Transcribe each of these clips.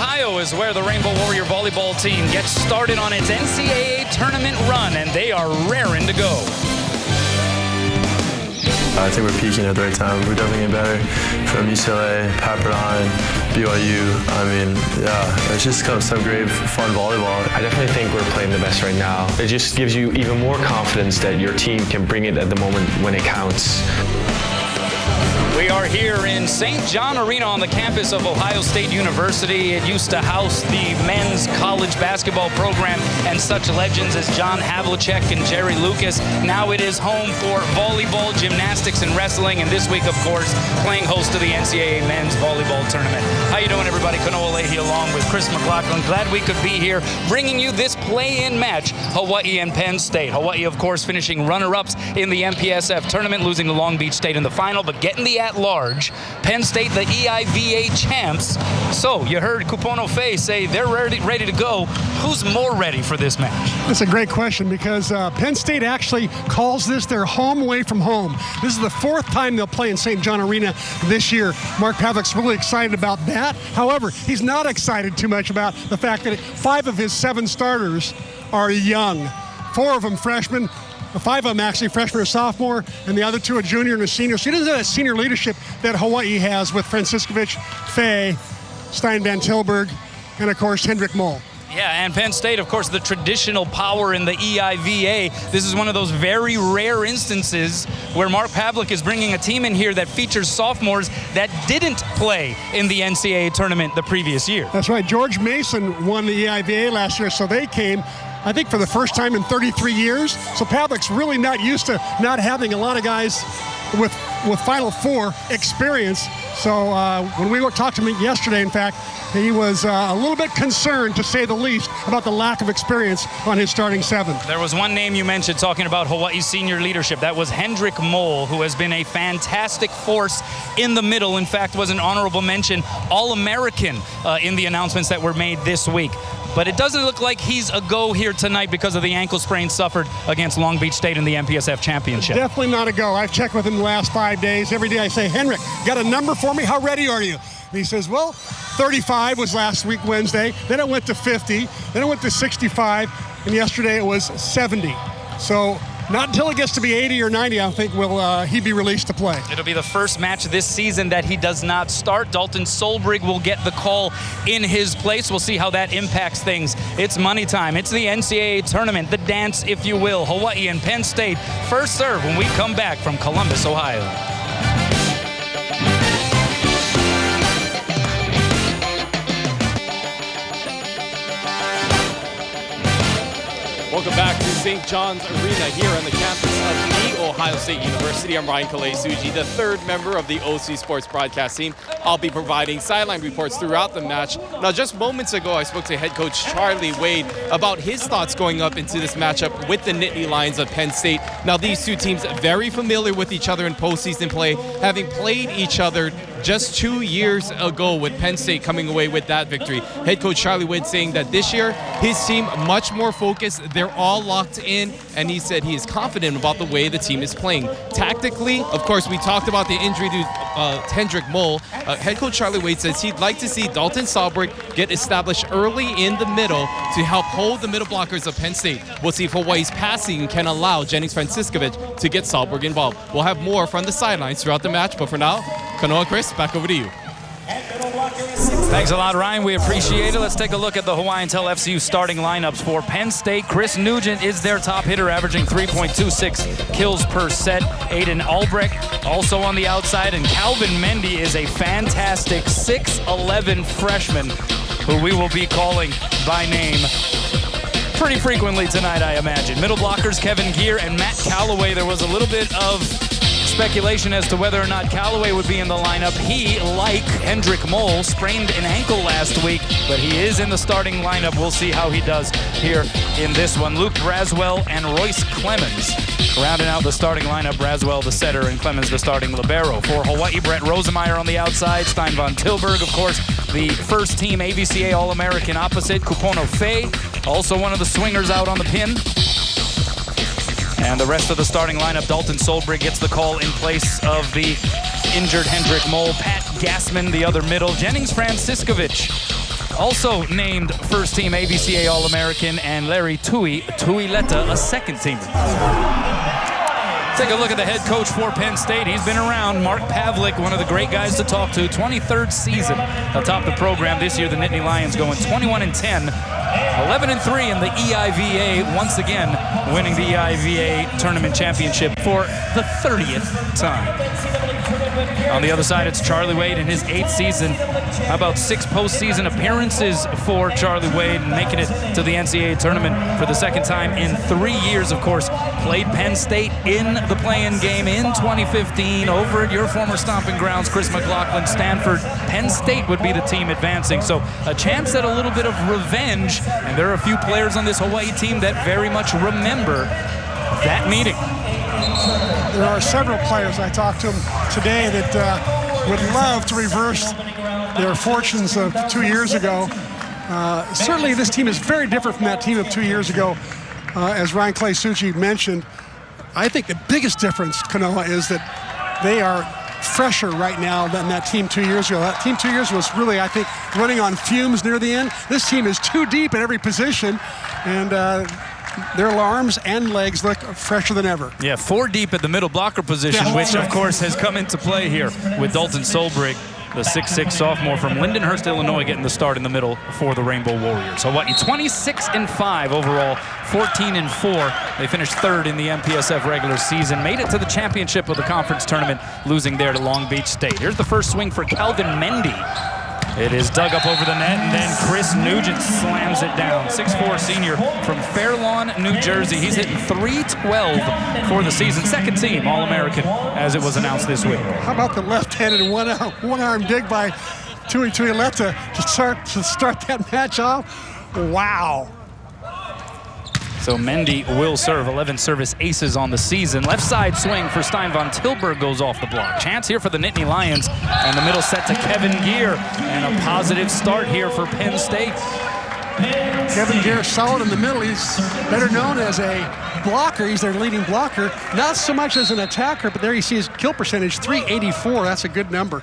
Ohio is where the Rainbow Warrior volleyball team gets started on its NCAA tournament run, and they are raring to go. I think we're peaking at the right time. We're definitely getting better from UCLA, Pepperdine, BYU. I mean, yeah, it's just some great, fun volleyball. I definitely think we're playing the best right now. It just gives you even more confidence that your team can bring it at the moment when it counts. We are here in St. John Arena on the campus of Ohio State University. It used to house the men's college basketball program and such legends as John Havlicek and Jerry Lucas. Now it is home for volleyball, gymnastics, and wrestling. And this week, of course, playing host to the NCAA men's volleyball tournament. How you doing, everybody? Kanoa Leahy along with Chris McLaughlin. Glad we could be here bringing you this play-in match, Hawaii and Penn State. Hawaii, of course, finishing runner-ups in the MPSF tournament, losing to Long Beach State in the final, but getting the at-large. Penn State, the EIVA champs. So you heard Kupono Fei say they're ready to go. Who's more ready for this match? That's a great question, because Penn State actually calls this their home away from home. This is the fourth time they'll play in St. John Arena this year. Mark Pavlik's really excited about that. However, he's not excited too much about the fact that 5 of his 7 starters are young. 4 of them freshmen. 5 of them actually freshman or sophomore, and the other 2 a junior and a senior. So he doesn't have that senior leadership that Hawaii has with Franciscovich, Fei, Stein Van Tilburg, and of course Hendrik Moll. Yeah, and Penn State, of course, the traditional power in the EIVA. This is one of those very rare instances where Mark Pavlik is bringing a team in here that features sophomores that didn't play in the NCAA tournament the previous year. That's right. George Mason won the EIVA last year, so they came, I think, for the first time in 33 years. So Pavlik's really not used to not having a lot of guys with Final Four experience. So when we talked to him yesterday, in fact, he was a little bit concerned, to say the least, about the lack of experience on his starting 7. There was one name you mentioned talking about Hawaii's senior leadership. That was Hendrik Moll, who has been a fantastic force in the middle. In fact, was an honorable mention All-American in the announcements that were made this week. But it doesn't look like he's a go here tonight because of the ankle sprain suffered against Long Beach State in the MPSF championship. Definitely not a go. I've checked with him the last 5 days. Every day I say, Henrik, got a number for me? How ready are you? And he says, well, 35 was last week, Wednesday. Then it went to 50. Then it went to 65. And yesterday it was 70. So not until it gets to be 80 or 90, I think, will he be released to play. It'll be the first match this season that he does not start. Dalton Solbrig will get the call in his place. We'll see how that impacts things. It's money time. It's the NCAA tournament, the dance, if you will. Hawaii and Penn State first serve when we come back from Columbus, Ohio. Welcome back to St. John's Arena here on the campus of the Ohio State University. I'm Ryan Kalei-Suji, the 3rd member of the OCSports broadcast team. I'll be providing sideline reports throughout the match. Now, just moments ago, I spoke to head coach Charlie Wade about his thoughts going up into this matchup with the Nittany Lions of Penn State. Now, these 2 teams very familiar with each other in postseason play, having played each other just 2 years ago, with Penn State coming away with that victory. Head coach Charlie Wade saying that this year, his team much more focused. They're all locked in, and he said he is confident about the way the team is playing. Tactically, of course, we talked about the injury to Hendrik Moll. Head coach Charlie Wade says he'd like to see Dalton Solbrig get established early in the middle to help hold the middle blockers of Penn State. We'll see if Hawaii's passing can allow Jennings Franciscovich to get Solbrig involved. We'll have more from the sidelines throughout the match, but for now, Kanoa, Chris, back over to you. Thanks a lot, Ryan. We appreciate it. Let's take a look at the Hawaiian Tel FCU starting lineups for Penn State. Chris Nugent is their top hitter, averaging 3.26 kills per set. Aiden Albrecht also on the outside, and Calvin Mendy is a fantastic 6'11 freshman who we will be calling by name pretty frequently tonight, I imagine. Middle blockers, Kevin Gear and Matt Calloway. There was a little bit of speculation as to whether or not Calloway would be in the lineup. He, like Hendrik Moll, sprained an ankle last week, but he is in the starting lineup. We'll see how he does here in this one. Luke Braswell and Royce Clemens rounding out the starting lineup. Braswell the setter and Clemens the starting libero. For Hawaii, Brett Rosemeyer on the outside. Stein Van Tilburg, of course, the first team AVCA All-American opposite. Kupono Fei, also one of the swingers out on the pin. And the rest of the starting lineup, Dalton Solbrig gets the call in place of the injured Hendrik Moll. Pat Gassman, the other middle. Jennings Franciscovich also named first-team ABCA All-American, and Larry Tuileta, a second-teamer. Take a look at the head coach for Penn State. He's been around. Mark Pavlik, one of the great guys to talk to. 23rd season atop the program. This year, the Nittany Lions going 21-10, 11-3 in the EIVA. Once again, winning the EIVA tournament championship for the 30th time. On the other side, it's Charlie Wade in his 8th season. How about 6 postseason appearances for Charlie Wade, making it to the NCAA tournament for the second time in 3 years, of course. Played Penn State in the play-in game in 2015 over at your former stomping grounds, Chris McLaughlin, Stanford. Penn State would be the team advancing, so a chance at a little bit of revenge, and there are a few players on this Hawaii team that very much remember that meeting. There are several players I talked to today that would love to reverse their fortunes of 2 years ago. Certainly this team is very different from that team of 2 years ago, as Ryan Clay Suji mentioned. I think the biggest difference, Kanoa, is that they are fresher right now than that team 2 years ago. That team 2 years was really, I think, running on fumes near the end. This team is too deep at every position, and their arms and legs look fresher than ever. Yeah, 4 deep at the middle blocker position, which, of course, has come into play here with Dalton Solbrig, the 6'6" sophomore from Lindenhurst, Illinois, getting the start in the middle for the Rainbow Warriors. Hawaii 26-5 overall, 14-4. They finished 3rd in the MPSF regular season, made it to the championship of the conference tournament, losing there to Long Beach State. Here's the first swing for Calvin Mendy. It is dug up over the net, and then Chris Nugent slams it down. 6'4" senior from Fairlawn, New Jersey. He's hitting .312 for the season. Second team All-American, as it was announced this week. How about the left-handed one-arm dig by Tuileta to start that match off? Wow. So Mendy will serve 11 service aces on the season. Left side swing for Stein von Tilburg goes off the block. Chance here for the Nittany Lions, and the middle set to Kevin Gear, and a positive start here for Penn State. Kevin Gear solid in the middle. He's better known as a blocker. He's their leading blocker, not so much as an attacker, but there you see his kill percentage, .384. That's a good number.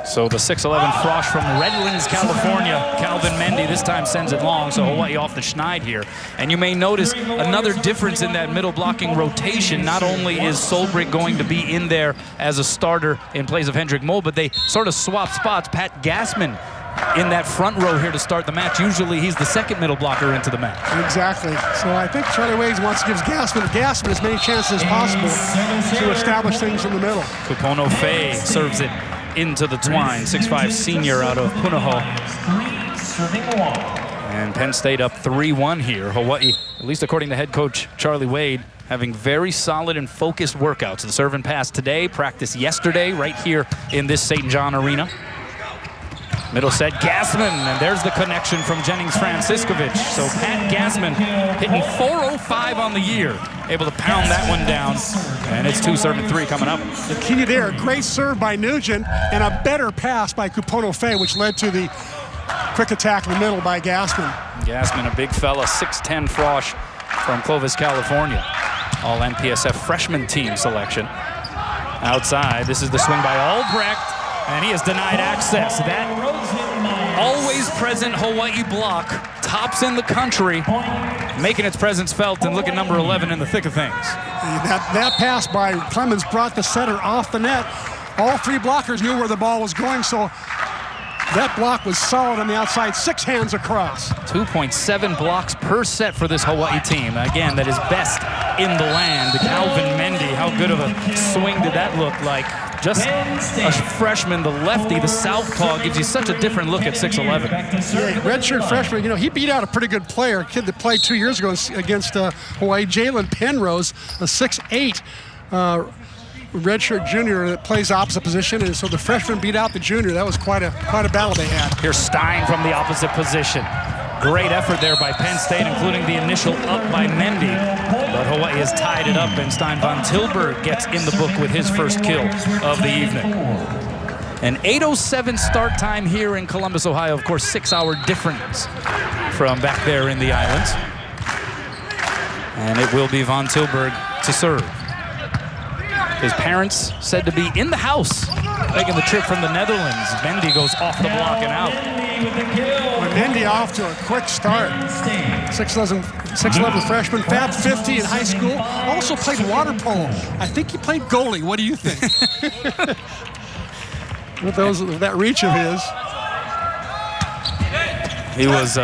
So the 6'11" Frosch from Redlands, California, Calvin Mendy, this time sends it long, so Hawaii off the schneid here. And you may notice another difference in that middle blocking rotation. Not only is Solbrig going to be in there as a starter in place of Hendrik Moll, but they sort of swap spots. Pat Gassman in that front row here to start the match. Usually he's the second middle blocker into the match. Exactly. So I think Charlie Wade wants to give Gassman as many chances as possible to establish things in the middle. Kupono Fei serves it into the twine, 6'5" senior out of Punahou. And Penn State up 3-1 here. Hawaii, at least according to head coach Charlie Wade, having very solid and focused workouts. The serve and pass today, practice yesterday right here in this St. John Arena. Middle set, Gassman, and there's the connection from Jennings Franciscovich. So Pat Gassman hitting .405 on the year, able to pound that one down, and it's 2-3 coming up. The key there, a great serve by Nugent and a better pass by Kupono Fei, which led to the quick attack in the middle by Gassman. Gassman, a big fella, 6'10" Frosch from Clovis, California. All NPSF freshman team selection. Outside, this is the swing by Albrecht, and he has denied access. That always present Hawaii block, tops in the country, making its presence felt, and look at number 11 in the thick of things. That pass by Clemens brought the setter off the net. All 3 blockers knew where the ball was going, so that block was solid on the outside, 6 hands across. 2.7 blocks per set for this Hawaii team. Again, that is best in the land. Calvin Mendy, how good of a swing did that look like? Just a freshman, the lefty, the southpaw, gives you such a different look at 6'11". Yeah, redshirt freshman, you know, he beat out a pretty good player, a kid that played 2 years ago against Hawaii, Jalen Penrose, a 6'8". Redshirt junior that plays opposite position, and so the freshman beat out the junior. That was quite a battle they had. Here's Stein from the opposite position. Great effort there by Penn State, including the initial up by Mendy. But Hawaii has tied it up, and Stein von Tilburg gets in the book with his first kill of the evening. An 8:07 start time here in Columbus, Ohio. Of course, 6-hour difference from back there in the islands. And it will be von Tilburg to serve. His parents said to be in the house, making the trip from the Netherlands. Mendy goes off the block and out. Well, Mendy off to a quick start. 6'11" freshman, Fab 50 in high school. Also played water polo. I think he played goalie. What do you think? With that reach of his. He was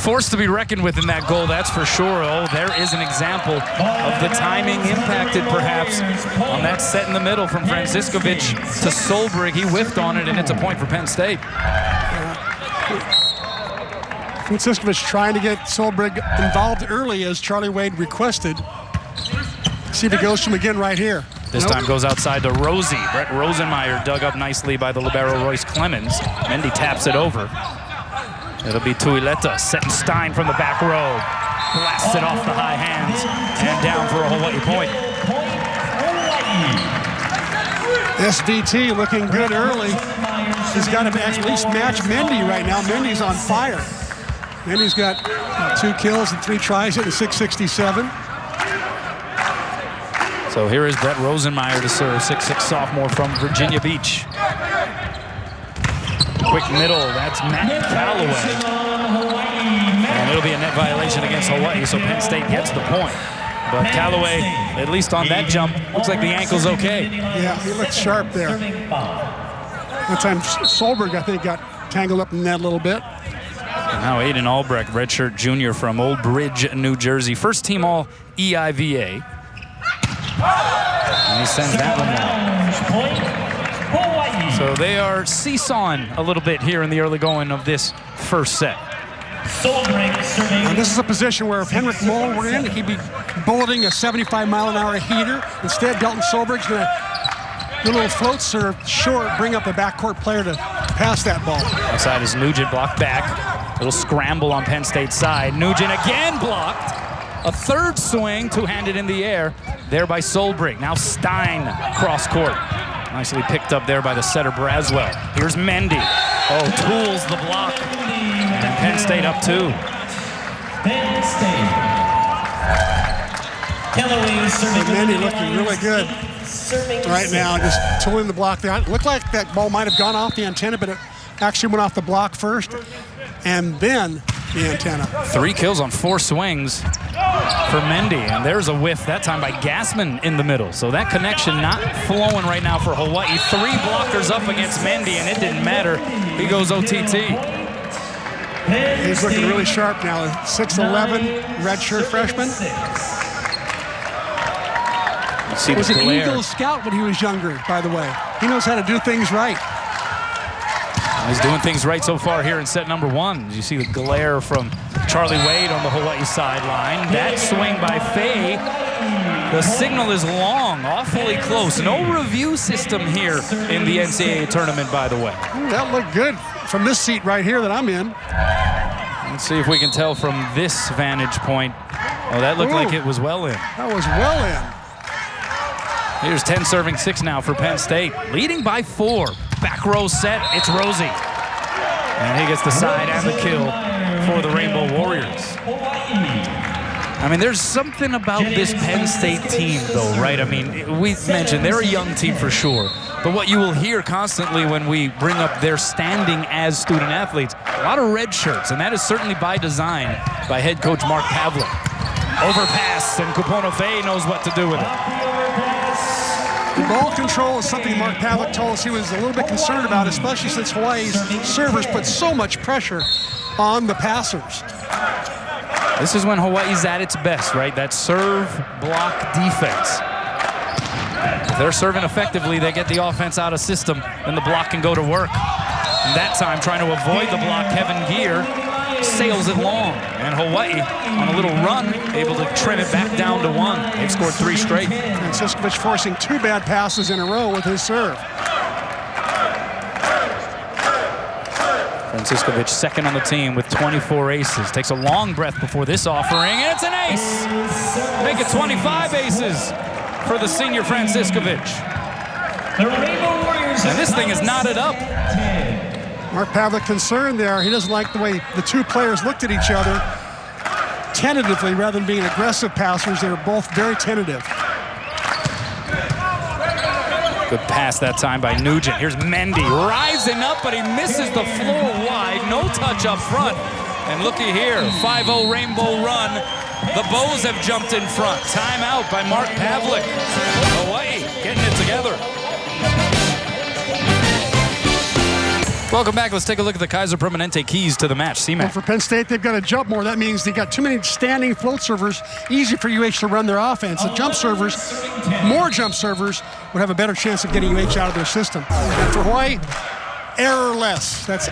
forced to be reckoned with in that goal, that's for sure. Oh, there is an example of the timing impacted, perhaps, on that set in the middle from Franciskovic to Solberg. He whiffed on it, and it's a point for Penn State. Franciskovic trying to get Solberg involved early, as Charlie Wade requested. See if he goes to him again right here. This time goes outside to Rosie. Brett Rosenmeyer dug up nicely by the libero Royce Clemens. Mendy taps it over. It'll be Tuileta setting Stein from the back row. Blasts it off the high hands and down for a Hawaii point. SVT looking good early. He's got to at least match Mendy right now. Mendy's on fire. Mendy's got 2 kills and 3 tries hitting 667. So here is Brett Rosenmeyer to serve, 6'6" sophomore from Virginia Beach. Quick middle, that's Matt Calloway. And it'll be a net violation against Hawaii, so Penn State gets the point. But Calloway, at least on that jump, looks like the ankle's okay. Yeah, he looks sharp there. That time Solberg, I think, got tangled up in that a little bit. And now Aiden Albrecht, redshirt junior from Old Bridge, New Jersey. First team all EIVA. And he sends that one down. So they are seesawing a little bit here in the early going of this first set. And this is a position where if Henrik Moll were in, he'd be bulleting a 75-mile-an-hour heater. Instead, Dalton Solberg's going to little float serve short, bring up a backcourt player to pass that ball. Outside is Nugent, blocked back. Little scramble on Penn State's side. Nugent again blocked. A third swing, two-handed in the air, there by Solberg. Now Stein cross court. Nicely picked up there by the setter Braswell. Here's Mendy. Oh, tools the block. And Penn State up 2. Penn State. Mendy looking really good right now, just tooling the block there. It looked like that ball might have gone off the antenna, but it actually went off the block first, and then the antenna. 3 kills on 4 swings for Mendy, and there's a whiff that time by Gassman in the middle. So that connection not flowing right now for Hawaii. 3 blockers up against Mendy, and it didn't matter. He goes OTT. He's looking really sharp now. 6'11", redshirt freshman. See, was an Eagles scout when he was younger, by the way. He knows how to do things right. He's doing things right so far here in set number 1. You see the glare from Charlie Wade on the Hawaii sideline. That swing by Fay. The signal is long, awfully close. No review system here in the NCAA tournament, by the way. Ooh, that looked good from this seat right here that I'm in. Let's see if we can tell from this vantage point. Oh, that looked like it was well in. That was well in. Here's 10 serving 6 now for Penn State. Leading by 4. Back row set, it's Rosie. And he gets the side and the kill for the Rainbow Warriors. I mean, there's something about this Penn State team, though, right? I mean, we mentioned they're a young team for sure. But what you will hear constantly when we bring up their standing as student athletes, a lot of red shirts, and that is certainly by design by head coach Mark Pavlik. Overpass, and Kupono Fay knows what to do with it. Ball control is something Mark Pavlik told us he was a little bit concerned about, especially since Hawaii's servers put so much pressure on the passers. This is when Hawaii's at its best, right? That serve, block, defense. If they're serving effectively, they get the offense out of system, and the block can go to work. And that time, trying to avoid the block, Kevin Gear sails it long. And Hawaii, on a little run, able to trim it back down to 1. They've scored 3 straight. Franciskovic forcing 2 bad passes in a row with his serve. Franciskovic second on the team with 24 aces. Takes a long breath before this offering, and it's an ace! Make it 25 aces for the senior Franciskovic. And this thing is knotted up. Mark Pavlik concerned there. He doesn't like the way the 2 players looked at each other tentatively rather than being aggressive passers. They were both very tentative. Good pass that time by Nugent. Here's Mendy rising up, but he misses the floor wide. No touch up front. And looky here, 5-0 Rainbow run. The Bows have jumped in front. Timeout by Mark Pavlik. Hawaii getting it together. Welcome back. Let's take a look at the Kaiser Permanente keys to the match. C-Mac. Well, for Penn State, they've got to jump more. That means they've got too many standing float servers. Easy for UH to run their offense. The jump servers, more jump servers, would have a better chance of getting UH out of their system. And for Hawaii, error-less. That's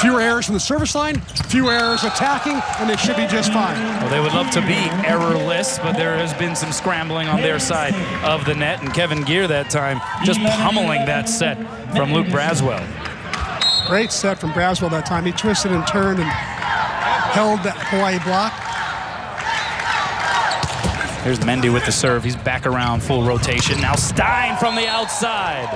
fewer errors from the service line, fewer errors attacking, and they should be just fine. Well, they would love to be errorless, but there has been some scrambling on their side of the net, and Kevin Gear that time just pummeling that set from Luke Braswell. Great set from Braswell that time. He twisted and turned and held that Hawaii block. Here's Mendy with the serve. He's back around full rotation. Now Stein from the outside.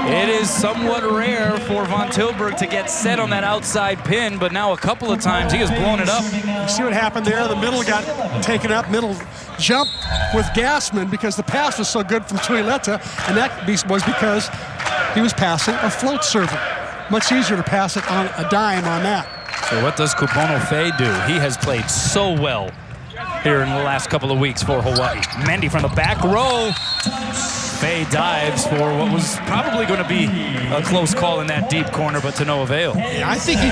It is somewhat rare for Von Tilburg to get set on that outside pin, but now a couple of times he has blown it up. You see what happened there? The middle got taken up, middle jump with Gassman because the pass was so good from Tuileta, and that was because he was passing a float server. Much easier to pass it on a dime on that. So what does Kupono Fei do? He has played so well here in the last couple of weeks for Hawaii. Mendy from the back row. Fei dives for what was probably going to be a close call in that deep corner, but to no avail. Yeah, I think he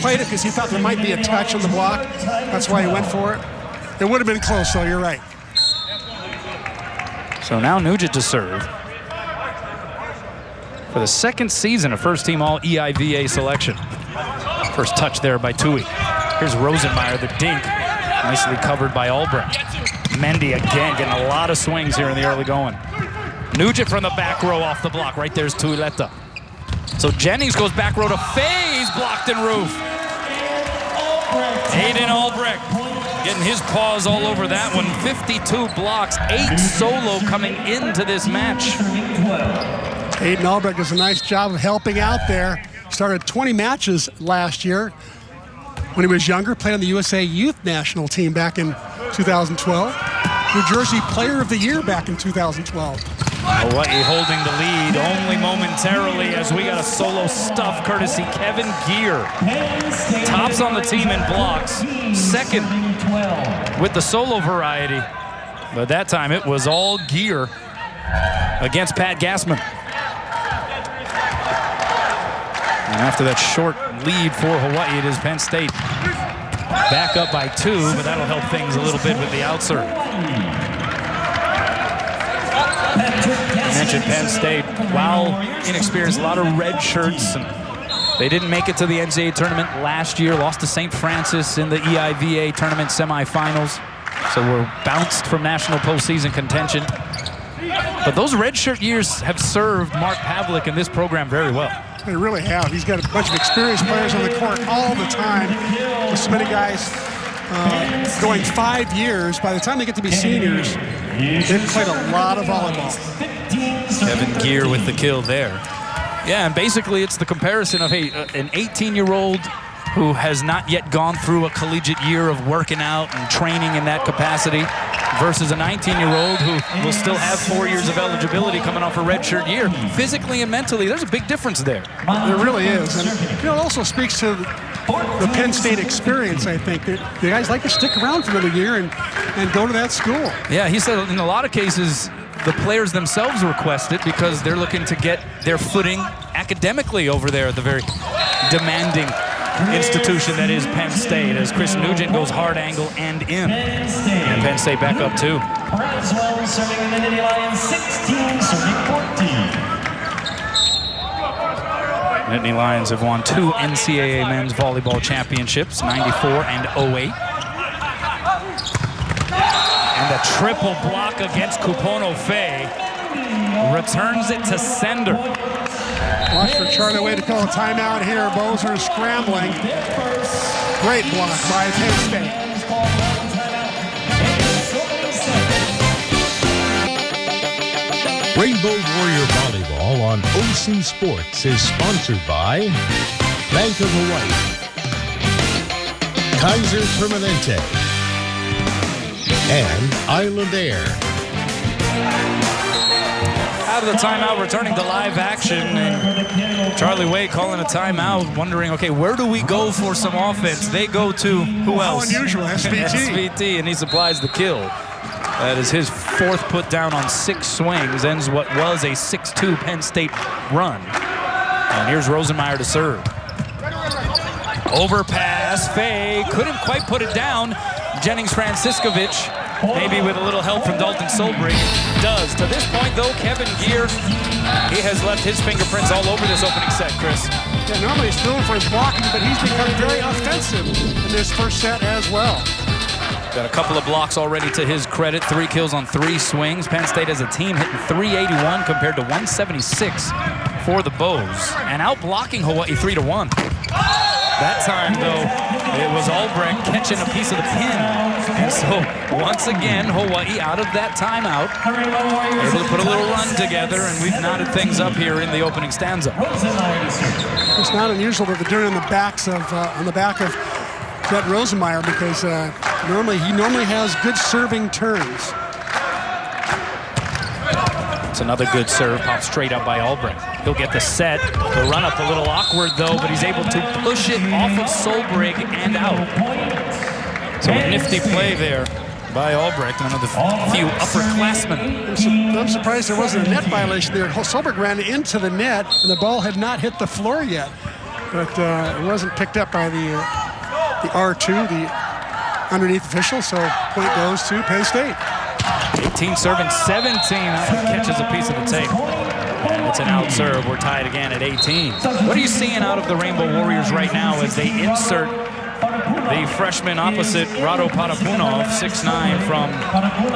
played it because he thought there might be a touch on the block. That's why he went for it. It would have been close, though. You're right. So now Nugent to serve. For the second season, a first-team All-EIVA selection. First touch there by Tui. Here's Rosenmeyer, the dink. Nicely covered by Albrecht. Mendy again getting a lot of swings here in the early going. Nugent from the back row off the block. Right there's Tuileta. So Jennings goes back row to Fei. He's blocked in roof. Aiden Albrecht getting his paws all over that one. 52 blocks, 8 solo coming into this match. Aiden Albrecht does a nice job of helping out there. Started 20 matches last year when he was younger, played on the USA Youth National Team back in 2012. New Jersey Player of the Year back in 2012. Hawaii holding the lead only momentarily as we got a solo stuff courtesy Kevin Gear. Tops on the team in blocks, second with the solo variety. But that time it was all Gear against Pat Gassman. And after that short lead for Hawaii, it is Penn State back up by 2, but that'll help things a little bit with the outsert. I mentioned Penn State, while inexperienced, a lot of red shirts, and they didn't make it to the NCAA tournament last year, lost to St. Francis in the EIVA tournament semifinals, so we're bounced from national postseason contention. But those redshirt years have served Mark Pavlik and this program very well. They really have. He's got a bunch of experienced players on the court all the time. With so many guys going 5 years. By the time they get to be seniors, they've played a lot of volleyball. Kevin Gear with the kill there. Yeah, and basically it's the comparison of an 18-year-old who has not yet gone through a collegiate year of working out and training in that capacity versus a 19-year-old who will still have 4 years of eligibility coming off a redshirt year. Physically and mentally, there's a big difference there. There really is. And it also speaks to the Penn State experience, I think. The guys like to stick around for another year and go to that school. Yeah, he said in a lot of cases, the players themselves request it because they're looking to get their footing academically over there at the very demanding institution that is Penn State, as Chris Nugent goes hard angle and in. And Penn State back up 2. Braswell serving in the Nittany Lions, 16, serving 14. Nittany Lions have won 2 NCAA men's volleyball championships, 94 and 08. And the triple block against Kupono Fei returns it to sender. Watch for Charlie Way to call a timeout here. Bows are scrambling. Great block by Penn State. Rainbow Warrior Volleyball on OCSports is sponsored by Bank of Hawaii, Kaiser Permanente, and Island Air. out of the timeout, returning to live action. And Charlie Way calling a timeout, wondering, okay, where do we go for some offense? They go to who else? How unusual, SVT. SVT, and he supplies the kill. That is his 4th put down on 6 swings, ends what was a 6-2 Penn State run. And here's Rosenmeyer to serve. Overpass, Fay couldn't quite put it down. Jennings-Franciscovich, maybe with a little help from Dalton Solbrig, does. To this point, though, Kevin Gear, he has left his fingerprints all over this opening set, Chris. Yeah, normally he's known for his blocking, but he's become very offensive in this first set as well. Got a couple of blocks already to his credit. 3 kills on 3 swings. Penn State as a team hitting 381 compared to 176 for the Bows. And out blocking Hawaii 3-1. That time, though, it was Albrecht catching a piece of the pin. And so, once again, Hawaii out of that timeout, able to put a little run together, and we've knotted things up here in the opening stanza. It's not unusual that they're doing it on the back of Brett Rosenmeyer, because he normally has good serving turns. It's another good serve, popped straight up by Albrecht. He'll get the set. The run up a little awkward, though, but he's able to push it off of Solbrig and out. So a nifty play there by Albrecht, one of the few upperclassmen. I'm surprised there wasn't a net violation there. Solbrig ran into the net, and the ball had not hit the floor yet. But it wasn't picked up by the R2, the underneath official, so point goes to Penn State. 18 serving 17, catches a piece of the tape. And it's an out serve. We're tied again at 18. What are you seeing out of the Rainbow Warriors right now as they insert the freshman opposite, Rado Patapunov, 6'9", from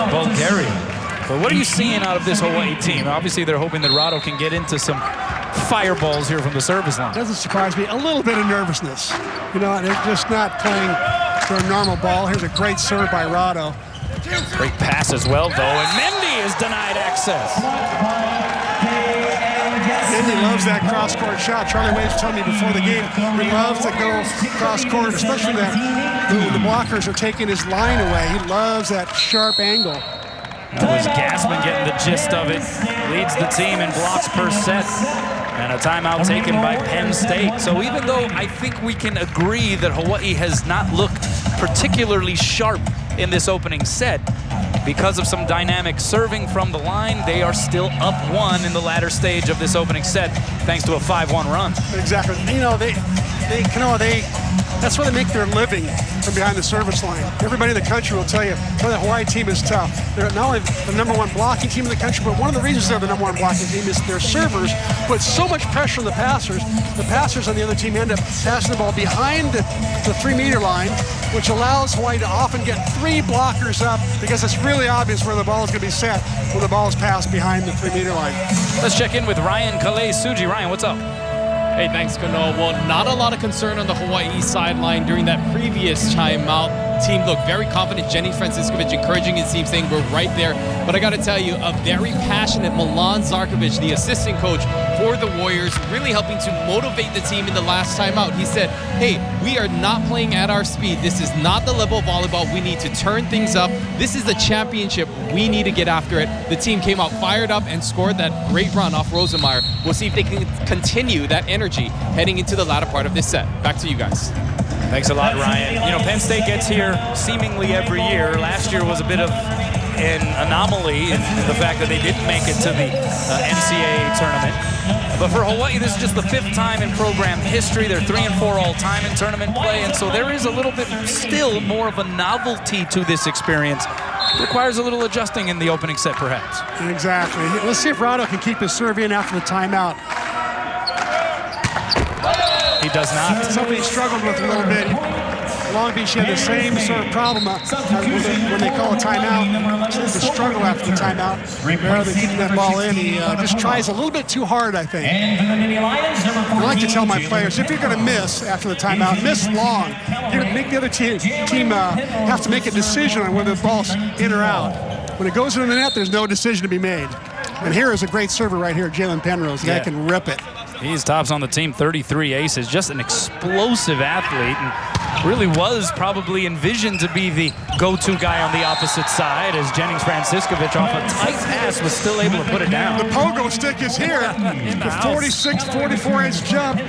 Bulgaria? But what are you seeing out of this Hawaii team? Obviously, they're hoping that Rado can get into some fireballs here from the service line. Doesn't surprise me. A little bit of nervousness. You know, they're just not playing their normal ball. Here's a great serve by Rado. Great pass as well, though, and Mendy is denied access. Mendy loves that cross-court shot. Charlie Wade's telling me before the game, he loves to go cross-court, especially that the blockers are taking his line away. He loves that sharp angle. That was Gassman getting the gist of it. Leads the team in blocks per set. And a timeout taken by Penn State. So even though I think we can agree that Hawaii has not looked particularly sharp in this opening set, because of some dynamic serving from the line, they are still up 1 in the latter stage of this opening set, thanks to a 5-1 run. Exactly. You know, that's where they make their living, from behind the service line. Everybody in the country will tell you, well, the Hawaii team is tough. They're not only the #1 blocking team in the country, but one of the reasons they're the #1 blocking team is their servers put so much pressure on the passers. The passers on the other team end up passing the ball behind the 3-meter line, which allows Hawaii to often get 3 blockers up, because it's really obvious where the ball is going to be set when the ball is passed behind the 3-meter line. Let's check in with Ryan Kalei-Suji. Ryan, what's up? Hey, thanks, Kano. Well, not a lot of concern on the Hawaii sideline during that previous timeout. Team looked very confident. Jennings-Franciscovich encouraging his team, saying we're right there. But I got to tell you, a very passionate Milan Zarkovic, the assistant coach for the Warriors, really helping to motivate the team in the last timeout. He said, hey, we are not playing at our speed. This is not the level of volleyball. We need to turn things up. This is the championship. We need to get after it. The team came out fired up and scored that great run off Rosenmeyer. We'll see if they can continue that energy heading into the latter part of this set. Back to you guys. Thanks a lot, Ryan. You know, Penn State gets here seemingly every year. Last year was a bit of an anomaly in the fact that they didn't make it to the NCAA tournament. But for Hawaii, this is just the 5th time in program history. They're 3 and 4 all-time in tournament play, and so there is a little bit still more of a novelty to this experience. It requires a little adjusting in the opening set, perhaps. Exactly. Let's see if Rado can keep his serve in after the timeout. He does not. Something he struggled with a little bit. Long Beach had the same sort of problem when they call a timeout. Seems to struggle after the timeout. Rather than keeping that ball in, he just tries a little bit too hard, I think. I like to tell my players, if you're going to miss after the timeout, miss long. Make the other team have to make a decision on whether the ball's in or out. When it goes in the net, there's no decision to be made. And here is a great server right here, Jalen Penrose. The guy can rip it. He's tops on the team, 33 aces, just an explosive athlete. And really was probably envisioned to be the go-to guy on the opposite side, as Jennings Franciskovic off a tight pass was still able to put it down. The pogo stick is here. The 46, 44-inch jump.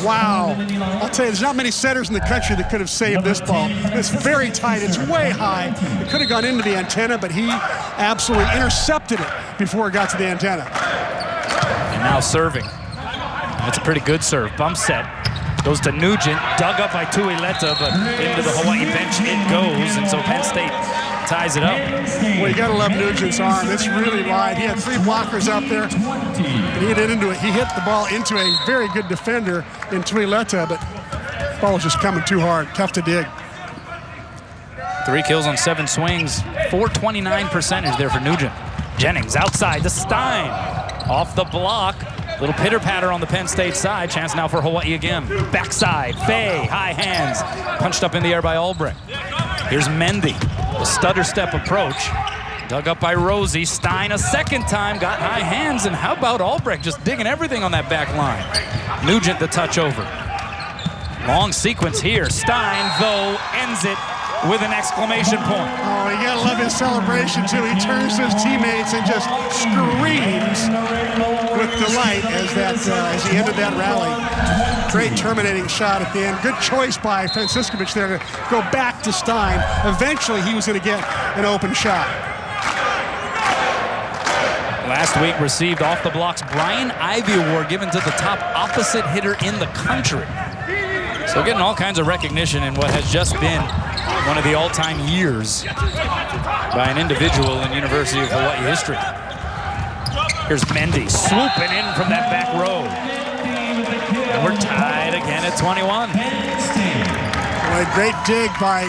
Wow. I'll tell you, there's not many setters in the country that could have saved this ball. It's very tight. It's way high. It could have gone into the antenna, but he absolutely intercepted it before it got to the antenna. And now serving. That's a pretty good serve. Bump set. Goes to Nugent, dug up by Tuileta, but into the Hawaii bench it goes, and so Penn State ties it up. Well, you gotta love Nugent's arm. It's really wide. He had 3 blockers out there, and he hit into it. He hit the ball into a very good defender in Tuileta, but the ball was just coming too hard. Tough to dig. 3 kills on 7 swings, 429 percentage there for Nugent. Jennings outside to Stein, off the block. Little pitter-patter on the Penn State side. Chance now for Hawaii again. Backside, Fay, high hands. Punched up in the air by Albrecht. Here's Mendy, the stutter step approach. Dug up by Rosie. Stein a second time, got high hands. And how about Albrecht just digging everything on that back line? Nugent the touch over. Long sequence here. Stein, though, ends it with an exclamation point. Oh, you gotta love his celebration too. He turns to his teammates and just screams with delight as he ended that rally. Great terminating shot at the end. Good choice by Franciskovic there to go back to Stein. Eventually he was gonna get an open shot. Last week received off the blocks Brian Ivy Award given to the top opposite hitter in the country. So getting all kinds of recognition in what has just been one of the all-time years by an individual in University of Hawaii history. Here's Mendy swooping in from that back row. And we're tied again at 21. Well, a great dig by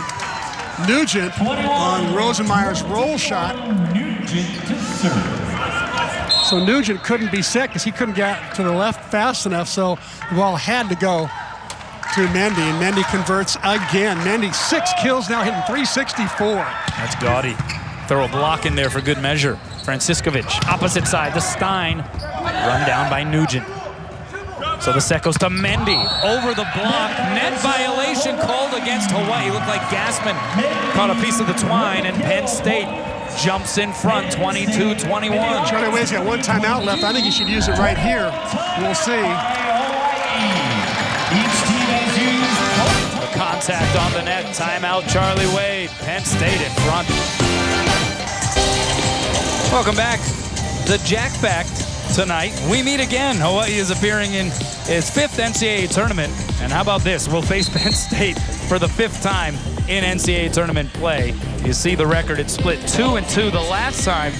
Nugent on Rosenmeyer's roll shot. So Nugent couldn't be set because he couldn't get to the left fast enough, so the ball had to go to Mendy, and Mendy converts again. Mendy 6 kills now, hitting .364. That's gaudy. Throw a block in there for good measure. Franciskovic, opposite side to Stein. Run down by Nugent. So the set goes to Mendy. Over the block. Net violation called against Hawaii. Looked like Gassman caught a piece of the twine, and Penn State jumps in front, 22-21. Charlie Wade's got 1 timeout left. I think he should use it right here. We'll see. The contact on the net. Timeout, Charlie Wade. Penn State in front. Welcome back. The Jack Fact tonight. We meet again. Hawaii is appearing in its 5th NCAA tournament. And how about this? We'll face Penn State for the 5th time in NCAA tournament play. You see the record. It's split 2-2. The last time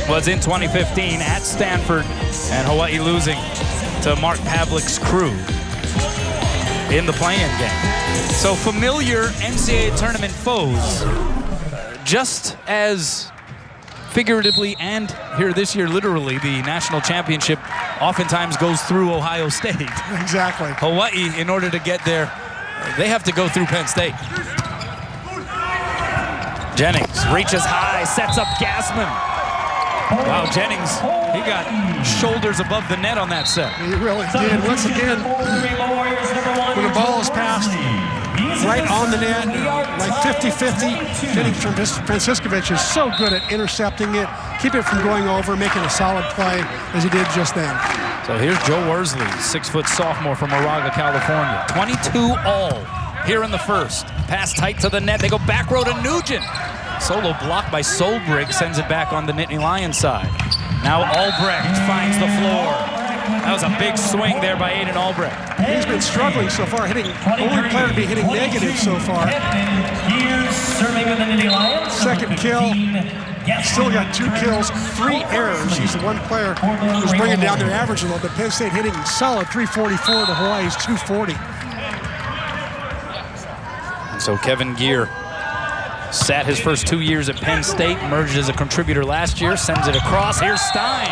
was in 2015 at Stanford, and Hawaii losing to Mark Pavlik's crew in the play-in game. So familiar NCAA tournament foes, just as figuratively and here this year literally, the national championship oftentimes goes through Ohio State. Exactly. Hawaii, in order to get there, they have to go through Penn State. Jennings reaches high, sets up Gassman. Wow, Jennings, he got shoulders above the net on that set. He really did. Once again, when the ball is passed right on the net, like 50-50, Jennings Franciskovic is so good at intercepting it, keep it from going over, making a solid play as he did just then. So here's Joe Worsley, 6-foot sophomore from Moraga, California. 22 all here in the first. Pass tight to the net. They go back row to Nugent. Solo block by Solbrig sends it back on the Nittany Lions side. Now Albrecht finds the floor. That was a big swing there by Aiden Albrecht. He's been struggling so far, only player to be hitting negative so far. Second kill, still got 2 kills, 3 errors. He's the one player who's bringing down their average a little bit. Penn State hitting solid 344 to Hawaii's 240. And so Kevin Gear sat his first 2 years at Penn State, emerged as a contributor last year, sends it across. Here's Stein.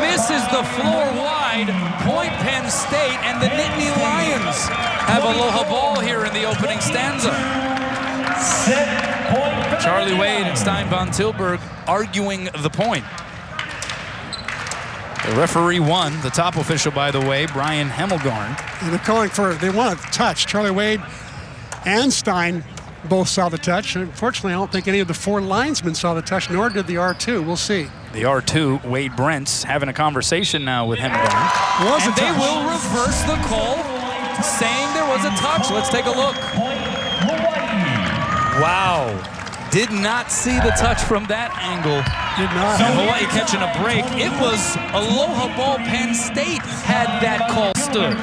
Misses the floor wide. Point Penn State, and the Nittany Lions have aloha ball here in the opening stanza. Charlie Wade and Stein von Tilburg arguing the point. The referee won. The top official, by the way, Brian Hemmelgarn. And they're calling for, they want a touch. Charlie Wade and Stein both saw the touch. Unfortunately, I don't think any of the 4 linesmen saw the touch, nor did the R2. We'll see. The R2, Wade Brent's having a conversation now with him. And they will reverse the call, saying there was a touch. Let's take a look. Wow. Did not see the touch from that angle. Did not. And Hawaii catching a break. It was Aloha Ball. Penn State had that call stood.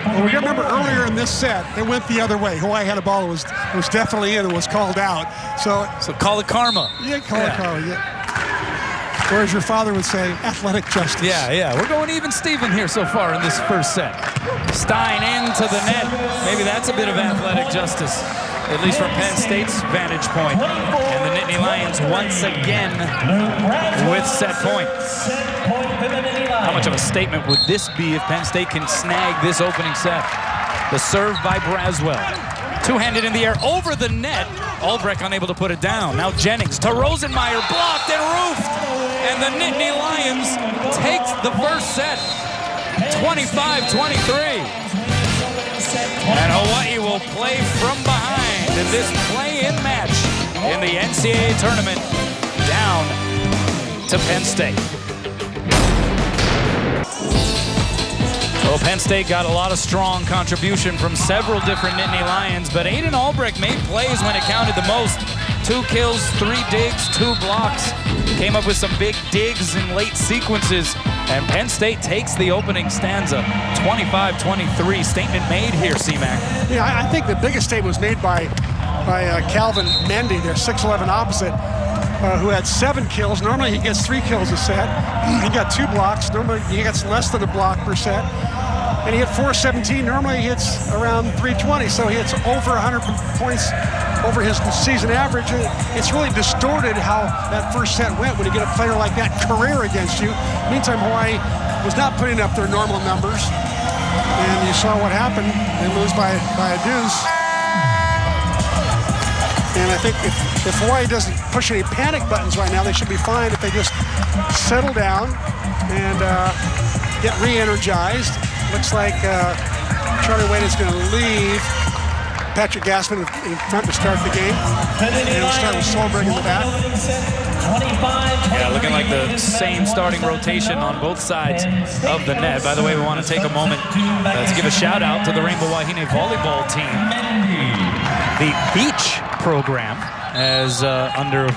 Well, we remember earlier in this set, it went the other way. Hawaii had a ball that was definitely in and was called out. So call it karma. Yeah, call it karma, yeah. Or as your father would say, athletic justice. Yeah. We're going even Steven here so far in this first set. Stein into the net. Maybe that's a bit of athletic justice, at least from Penn State's vantage point. And the Nittany Lions once again with set point. How much of a statement would this be if Penn State can snag this opening set? The serve by Braswell. Two-handed in the air over the net. Albrecht unable to put it down. Now Jennings to Rosenmeyer, blocked and roofed. And the Nittany Lions take the first set, 25-23. And Hawaii will play from behind in this play-in match in the NCAA tournament, down to Penn State. Well, Penn State got a lot of strong contribution from several different Nittany Lions, but Aiden Albrecht made plays when it counted the most. 2 kills, 3 digs, 2 blocks. Came up with some big digs in late sequences, and Penn State takes the opening stanza. 25-23, statement made here, C-Mac. Yeah, I think the biggest statement was made by Calvin Mendy, their 6'11" opposite, who had 7 kills. Normally he gets 3 kills a set. He got 2 blocks. Normally he gets less than a block per set. And he hit 417. Normally he hits around 320, so he hits over 100 points over his season average. It's really distorted how that first set went when you get a player like that career against you. Meantime, Hawaii was not putting up their normal numbers. And you saw what happened. They lose by a deuce. And I think if Hawaii doesn't push any panic buttons right now, they should be fine if they just settle down and get re-energized. Looks like Charlie Wade is going to leave Patrick Gassman in front to start the game. And we'll start with Solberg in the back. Yeah, looking like the same starting rotation on both sides of the net. By the way, we want to take a moment to give a shout out to the Rainbow Wahine volleyball team. The beach program, as under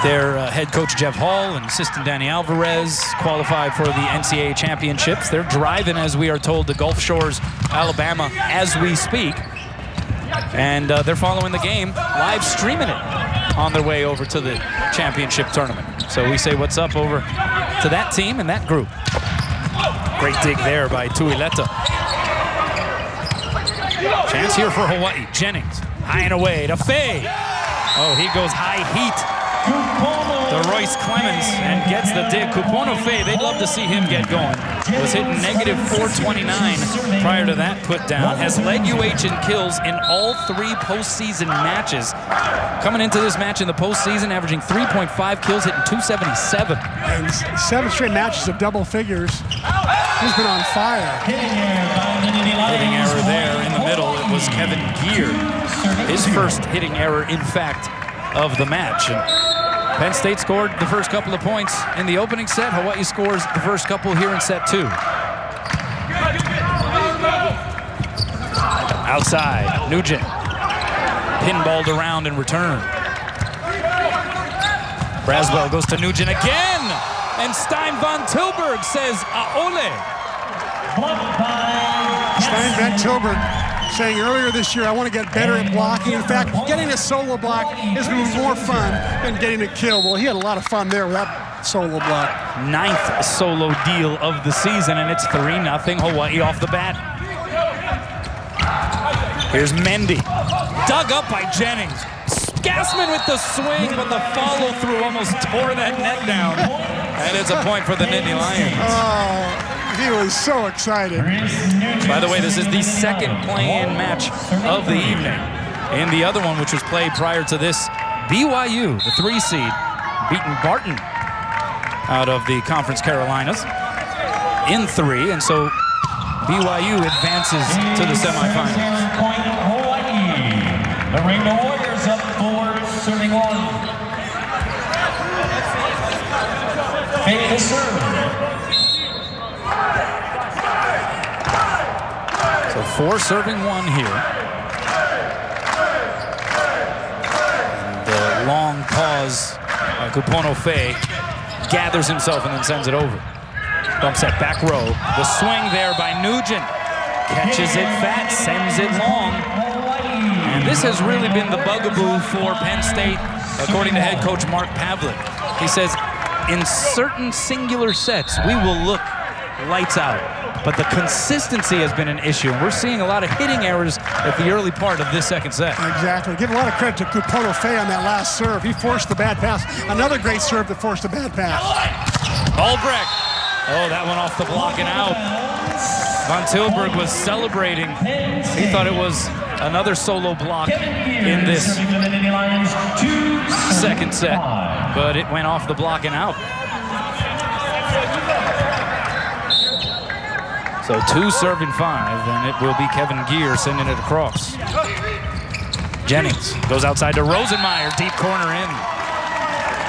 their head coach Jeff Hall and assistant Danny Alvarez, qualified for the NCAA championships. They're driving, as we are told, to Gulf Shores, Alabama, as we speak. And they're following the game, live streaming it on their way over to the championship tournament. So we say what's up over to that team and that group. Great dig there by Tuileta. Chance here for Hawaii. Jennings, high and away to Faye. Oh, he goes high heat to Royce Clemens and gets the dig. Kupono Faye, they'd love to see him get going. Was hitting negative 429 prior to that put down. Has led UH in kills in all 3 postseason matches. Coming into this match in the postseason, averaging 3.5 kills, hitting 277. And 7 straight matches of double figures. He's been on fire. Hitting error there in the middle. It was Kevin Gear. His first hitting error, in fact, of the match. And Penn State scored the first couple of points in the opening set. Hawaii scores the first couple here in set 2. Outside, Nugent. Pinballed around in return. Braswell goes to Nugent again. And Stein Van Tilburg says, Aole. Stein Van Tilburg saying earlier this year, I want to get better at blocking. In fact, getting a solo block is going to be more fun than getting a kill. Well, he had a lot of fun there with that solo block. 9th solo deal of the season, and it's 3-0 Hawaii off the bat. Here's Mendy. Dug up by Jennings. Gassman with the swing, but the follow-through almost tore that net down. And it's a point for the Nittany Lions. Oh. He was so excited. By the way, this is the second play-in match of the evening. In the other one, which was played prior to this, BYU, the 3 seed, beaten Barton out of the Conference Carolinas in 3, and so BYU advances to the semifinals. The Rainbow Warriors up 4, serving 1. Fake the serve. So 4 serving 1 here. The long pause by Kupono Fe gathers himself and then sends it over. Bump set, back row. The swing there by Nugent. Catches it fat, sends it long. And this has really been the bugaboo for Penn State, according to head coach Mark Pavlik. He says, in certain singular sets, we will look lights out. But the consistency has been an issue. We're seeing a lot of hitting errors at the early part of this second set. Exactly. Give a lot of credit to Kupono Fe on that last serve. He forced the bad pass. Another great serve that forced a bad pass. Albrecht. Oh, that one off the block and out. Von Tilburg was celebrating. He thought it was another solo block in this second set, but it went off the block and out. So 2 serving 5, and it will be Kevin Gear sending it across. Jennings goes outside to Rosenmeyer, deep corner in.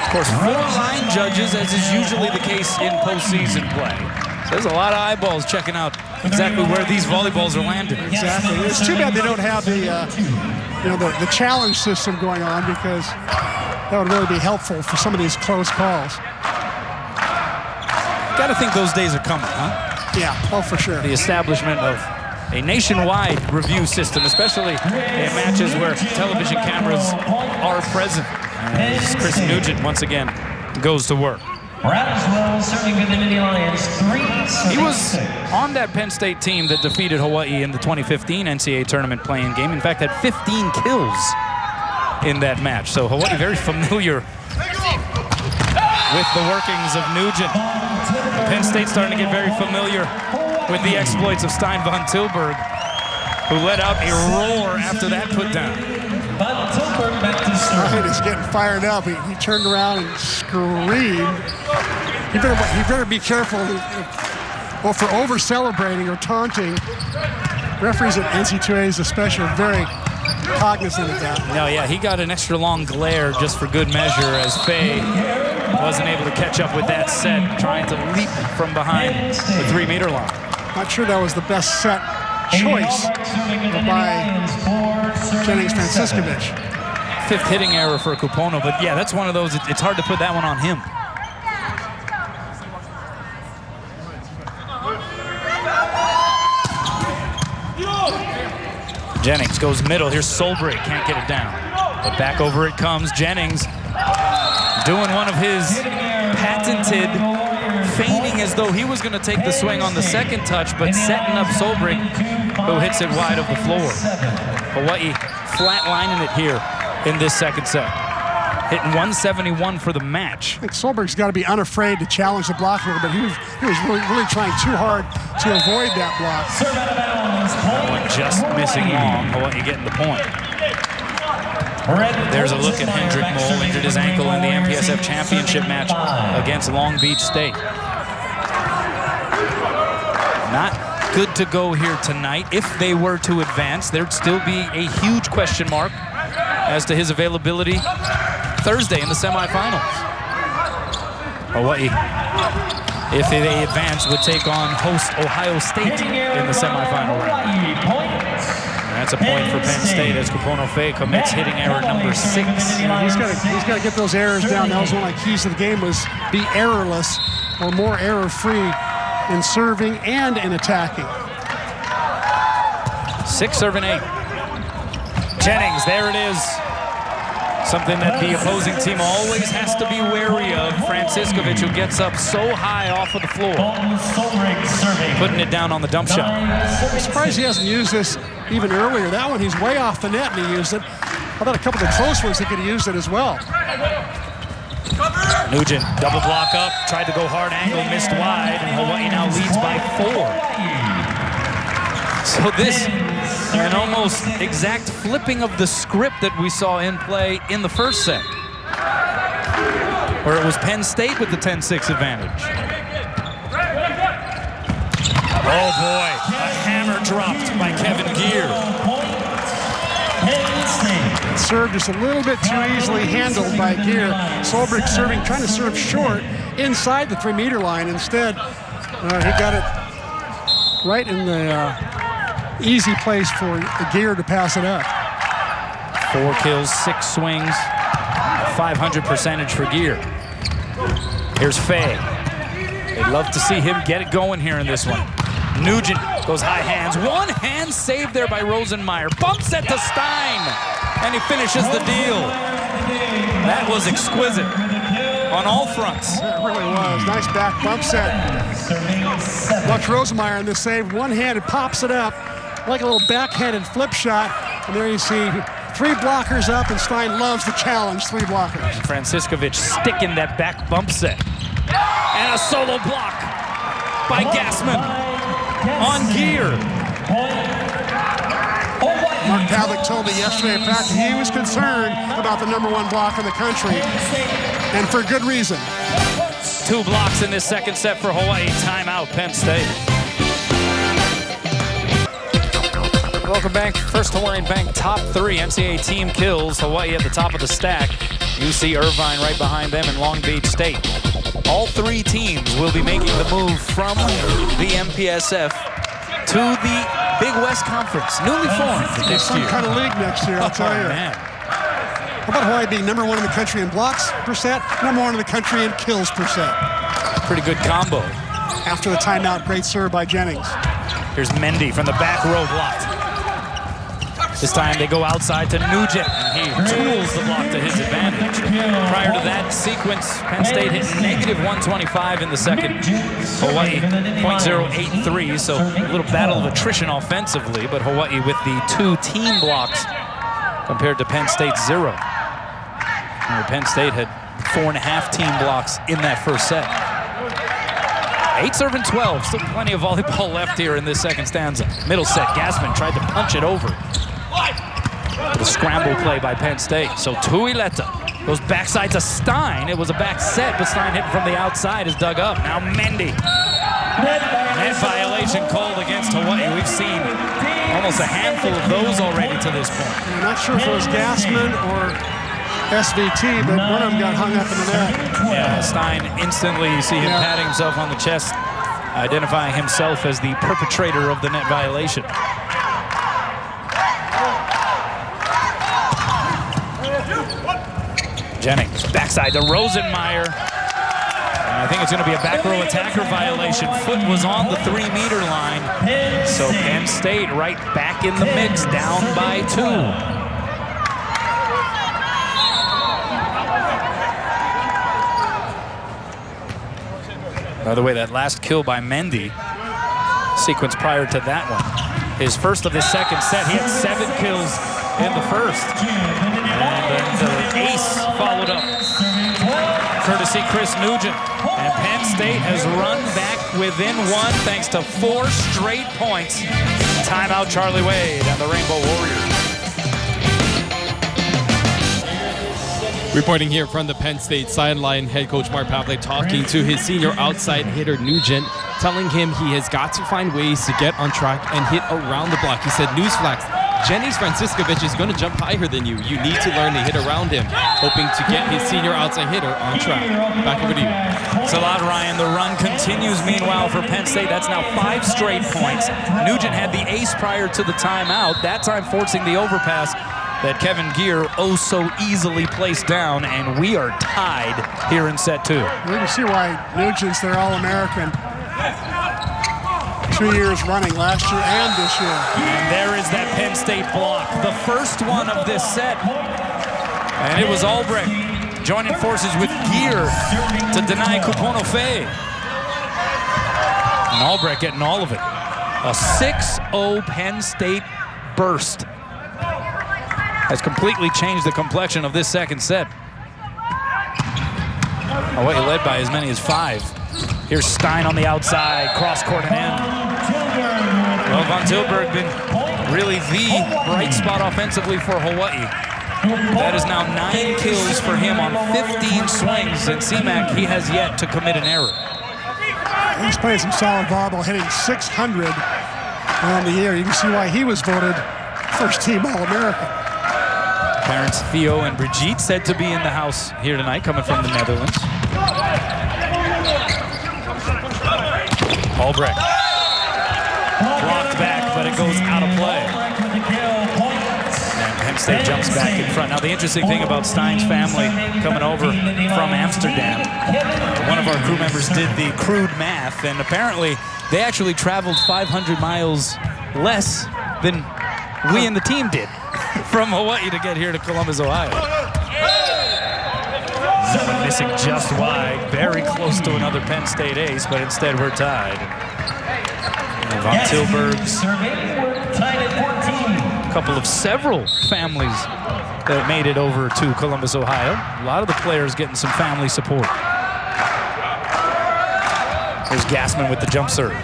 Of course, 4 line judges, as is usually the case in postseason play. So there's a lot of eyeballs checking out exactly where these volleyballs are landing. Exactly. It's too bad they don't have the challenge system going on, because that would really be helpful for some of these close calls. Got to think those days are coming, huh? Yeah, oh, for sure. The establishment of a nationwide review system, especially in matches where television cameras are present. As Chris Nugent once again goes to work. Brownswell serving for the Mini Lions 3. He was on that Penn State team that defeated Hawaii in the 2015 NCAA tournament playing game. In fact, had 15 kills in that match. So Hawaii very familiar with the workings of Nugent. Penn State starting to get very familiar with the exploits of Stein Von Tilburg, who let out a roar after that put down. Stein is getting fired up. He turned around and screamed. He better be careful for over-celebrating or taunting. Referees at NC2As especially are very cognizant of that. No, yeah, he got an extra long glare just for good measure, as Faye wasn't able to catch up with that set, trying to leap from behind the 3-meter line. Not sure that was the best set choice by Jennings Franciscovich. 5th hitting error for Kupono, but yeah, that's one of those, it's hard to put that one on him. Jennings goes middle. Here's Solbrig, can't get it down. But back over it comes. Jennings doing one of his patented feigning as though he was going to take the swing on the second touch, but setting up Solbrig, who hits it wide of the floor. Hawaii flatlining it here in this second set. Hitting 171 for the match. I think Solberg's got to be unafraid to challenge the block a little bit. He was really trying too hard to avoid that block. That one just missing long. Hawaii getting the point. There's a look at Hendrik Moll. Injured his ankle in the MPSF championship match against Long Beach State. Not good to go here tonight. If they were to advance, there'd still be a huge question mark as to his availability Thursday in the semifinals. Hawaii, if they advance, would take on host Ohio State in the semifinal round. And that's a point for Penn State as Kupono Fe commits hitting error number 6. Yeah, he's got to get those errors down. That was one of the keys to the game, was be errorless or more error-free in serving and in attacking. 6 serving 8. Jennings, there it is. Something that the opposing team always has to be wary of. Franciscovich, who gets up so high off of the floor, putting it down on the dump shot. I'm surprised he hasn't used this even earlier. That one, he's way off the net and he used it. I thought a couple of the close ones he could have used it as well. Nugent, double block up, tried to go hard angle, missed wide, and Hawaii now leads by 4. So this, an almost exact flipping of the script that we saw in play in the first set, where it was Penn State with the 10-6 advantage. Oh boy, a hammer dropped by Kevin Gear. serve just a little bit too easily handled by Gear. Solberg serving, trying to serve short inside the 3-meter line. Instead, he got it right in the easy place for Gear to pass it up. 4 kills, 6 swings, 500 percentage for Gear. Here's Fay. They'd love to see him get it going here in this one. Nugent goes high hands. One hand saved there by Rosenmeyer. Bumps it to Stein, and he finishes the deal. That was exquisite on all fronts. It really was. Nice back bump set. Watch Rosenmeyer in this save. One-handed pops it up like a little backhanded flip shot. And there you see 3 blockers up, and Stein loves the challenge, 3 blockers. Franciscovich sticking that back bump set. And a solo block by Gassman on Gear. Mark Pavlik told me yesterday, in fact, he was concerned about the #1 block in the country, and for good reason. 2 blocks in this second set for Hawaii. Timeout, Penn State. Welcome back. First Hawaiian Bank top 3 NCAA team kills. Hawaii at the top of the stack. UC Irvine right behind them, and Long Beach State. All 3 teams will be making the move from the MPSF to the Big West Conference, newly formed next Some year. kind of league next year, I'll tell you. Man. How about Hawaii being #1 in the country in blocks per set, #1 in the country in kills per set? Pretty good combo. After the timeout, great serve by Jennings. Here's Mendy from the back row blocked. This time they go outside to Nugent, and he tools the block to his advantage. Prior to that sequence, Penn State hit -125 in the second. Hawaii .083, so a little battle of attrition offensively, but Hawaii with the 2 team blocks compared to Penn State's 0. And Penn State had 4.5 team blocks in that first set. 8 serving 12, still plenty of volleyball left here in this second stanza. Middle set, Gassman tried to punch it over. The scramble play by Penn State. So Tuileta goes backside to Stein. It was a back set, but Stein hit from the outside is dug up. Now Mendy. Net violation called against Hawaii. We've seen almost a handful of those already to this point. I'm not sure if it was Gassman or SVT, but one of them got hung up in the net. Yeah, Stein instantly, you see him patting himself on the chest, identifying himself as the perpetrator of the net violation. Jennings, backside to Rosenmeyer. And I think it's going to be a back row attacker violation. Foot was on the 3-meter line. So Penn State right back in the mix, down by 2. By the way, that last kill by Mendy, sequence prior to that one. His first of his second set, he had 7 kills in the first. And then the ace followed up, courtesy Chris Nugent. And Penn State has run back within 1 thanks to 4 straight points. Timeout, Charlie Wade and the Rainbow Warriors. Reporting here from the Penn State sideline, head coach Mark Pavlik talking to his senior outside hitter Nugent, telling him he has got to find ways to get on track and hit around the block. He said, newsflash, Jennings Franciscovich is going to jump higher than you. You need to learn to hit around him, hoping to get his senior outside hitter on track. Back over to you. Thanks a lot, Ryan. The run continues, meanwhile, for Penn State. That's now 5 straight points. Nugent had the ace prior to the timeout, that time forcing the overpass that Kevin Gear so easily placed down, and we are tied here in set 2. You can see why Nugent's their All-American 2 years running, last year and this year. And there is that Penn State block, the first one of this set. And it was Albrecht joining forces with Gear to deny Kupono-Fei. And Albrecht getting all of it. A 6-0 Penn State burst has completely changed the complexion of this second set. Hawaii led by as many as 5. Here's Stein on the outside, cross court and in. Well, Von Tilburg been really the bright spot offensively for Hawaii. That is now 9 kills for him on 15 swings, and CMAC, he has yet to commit an error. He's playing some solid volleyball, hitting 600 on the year. You can see why he was voted first team All-American. Parents Theo and Brigitte said to be in the house here tonight, coming from the Netherlands. Albrecht. Blocked back, but it goes out of play. And Penn State jumps back in front. Now, the interesting thing about Stein's family coming over from Amsterdam, one of our crew members did the crude math, and apparently they actually traveled 500 miles less than we and the team did from Hawaii to get here to Columbus, Ohio. That one missing just wide, very close to another Penn State ace, but instead we're tied. And Von Tilburg's couple of several families that made it over to Columbus, Ohio. A lot of the players getting some family support. There's Gassman with the jump serve.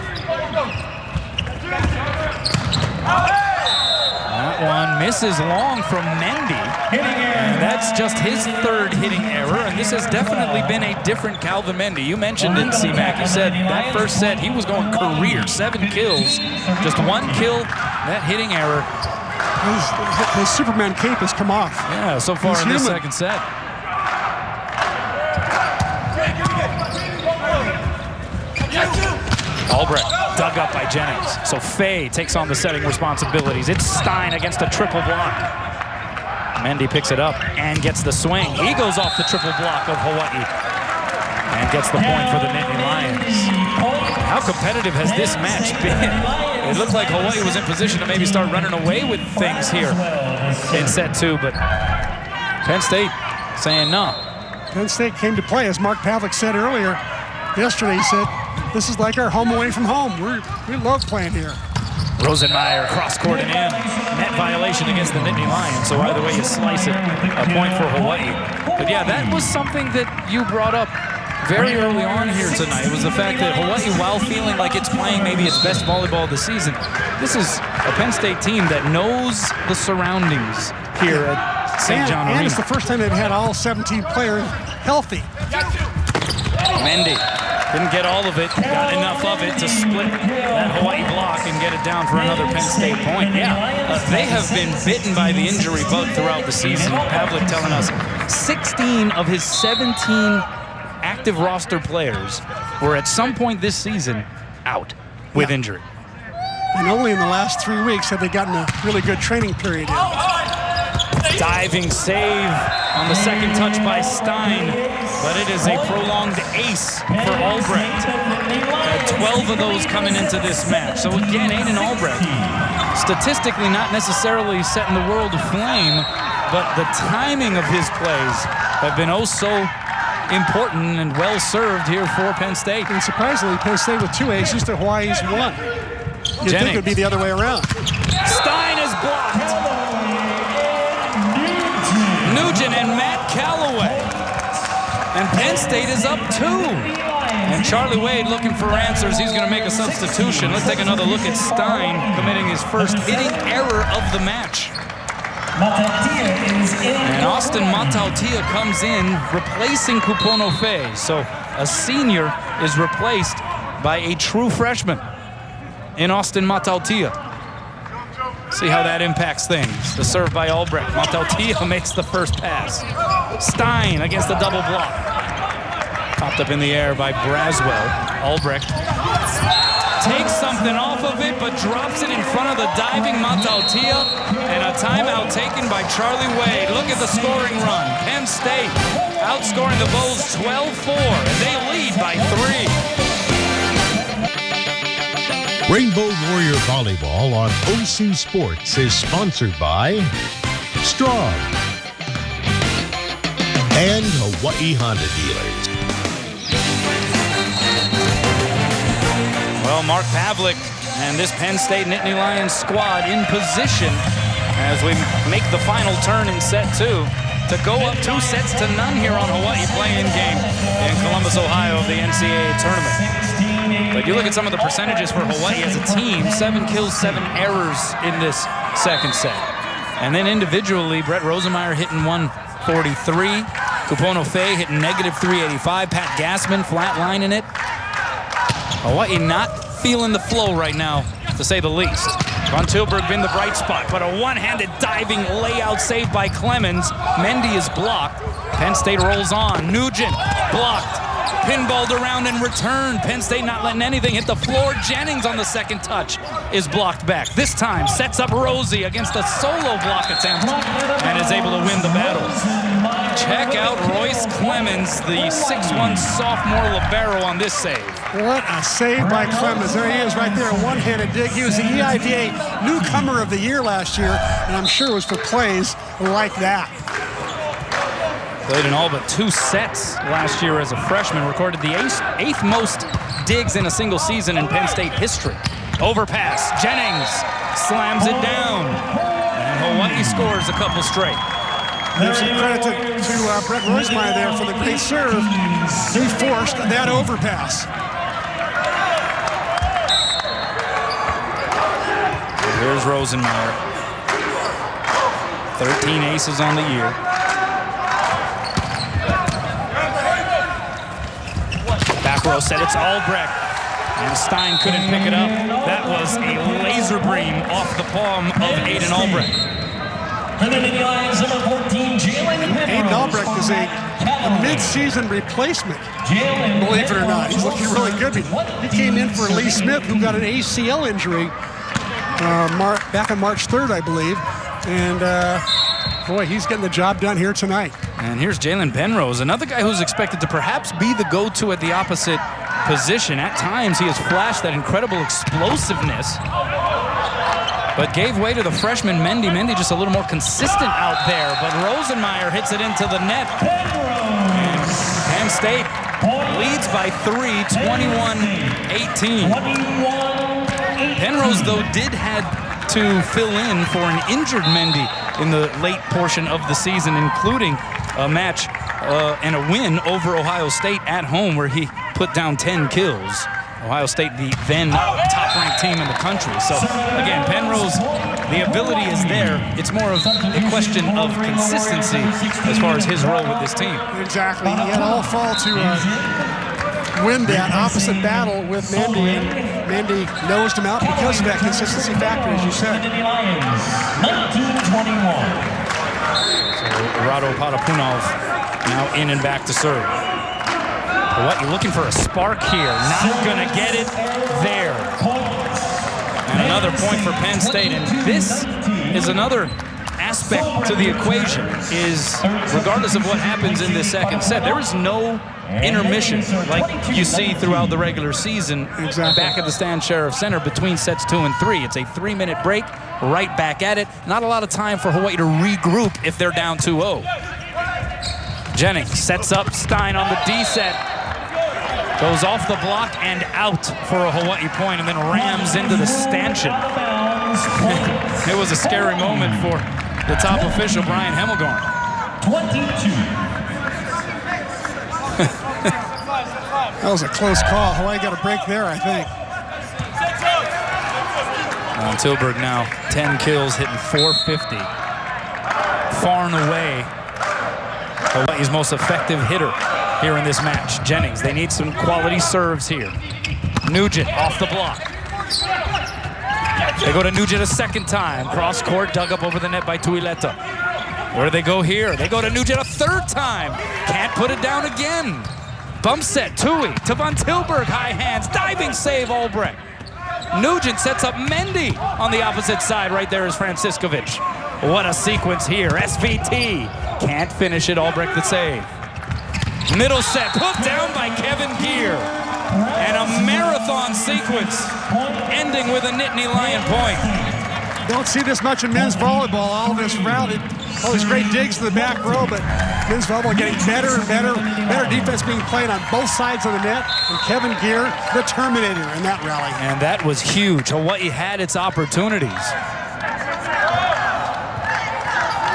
That one misses long from Mendy. And that's just his third hitting error, and this has definitely been a different Calvin Mendy. You mentioned it, C-Mac. You said that first set he was going career, 7 kills, just 1 kill, that hitting error. His Superman cape has come off. Yeah, so far in this second set. Albrecht dug up by Jennings. So Fay takes on the setting responsibilities. It's Stein against a triple block. Mendy picks it up and gets the swing. He goes off the triple block of Hawaii and gets the point for the Nittany Lions. How competitive has this match been? It looked like Hawaii was in position to maybe start running away with things here in set 2, but Penn State saying no. Penn State came to play, as Mark Pavlik said earlier. Yesterday he said, this is like our home away from home. We love playing here. Rosenmeyer cross-court and in. Net violation against the Nittany Lions, so either way you slice it, a point for Hawaii. But yeah, that was something that you brought up very early on here tonight. It was the fact that Hawaii, while feeling like it's playing maybe its best volleyball of the season, this is a Penn State team that knows the surroundings here at St. John Arena. And it's the first time they've had all 17 players healthy. Mendy didn't get all of it, got enough of it to split that Hawaii block and get it down for another Penn State point. Yeah, they have been bitten by the injury bug throughout the season. Pavlik telling us 16 of his 17 active roster players were at some point this season out with injury. And only in the last 3 weeks have they gotten a really good training period in. Diving save on the second touch by Stein, but it is a prolonged ace for Albrecht. Had 12 of those coming into this match. So again, Aiden Albrecht, statistically not necessarily setting the world aflame, but the timing of his plays have been oh so important and well served here for Penn State. And surprisingly, Penn State with 2 aces to Hawaii's 1. You'd think it would be the other way around. Stein is blocked. Nugent and Matt Calloway. And Penn State is up 2. And Charlie Wade looking for answers. He's going to make a substitution. Let's take another look at Stein committing his first hitting error of the match. And Austin Matautia comes in replacing Kupono Fay. So a senior is replaced by a true freshman in Austin Matautia. See how that impacts things. The serve by Albrecht. Matautia makes the first pass. Stein against the double block. Popped up in the air by Braswell. Albrecht takes something off of it, but drops it in front of the diving Matautia. And a timeout taken by Charlie Wade. Look at the scoring run. Penn State outscoring the Bulls 12-4, and they lead by 3. Rainbow Warrior Volleyball on OC Sports is sponsored by Strong and Hawaii Honda Dealers. Well, Mark Pavlik and this Penn State Nittany Lions squad in position as we make the final turn in set 2 to go up 2-0 here on Hawaii playing game in Columbus, Ohio of the NCAA tournament. But you look at some of the percentages for Hawaii as a team, 7 kills, 7 errors in this second set. And then individually, Brett Rosenmeyer hitting 143, Kupono Fay hitting -385, Pat Gassman flatlining it. Hawaii not feeling the flow right now, to say the least. Von Tilburg been the bright spot, but a one-handed diving layout save by Clemens. Mendy is blocked. Penn State rolls on. Nugent blocked. Pinballed around and returned. Penn State not letting anything hit the floor. Jennings on the second touch is blocked back. This time sets up Rosie against a solo block attempt and is able to win the battle. Check out Royce Clemens, the 6'1 sophomore libero on this save. What a save by Clemens. There he is right there, a one-handed dig. He was the EIVA newcomer of the year last year, and I'm sure it was for plays like that. Played in all but 2 sets last year as a freshman. Recorded the eighth most digs in a single season in Penn State history. Overpass. Jennings slams it down. And Hawaii scores a couple straight. Give some credit to Brett Rosemeyer there for the great serve. He forced that overpass. Here's Rosenmeyer. 13 aces on the year. Back row set, it's Albrecht. And Stein couldn't pick it up. That was a laser beam off the palm of Aiden Albrecht. Aiden Albrecht is a mid-season replacement, believe it or not. He's looking really good. He came in for Lee Smith, who got an ACL injury back on March 3rd, I believe. And boy, he's getting the job done here tonight. And here's Jalen Penrose, another guy who's expected to perhaps be the go-to at the opposite position. At times, he has flashed that incredible explosiveness, but gave way to the freshman Mendy. Mendy just a little more consistent out there, but Rosenmeyer hits it into the net. And Penn State leads by 3, 21-18. Penrose, though, did have to fill in for an injured Mendy in the late portion of the season, including a match and a win over Ohio State at home where he put down 10 kills. Ohio State, the then top-ranked team in the country. So, again, Penrose, the ability is there. It's more of a question of consistency as far as his role with this team. Exactly. He had all fall to win that opposite battle with Mendy, and Mendy nosed him out because of that consistency factor, as you said. 19-21. Rado Potapunov now in and back to serve. What, you're looking for a spark here. Not gonna get it there. And another point for Penn State. And this is another aspect to the equation, is regardless of what happens in this second set, there is no intermission like you see throughout the regular season. Exactly. Back at the Stan Sheriff Center between sets 2 and 3. It's a 3-minute break, right back at it. Not a lot of time for Hawaii to regroup if they're down 2-0. Jennings sets up Stein on the D set. Goes off the block and out for a Hawaii point, and then rams into the stanchion. It was a scary moment for the top official, Brian Hemmelgarn. 22. That was a close call. Hawaii got a break there, I think. Tilburg now 10 kills, hitting .450. Far and away Hawaii's most effective hitter here in this match. Jennings, they need some quality serves here. Nugent off the block. They go to Nugent a second time. Cross court, dug up over the net by Tuileta. Where do they go here? They go to Nugent a third time. Can't put it down again. Bump set, Tui to Von Tilburg, high hands, diving save, Albrecht. Nugent sets up Mendy on the opposite side. Right there is Franciscovich. What a sequence here. SVT can't finish it. Albrecht the save. Middle set put down by Kevin Gear. And a marathon sequence ending with a Nittany Lion point. Don't see this much in men's volleyball. All this rounded, all these great digs to the back row, but men's volleyball getting better and better. Better defense being played on both sides of the net. And Kevin Gear, the Terminator in that rally. And that was huge. Hawaii had its opportunities.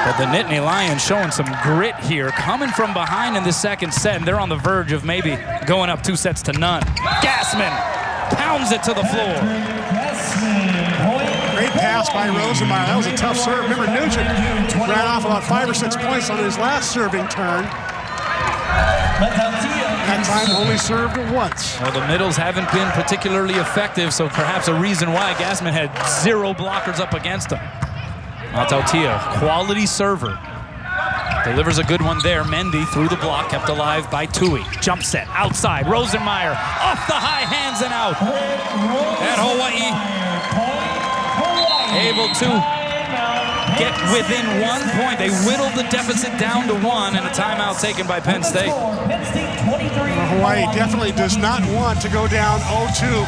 But the Nittany Lions showing some grit here, coming from behind in the second set, and they're on the verge of maybe going up 2-0. Gassman pounds it to the floor. Great pass by Rosenmeyer. That was a tough serve. Remember, Nugent ran off about 5 or 6 points on his last serving turn. Had That time only served once. Well, the middles haven't been particularly effective, so perhaps a reason why Gassman had 0 blockers up against him. Matautia, quality server. Delivers a good one there. Mendy through the block, kept alive by Tui. Jump set, outside. Rosenmeyer off the high hands and out. And Hawaii able to get within 1 point. They whittled the deficit down to 1, and a timeout taken by Penn State. Hawaii definitely does not want to go down 0-2.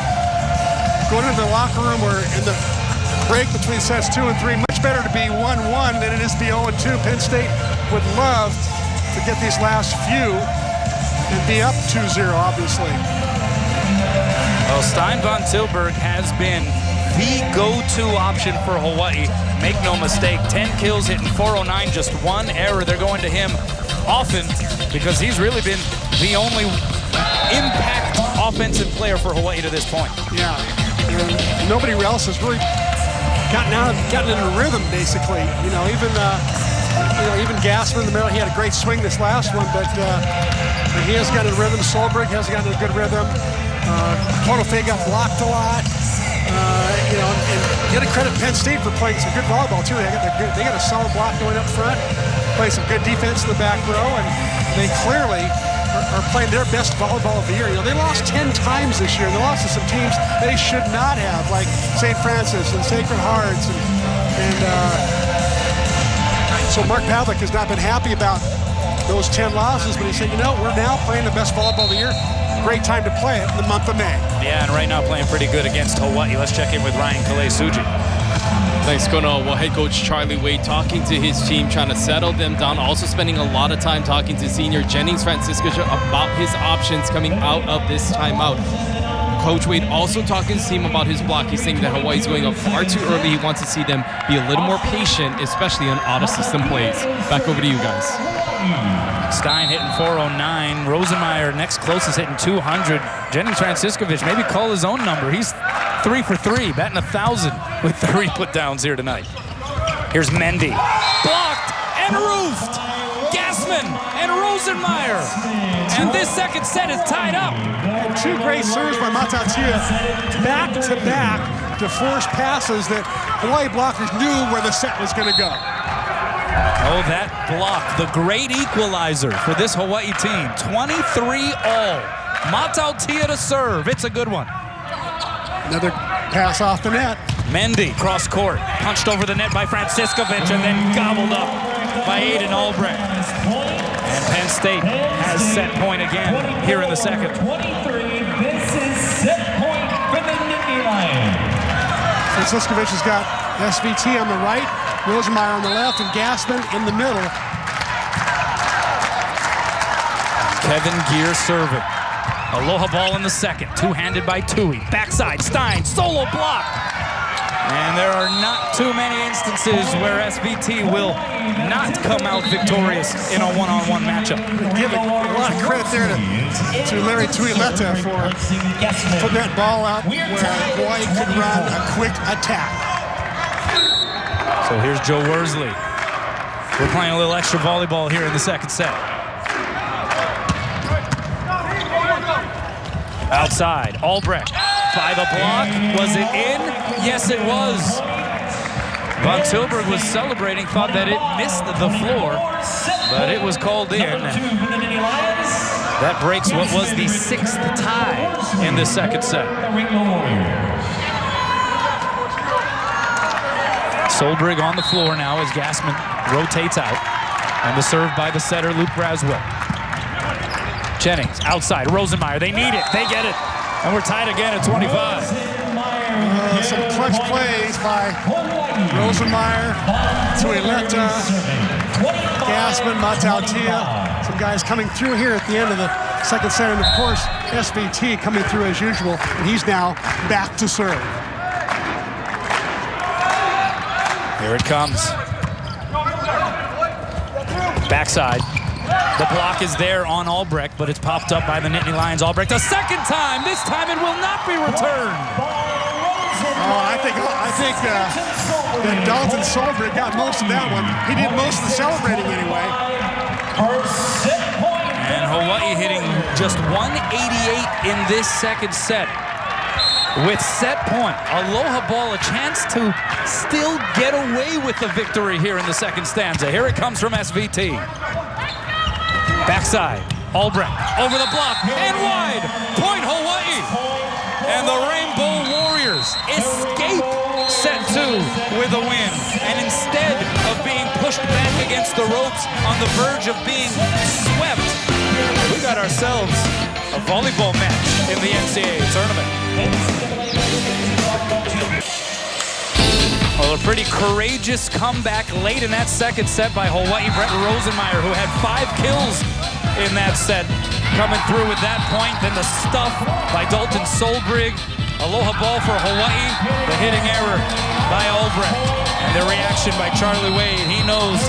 Going into the locker room or in the break between sets 2 and 3, much better to be 1-1 than it is to be 0-2. Penn State would love to get these last few and be up 2-0, obviously. Well, Stein von Tilburg has been the go-to option for Hawaii. Make no mistake, 10 kills, hitting .409, just 1 error. They're going to him often because he's really been the only impact offensive player for Hawaii to this point. Yeah, nobody else has really gotten in a rhythm, basically. Even Gassman in the middle, he had a great swing this last one, but he has got a rhythm. Solberg has gotten a good rhythm. Konofe got blocked a lot. And you got to credit Penn State for playing some good volleyball too. They got a solid block going up front, playing some good defense in the back row, and they clearly are playing their best volleyball of the year. They lost 10 times this year. They lost to some teams they should not have, like St. Francis and Sacred Hearts, so Mark Pavlik has not been happy about those 10 losses, but he said, we're now playing the best volleyball of the year. Great time to play it in the month of May. Yeah, and right now playing pretty good against Hawaii. Let's check in with Ryan Kalei-Suji. Thanks, Kono. Well, head coach Charlie Wade talking to his team, trying to settle them down, also spending a lot of time talking to senior Jennings Francisco about his options coming out of this timeout. Coach Wade also talking to his team about his block. He's saying that Hawaii's going up far too early. He wants to see them be a little more patient, especially on out-of-system plays. Back over to you guys. Stein hitting .409. Rosenmeyer next closest hitting .200. Jennings Franciscovich maybe call his own number. He's 3 for 3, batting 1,000 with 3 put downs here tonight. Here's Mendy. Blocked and roofed. Gassman and Rosenmeyer. And this second set is tied up. And 2 great serves by Matautia back-to-back to force passes that Hawaii blockers knew where the set was going to go. Oh, that block, the great equalizer for this Hawaii team. 23-all. Matautia to serve. It's a good one. Another pass off the net. Mendy, cross court, punched over the net by Franciscovich and then gobbled up by Aiden Albrecht. And Penn State has set point again here in the second. 23, this is set point for the Nittany Lions. Franciscovich has got SVT on the right, Rosenmeyer on the left, and Gassman in the middle. Kevin Gear serving. Aloha ball in the second, two-handed by Tui. Backside, Stein, solo block. And there are not too many instances where SVT will not come out victorious in a one-on-one matchup. Give a lot of credit there to Larry Tuileta for putting that ball out where Hawaii could run a quick attack. So here's Joe Worsley. We're playing a little extra volleyball here in the second set. Outside, Albrecht by the block. Was it in? Yes, it was. Von Tilburg was celebrating, thought that it missed the floor, but it was called in. That breaks what was the 6th tie in the second set. Solberg on the floor now as Gassman rotates out. And the serve by the setter, Luke Braswell. Jennings outside, Rosenmeyer, they need it, they get it. And we're tied again at 25. Some clutch plays by Rosenmeyer, Tuileta, Gassman, Matautia. Some guys coming through here at the end of the second set. And of course, SVT coming through as usual. And he's now back to serve. Here it comes. Backside. The block is there on Albrecht, but it's popped up by the Nittany Lions. Albrecht a second time. This time it will not be returned. I think that Dalton Solberg got most of that one. He did most of the celebrating anyway. And Hawaii hitting just 188 in this second set. With set point, Aloha Ball a chance to still get away with the victory here in the second stanza. Here it comes from SVT. Backside, Albrecht over the block and wide. Point Hawaii. And the Rainbow Warriors escape set 2 with a win. And instead of being pushed back against the ropes on the verge of being swept, we got ourselves a volleyball match in the NCAA tournament. Well, a pretty courageous comeback late in that second set by Hawaii. Brett Rosenmeyer, who had 5 kills in that set, coming through with that point. Then the stuff by Dalton Solbrig. Aloha Ball for Hawaii. The hitting error by Albrecht. And the reaction by Charlie Wade. He knows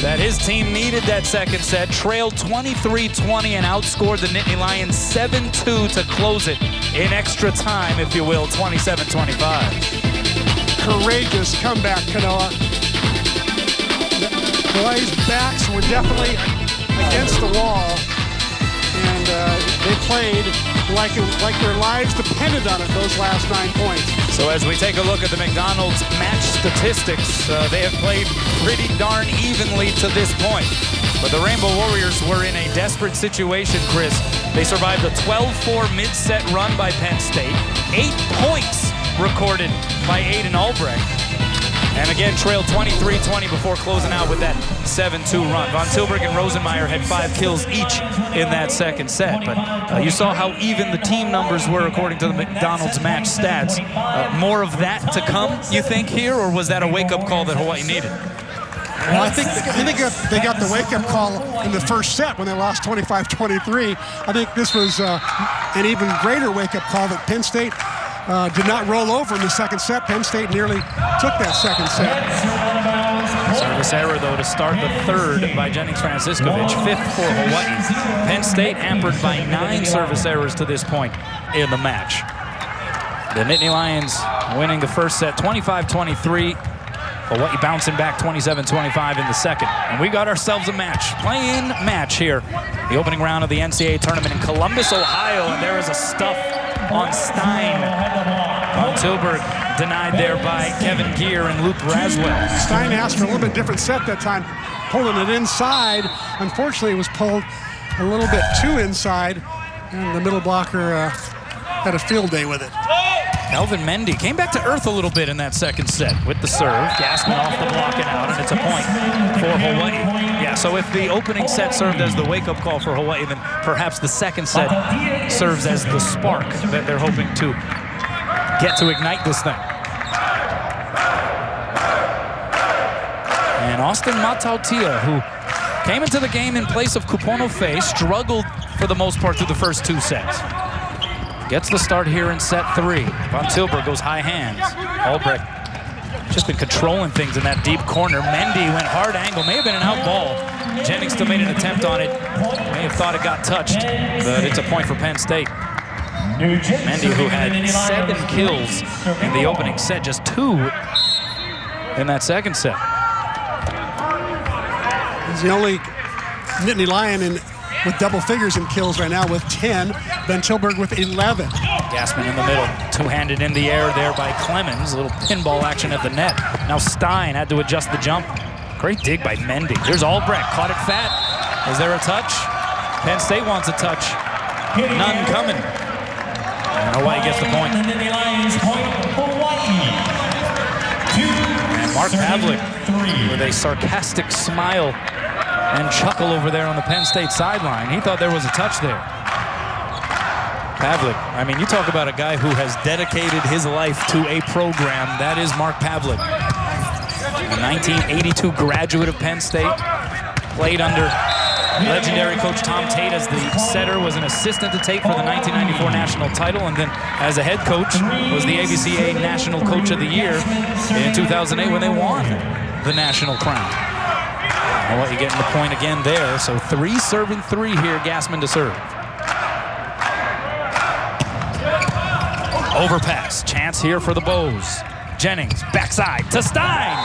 that his team needed that second set, trailed 23-20 and outscored the Nittany Lions 7-2 to close it in extra time, if you will, 27-25. Courageous comeback, Kanoa. Hawaii's backs were definitely against the wall, and they played like their lives depended on it those last 9 points. So as we take a look at the McDonald's match statistics, they have played pretty darn evenly to this point. But the Rainbow Warriors were in a desperate situation, Chris. They survived a 12-4 mid-set run by Penn State, 8 points recorded by Aiden Albrecht. And again, trailed 23-20 before closing out with that 7-2 run. Von Tilburg and Rosenmeyer had 5 kills each in that second set. But you saw how even the team numbers were according to the McDonald's match stats. More of that to come, you think, here? Or was that a wake-up call that Hawaii needed? Well, I think they got the wake-up call in the first set when they lost 25-23. I think this was an even greater wake-up call that Penn State did not roll over in the second set. Penn State nearly took that second set. Service error, though, to start the third by Jennings Franciscovich, 5th for Hawaii. Penn State hampered by 9 service errors to this point in the match. The Nittany Lions winning the first set 25-23. Hawaii bouncing back 27-25 in the second. And we got ourselves a match, play-in match here. The opening round of the NCAA tournament in Columbus, Ohio, and there is a stuff on Stein. Von Tilburg denied there by Kevin Gear and Luke Braswell. Stein asked for a little bit different set that time, pulling it inside. Unfortunately, it was pulled a little bit too inside, and the middle blocker had a field day with it. Calvin Mendy came back to earth a little bit in that second set with the serve. Gassman off the block and out, and it's a point for Hawaii. Yeah, so if the opening set served as the wake-up call for Hawaii, then perhaps the second set serves as the spark that they're hoping to get to ignite this thing. And Austin Matautia, who came into the game in place of Kupono Fei, struggled for the most part through the first 2 sets. Gets the start here in set 3. Von Tilburg goes high hands. Albrecht just been controlling things in that deep corner. Mendy went hard angle, may have been an out ball. Jennings still made an attempt on it. May have thought it got touched, but it's a point for Penn State. Mendy, who had 7 kills in the opening set, just 2 in that second set. He's the only Nittany Lion with double figures in kills right now with 10. Van Tilburg with 11. Gassman in the middle, two-handed in the air there by Clemens. A little pinball action at the net. Now Stein had to adjust the jump. Great dig by Mendy. Here's Albrecht, caught it fat. Is there a touch? Penn State wants a touch. None coming. And Hawaii gets the point. And Mark Pavlik with a sarcastic smile and chuckle over there on the Penn State sideline. He thought there was a touch there. Pavlik, I mean, you talk about a guy who has dedicated his life to a program. That is Mark Pavlik. A 1982 graduate of Penn State. Played under legendary coach Tom Tate as the setter, was an assistant to Tate for the 1994 national title, and then as a head coach was the ABCA National Coach of the Year in 2008 when they won the national crown. Well, you getting the point again there. So 3 serving 3 here, Gassman to serve. Overpass, chance here for the Bows. Jennings, backside to Stein.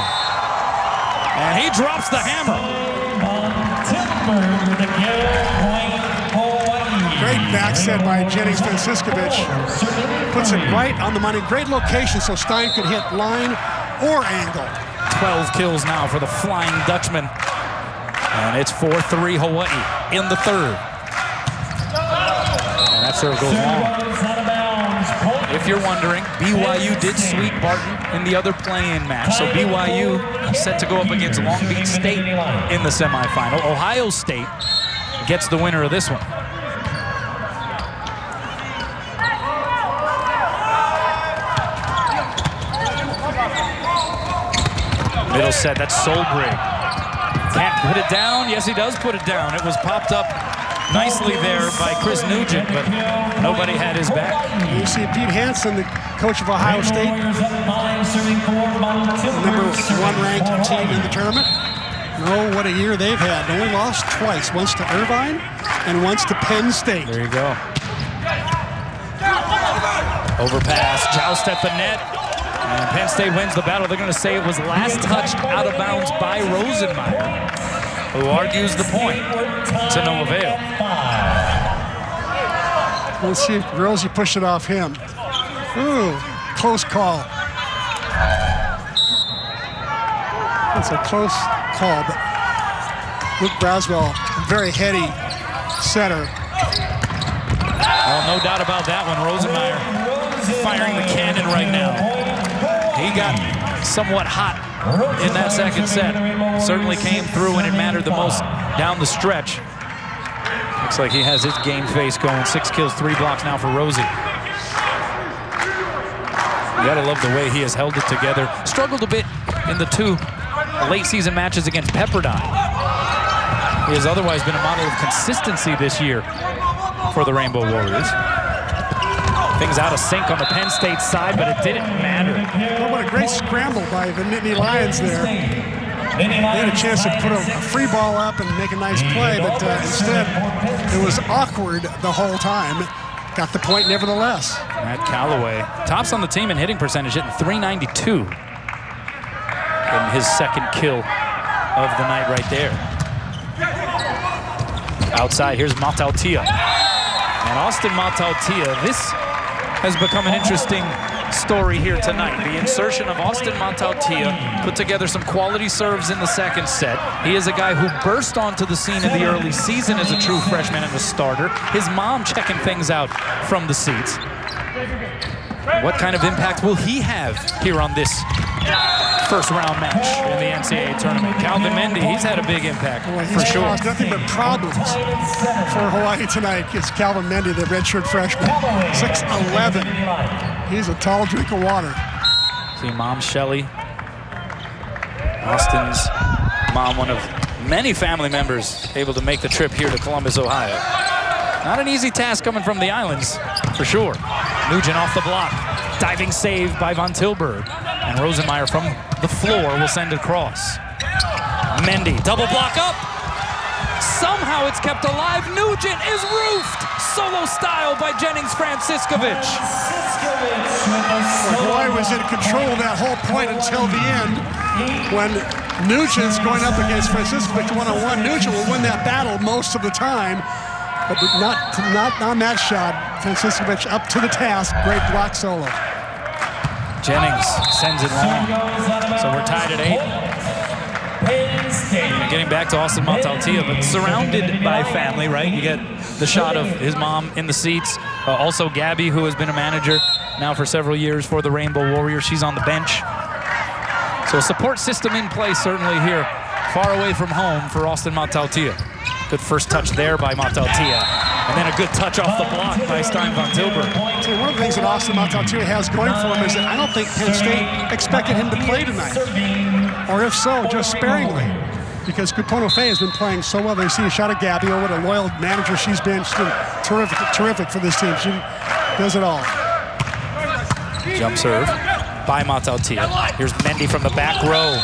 And he drops the hammer. Great back set by Jennings Franciscovich puts it right on the money. Great location so Stein could hit line or angle. 12 kills now for the Flying Dutchman. And it's 4-3 Hawaii in the third. And that serve goes long. If you're wondering, BYU did sweep Barton in the other play-in match. So BYU set to go up against Long Beach State in the semifinal. Ohio State gets the winner of this one. Middle set, that's Solbrig. Can't put it down. Yes, he does put it down. It was popped up nicely there by Chris Nugent, but nobody had his back. You see Pete Hansen, the coach of Ohio State, #1 ranked team in the tournament. Oh, what a year they've had. They only lost twice, once to Irvine and once to Penn State. There you go. Overpass, joust at the net. And Penn State wins the battle. They're going to say it was last touched out of bounds by Rosenmeyer, who argues the point to no avail. Let's see if Rosie pushed it off him. Ooh, close call. It's a close call, but Luke Braswell, very heady setter. Well, no doubt about that one. Rosenmeyer firing the cannon right now. He got somewhat hot in that second set. Certainly came through when it mattered the most down the stretch. Looks like he has his game face going. 6 kills, 3 blocks now for Rosie. You gotta love the way he has held it together. Struggled a bit in the 2 late season matches against Pepperdine. He has otherwise been a model of consistency this year for the Rainbow Warriors. Things out of sync on the Penn State side, but it didn't matter. Oh, what a great scramble by the Nittany Lions there. They had a chance to put a free ball up and make a nice play, but instead it was awkward the whole time. Got the point nevertheless. Matt Callaway tops on the team in hitting percentage, hitting .392. And his second kill of the night right there. Outside, here's Mataltia. And Austin Mataltia, this has become an interesting story here tonight. The insertion of Austin Mataltia put together some quality serves in the second set. He is a guy who burst onto the scene in the early season as a true freshman and a starter. His mom checking things out from the seats. What kind of impact will he have here on this first round match in the NCAA tournament? Calvin Mendy, he's had a big impact for sure. Caused nothing but problems for Hawaii tonight. It's Calvin Mendy, the redshirt freshman, 6'11". He's a tall drink of water. See Mom Shelley, Austin's mom, one of many family members able to make the trip here to Columbus, Ohio. Not an easy task coming from the islands, for sure. Nugent off the block. Diving save by Von Tilburg. And Rosenmeyer from the floor will send it across. Mendy, double block up. Somehow it's kept alive. Nugent is roofed. Solo style by Jennings Franciscovich. Hawaii was in control of that whole point until the end. When Nugent's going up against Franciscovich one-on-one, Nugent will win that battle most of the time. But not on that shot. Franciscovich up to the task. Great block solo. Jennings sends it long. So we're tied at 8. And getting back to Austin Mataltia, but surrounded by family, right? You get the shot of his mom in the seats. Also Gabby, who has been a manager now for several years for the Rainbow Warriors. She's on the bench. So a support system in place certainly here. Far away from home for Austin Mataltia. Good first touch there by Mataltia. And then a good touch off the block by Stein Von Tilburg. So one of the things that Austin Mataltia has going for him is that I don't think Penn State expected him to play tonight. Or if so, just sparingly. Because Kupono Faye has been playing so well. They see a shot at Gabby. Oh, what a loyal manager she's been. She's been terrific for this team. She does it all. Jump serve by Mataltia. Here's Mendy from the back row.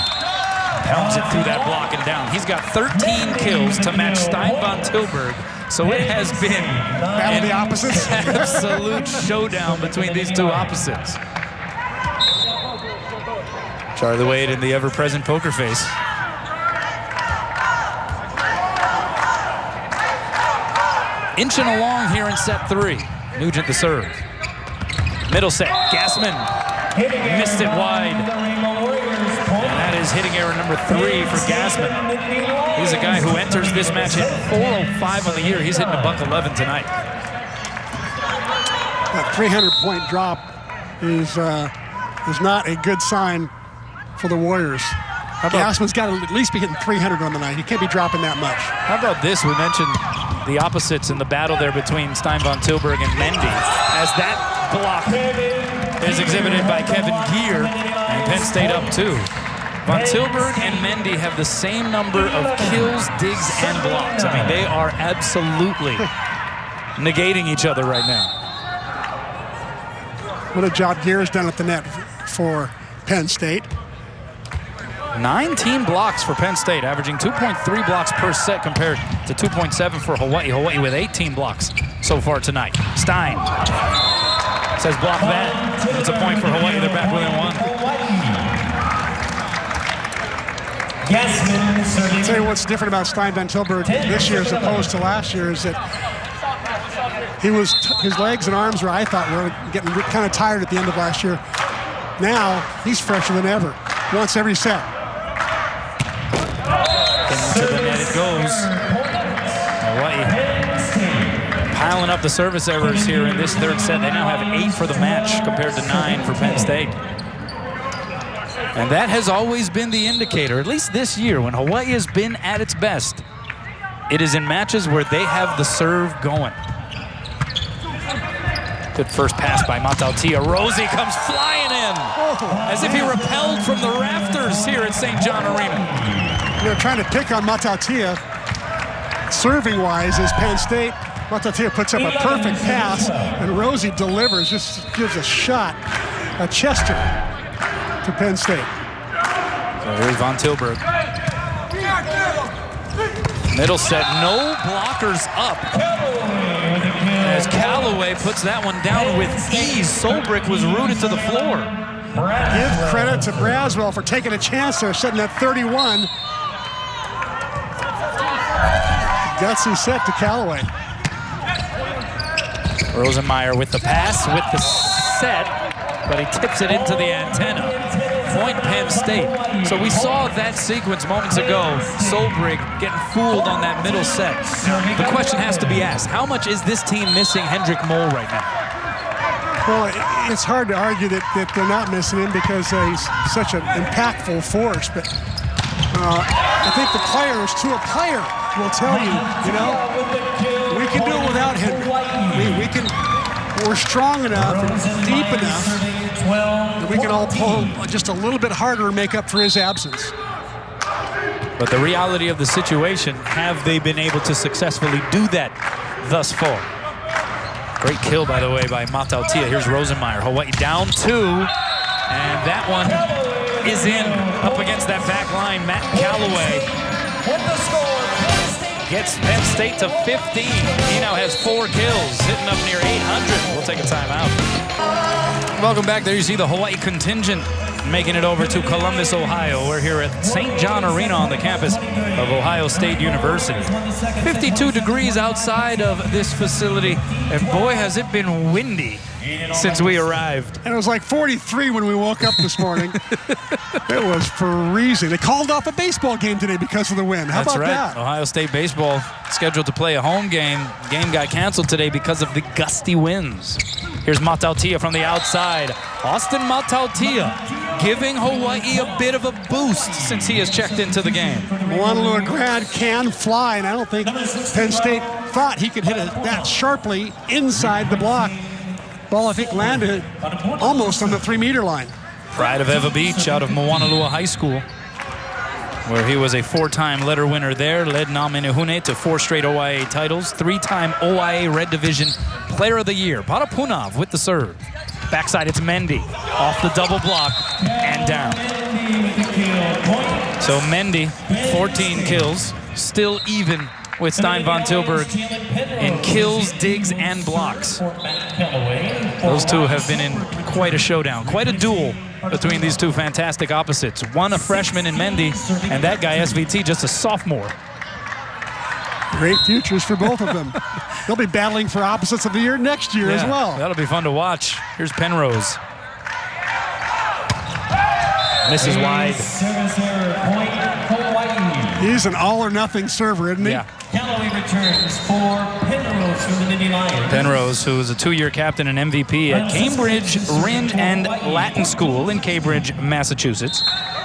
Pounds it through that block and down. He's got 13 kills to match Stein Von Tilburg. So it has been battle of the opposites. Absolute showdown between these two opposites. Charlie Wade in the ever-present poker face. inching along here in set 3. Nugent the serve. Middle set, Gassman missed it wide. And that is hitting error number 3 for Gassman. He's a guy who enters this match hitting .405 on the year. He's hitting a .11 tonight. That 300-point drop is not a good sign for the Warriors. Gassman's got to at least be hitting 300 on the night. He can't be dropping that much. How about this? We mentioned the opposites in the battle there between Stein von Tilburg and Mendy. As that block is exhibited by Kevin Geer, and Penn State up 2. Von Tilburg and Mendy have the same number of kills, digs, and blocks. I mean, they are absolutely negating each other right now. What a job Geer has done at the net for Penn State. 9 team blocks for Penn State, averaging 2.3 blocks per set compared to 2.7 for Hawaii. Hawaii with 18 blocks so far tonight. Stein says block that. It's a point for Hawaii. They're back within 1. I'll tell you what's different about Stein von Tilburg this year as opposed to last year is that his legs and arms were, I thought, were getting kind of tired at the end of last year. Now he's fresher than ever. Once every set. Into the net it goes. Hawaii piling up the service errors here in this 3rd set. They now have 8 for the match compared to 9 for Penn State. And that has always been the indicator, at least this year, when Hawaii has been at its best. It is in matches where they have the serve going. Good first pass by Matautia. Rosie comes flying in as if he repelled from the rafters here at St. John Arena. They're trying to pick on Matautia serving-wise as Penn State. Matautia puts up a perfect pass, and Rosie delivers, just gives a shot, a chester to Penn State. So here's von Tilburg. Middle set, no blockers up. As Callaway puts that one down with ease. Solbrick was rooted to the floor. Give credit to Braswell for taking a chance there, setting that 31. Gutsy set to Callaway. Rosenmeyer with the pass, with the set, but he tips it into the antenna. Point Penn State. So we saw that sequence moments ago. Solbrick getting fooled on that middle set. The question has to be asked, how much is this team missing Hendrik Moll right now? Well, it's hard to argue that they're not missing him because he's such an impactful force, but I think the players, to a player, will tell you, we can do it without him. We're strong enough and deep enough that we can all pull just a little bit harder and make up for his absence. But the reality of the situation, have they been able to successfully do that thus far? Great kill, by the way, by Matautia. Here's Rosenmeyer. Hawaii down 2, and that one is in up against that back line. Matt Callaway gets Penn State to 15. He now has 4 kills, hitting up near 800. We'll take a timeout. Welcome back. There you see the Hawaii contingent making it over to Columbus, Ohio. We're here at St. John Arena on the campus of Ohio State University. 52 degrees outside of this facility, and boy, has it been windy since we arrived. And it was like 43 when we woke up this morning. It was freezing. They called off a baseball game today because of the wind. How about that? Ohio State baseball scheduled to play a home game. Game got canceled today because of the gusty winds. Here's Matautia from the outside. Austin Matautia giving Hawaii a bit of a boost since he has checked into the game. Moanalua grad can fly, and I don't think Penn State thought he could hit it that sharply inside the block. Ball, I think, landed almost on the 3-meter line. Pride of Eva Beach out of Moanalua High School, where he was a 4-time letter winner there, led Namenihune to 4 straight OIA titles, 3-time OIA Red Division Player of the Year. Parapunov with the serve. Backside, it's Mendy. Off the double block and down. So Mendy, 14 kills, still even with Stein von Tilburg in kills, digs, and blocks. Those two have been in quite a showdown, quite a duel between these two fantastic opposites. One a freshman in Mendy, and that guy, SVT, just a sophomore. Great futures for both of them. they'll be battling for opposites of the year next year as well. That'll be fun to watch. Here's Penrose. Misses wide. Service error, point Hawaii. He's an all-or-nothing server, isn't he? Yeah. Callaway returns for Penrose from the Nittany Lions. Penrose, who is a 2-year captain and MVP at Cambridge Rindge and Latin School in Cambridge, Massachusetts.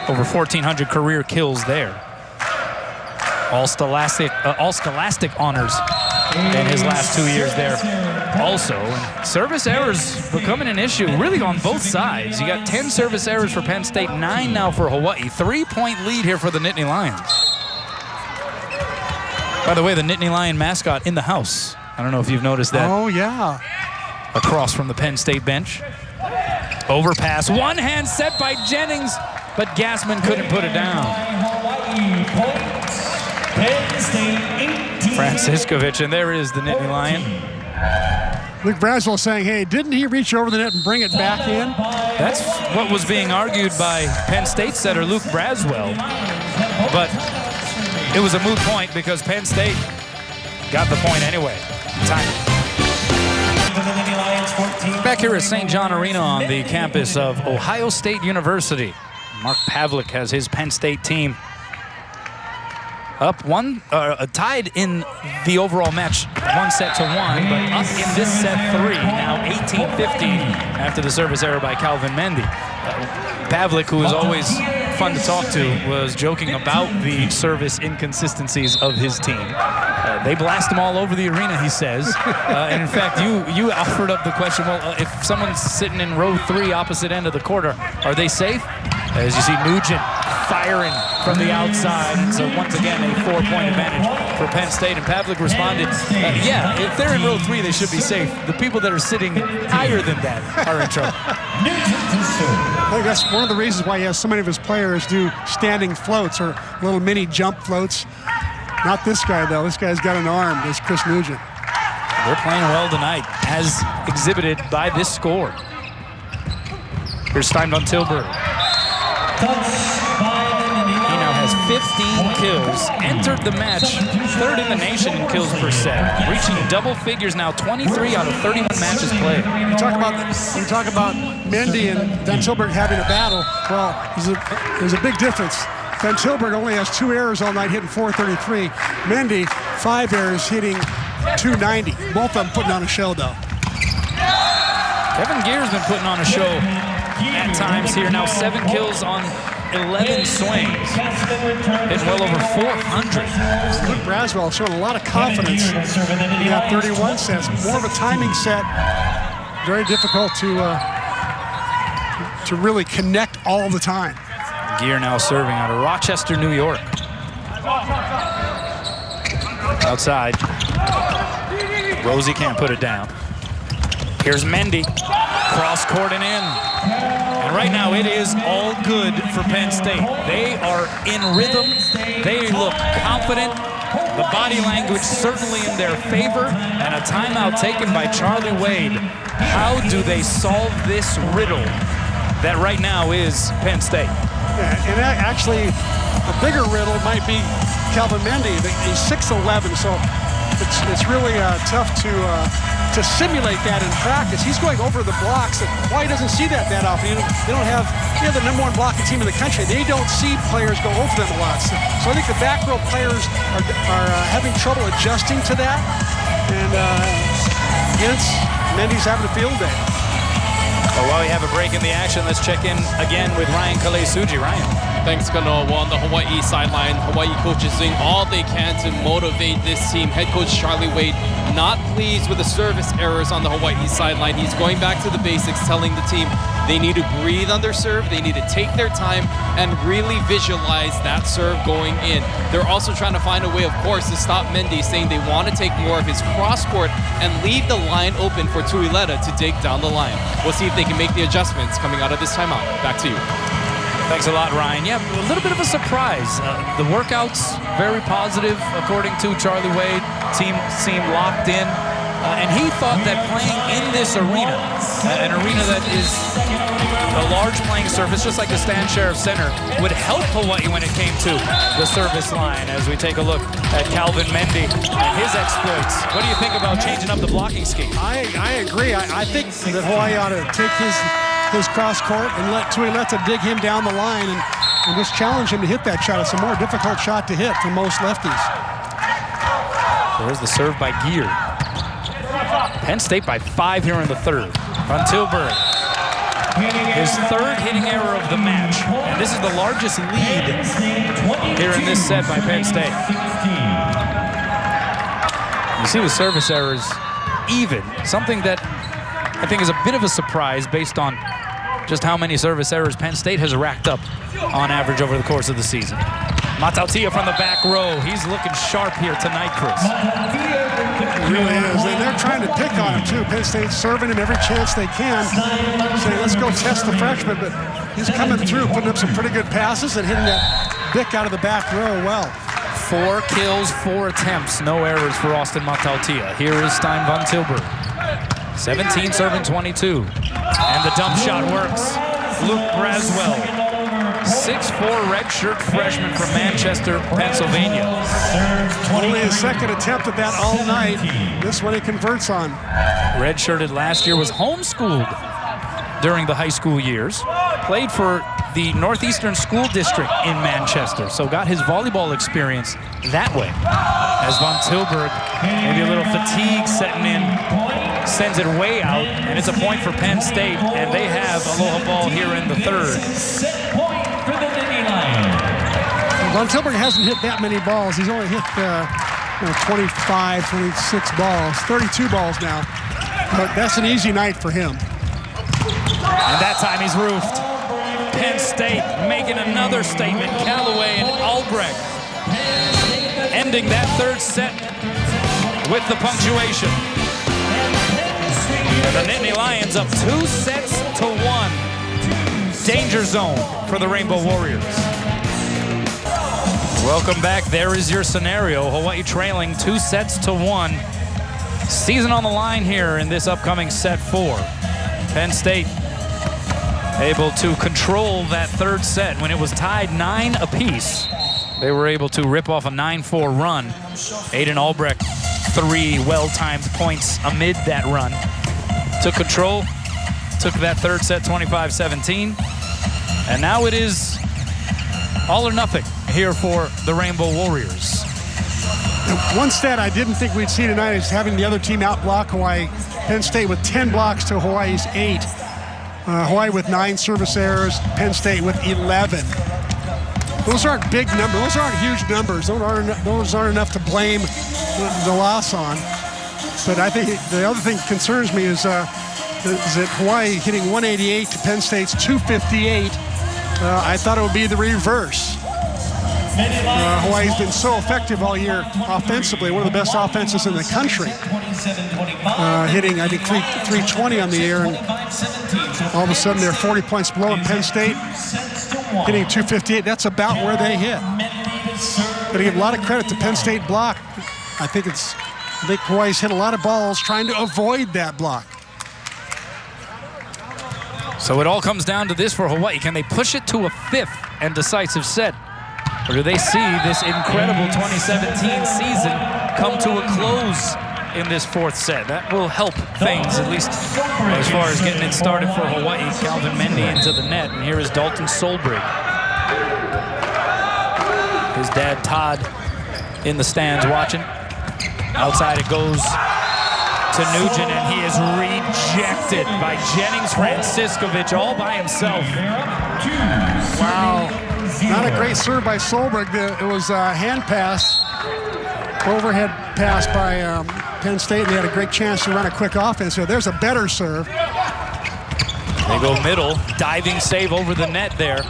Over 1,400 career kills there. All scholastic honors in his last 2 years there. Also, and service errors becoming an issue really on both sides. You got 10 service errors for Penn State, 9 now for Hawaii. 3-point lead here for the Nittany Lions. By the way, the Nittany Lion mascot in the house. I don't know if you've noticed that. Oh, yeah. Across from the Penn State bench. Overpass, one hand set by Jennings, but Gassman couldn't put it down. Hawaii points. Penn State 18. Franciscovich, and there is the Nittany Lion. Luke Braswell saying, hey, didn't he reach over the net and bring it back in? That's what was being argued by Penn State setter Luke Braswell. But it was a moot point because Penn State got the point anyway. Time. Back here at St. John Arena on the campus of Ohio State University. Mark Pavlik has his Penn State team up tied in the overall match 1-1, but up in this set 3, now 18-15 after the service error by Calvin Mendy. Pavlik, who is always fun to talk to, was joking about the service inconsistencies of his team. They blast him all over the arena, he says. And in fact, you offered up the question, well, if someone's sitting in row 3 opposite end of the court, are they safe? As you see Nugent firing from the outside. And so once again, a 4-point advantage for Penn State. And Pavlik responded, yeah, if they're in row 3, they should be safe. The people that are sitting higher than that are in trouble. I think that's one of the reasons why he has so many of his players do standing floats or little mini jump floats. Not this guy, though. This guy's got an arm. This Chris Nugent. They're playing well tonight, as exhibited by this score. Here's Stein von Tilburg. He now has 15 kills, entered the match 3rd in the nation in kills per set, reaching double figures now, 23 out of 31 matches played. You talk about Mendy and Van Tilburg having a battle. Well, there's a big difference. Van Tilburg only has 2 errors all night, hitting .433. Mendy, 5 errors, hitting .290. Both of them putting on a show, though. Kevin Gear's been putting on a show at times here. Now 7 kills on 11 swings. Hitting well over 400. Luke Braswell showing a lot of confidence. He got 31 sets. More of a timing set. Very difficult to really connect all the time. Gear now serving out of Rochester, New York. Outside. Rosie can't put it down. Here's Mendy. Cross court and in. And right now it is all good for Penn State. They are in rhythm. They look confident. The body language certainly in their favor. And a timeout taken by Charlie Wade. How do they solve this riddle that right now is Penn State? Yeah, and actually, a bigger riddle might be Calvin Mendy. He's 6'11", so it's really tough to simulate that in practice. He's going over the blocks. Hawaii doesn't see that often. They don't have the #1 blocking team in the country. They don't see players go over them a lot. So I think the back row players are having trouble adjusting to that. And hence, Mendy's having a field day. Well, while we have a break in the action, let's check in again with Ryan Kalei-Suji. Ryan. Thanks, Kano. Well, on the Hawaii sideline, Hawaii coaches doing all they can to motivate this team. Head coach Charlie Wade not pleased with the service errors on the Hawaii sideline. He's going back to the basics, telling the team they need to breathe on their serve, they need to take their time and really visualize that serve going in. They're also trying to find a way, of course, to stop Mendy, saying they want to take more of his cross court and leave the line open for Tuileta to dig down the line. We'll see if they can make the adjustments coming out of this timeout. Back to you. Thanks a lot, Ryan. Yeah, a little bit of a surprise. The workouts, very positive, according to Charlie Wade. Team seemed locked in. and he thought that playing in this arena, an arena that is a large playing surface, just like the Stan Sheriff Center, would help Hawaii when it came to the service line. As we take a look at Calvin Mendy and his exploits. What do you think about changing up the blocking scheme? I agree. I think that Hawaii ought to take his cross court and let Tuileta dig him down the line and just challenge him to hit that shot. It's a more difficult shot to hit for most lefties. There's the serve by Gear. Penn State by 5 here in the third. Van Tilburg, his third hitting error of the match. And this is the largest lead here in this set by Penn State. You see with service errors even, something that I think is a bit of a surprise based on just how many service errors Penn State has racked up on average over the course of the season. Matautia from the back row. He's looking sharp here tonight, Chris. It really is. They're trying to pick on him, too. Penn State's serving him every chance they can, saying, let's go test the freshman. But he's coming through, putting up some pretty good passes and hitting that Vic out of the back row well. 4 kills, 4 attempts, no errors for Austin Matautia. Here is Stein Van Tilburg. 17 serving 22. And the dump shot works. Luke Braswell. 6'4" redshirt freshman from Manchester, Pennsylvania. Only his second attempt at that all night. This one he converts on. Redshirted last year, was homeschooled during the high school years. Played for the Northeastern School District in Manchester, so got his volleyball experience that way. As Van Tilburg, maybe a little fatigue setting in, sends it way out, and it's a point for Penn State, and they have Aloha ball here in the third. Van Tilburg hasn't hit that many balls. He's only hit 25, 26 balls, 32 balls now. But that's an easy night for him. And that time he's roofed. Penn State making another statement. Callaway and Albrecht ending that third set with the punctuation. And the Nittany Lions up 2-1. Danger zone for the Rainbow Warriors. Welcome back. There is your scenario. Hawaii trailing 2-1. Season on the line here in this upcoming set 4. Penn State able to control that third set. When it was tied 9 apiece, they were able to rip off a 9-4 run. Aiden Albrecht, 3 well-timed points amid that run. Took control, took that third set 25-17. And now it is all or nothing here for the Rainbow Warriors. One stat I didn't think we'd see tonight is having the other team outblock Hawaii. Penn State with 10 blocks to Hawaii's 8. Hawaii with 9 service errors, Penn State with 11. Those aren't big numbers. Those aren't huge numbers. Those aren't enough to blame the loss on. But I think the other thing that concerns me is that Hawaii hitting 188 to Penn State's 258. I thought it would be the reverse. Hawaii's been so effective all year offensively, one of the best offenses in the country. Hitting, I think, 320 on the year, and all of a sudden they're 40 points below, and Penn State hitting 258. That's about where they hit. Got to give a lot of credit to Penn State block. I think Hawaii's hit a lot of balls trying to avoid that block. So it all comes down to this for Hawaii. Can they push it to a 5th and decisive set? Or do they see this incredible 2017 season come to a close in this 4th set? That will help things, at least as far as getting it started for Hawaii. Calvin Mendy into the net, and here is Dalton Solbrig. His dad, Todd, in the stands watching. Outside it goes to Nugent, and he is rejected by Jennings Franciscovich all by himself. Wow. Not a great serve by Solberg. It was a hand pass, overhead pass by Penn State, and they had a great chance to run a quick offense. So there's a better serve. They go middle, diving save over the net there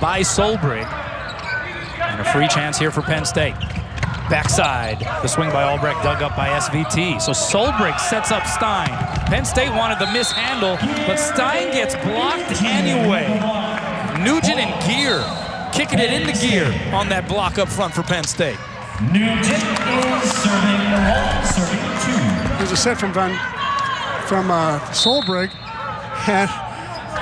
by Solberg. And a free chance here for Penn State. Backside, the swing by Albrecht dug up by SVT. So Solberg sets up Stein. Penn State wanted the mishandle, but Stein gets blocked anyway. Nugent and Gear kicking it into gear on that block up front for Penn State. Nugent is serving 1, serving 2. There's a set from Solberg, and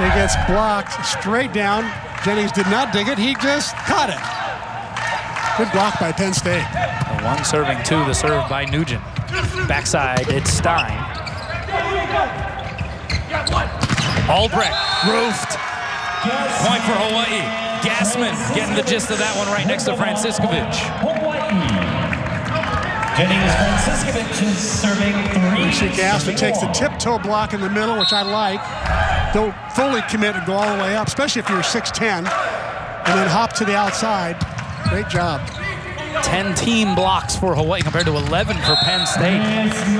it gets blocked straight down. Jennings did not dig it. He just caught it. Good block by Penn State. One serving two, the serve by Nugent. Backside, it's Stein. Albrecht, roofed. Point for Hawaii. Gassman getting the gist of that one right next to Franciscovich. Jennings Franciscovich is serving three. You see Gassman takes the tiptoe block in the middle, which I like. Don't fully commit and go all the way up, especially if you're 6'10", and then hop to the outside. Great job. 10 team blocks for Hawaii compared to 11 for Penn State.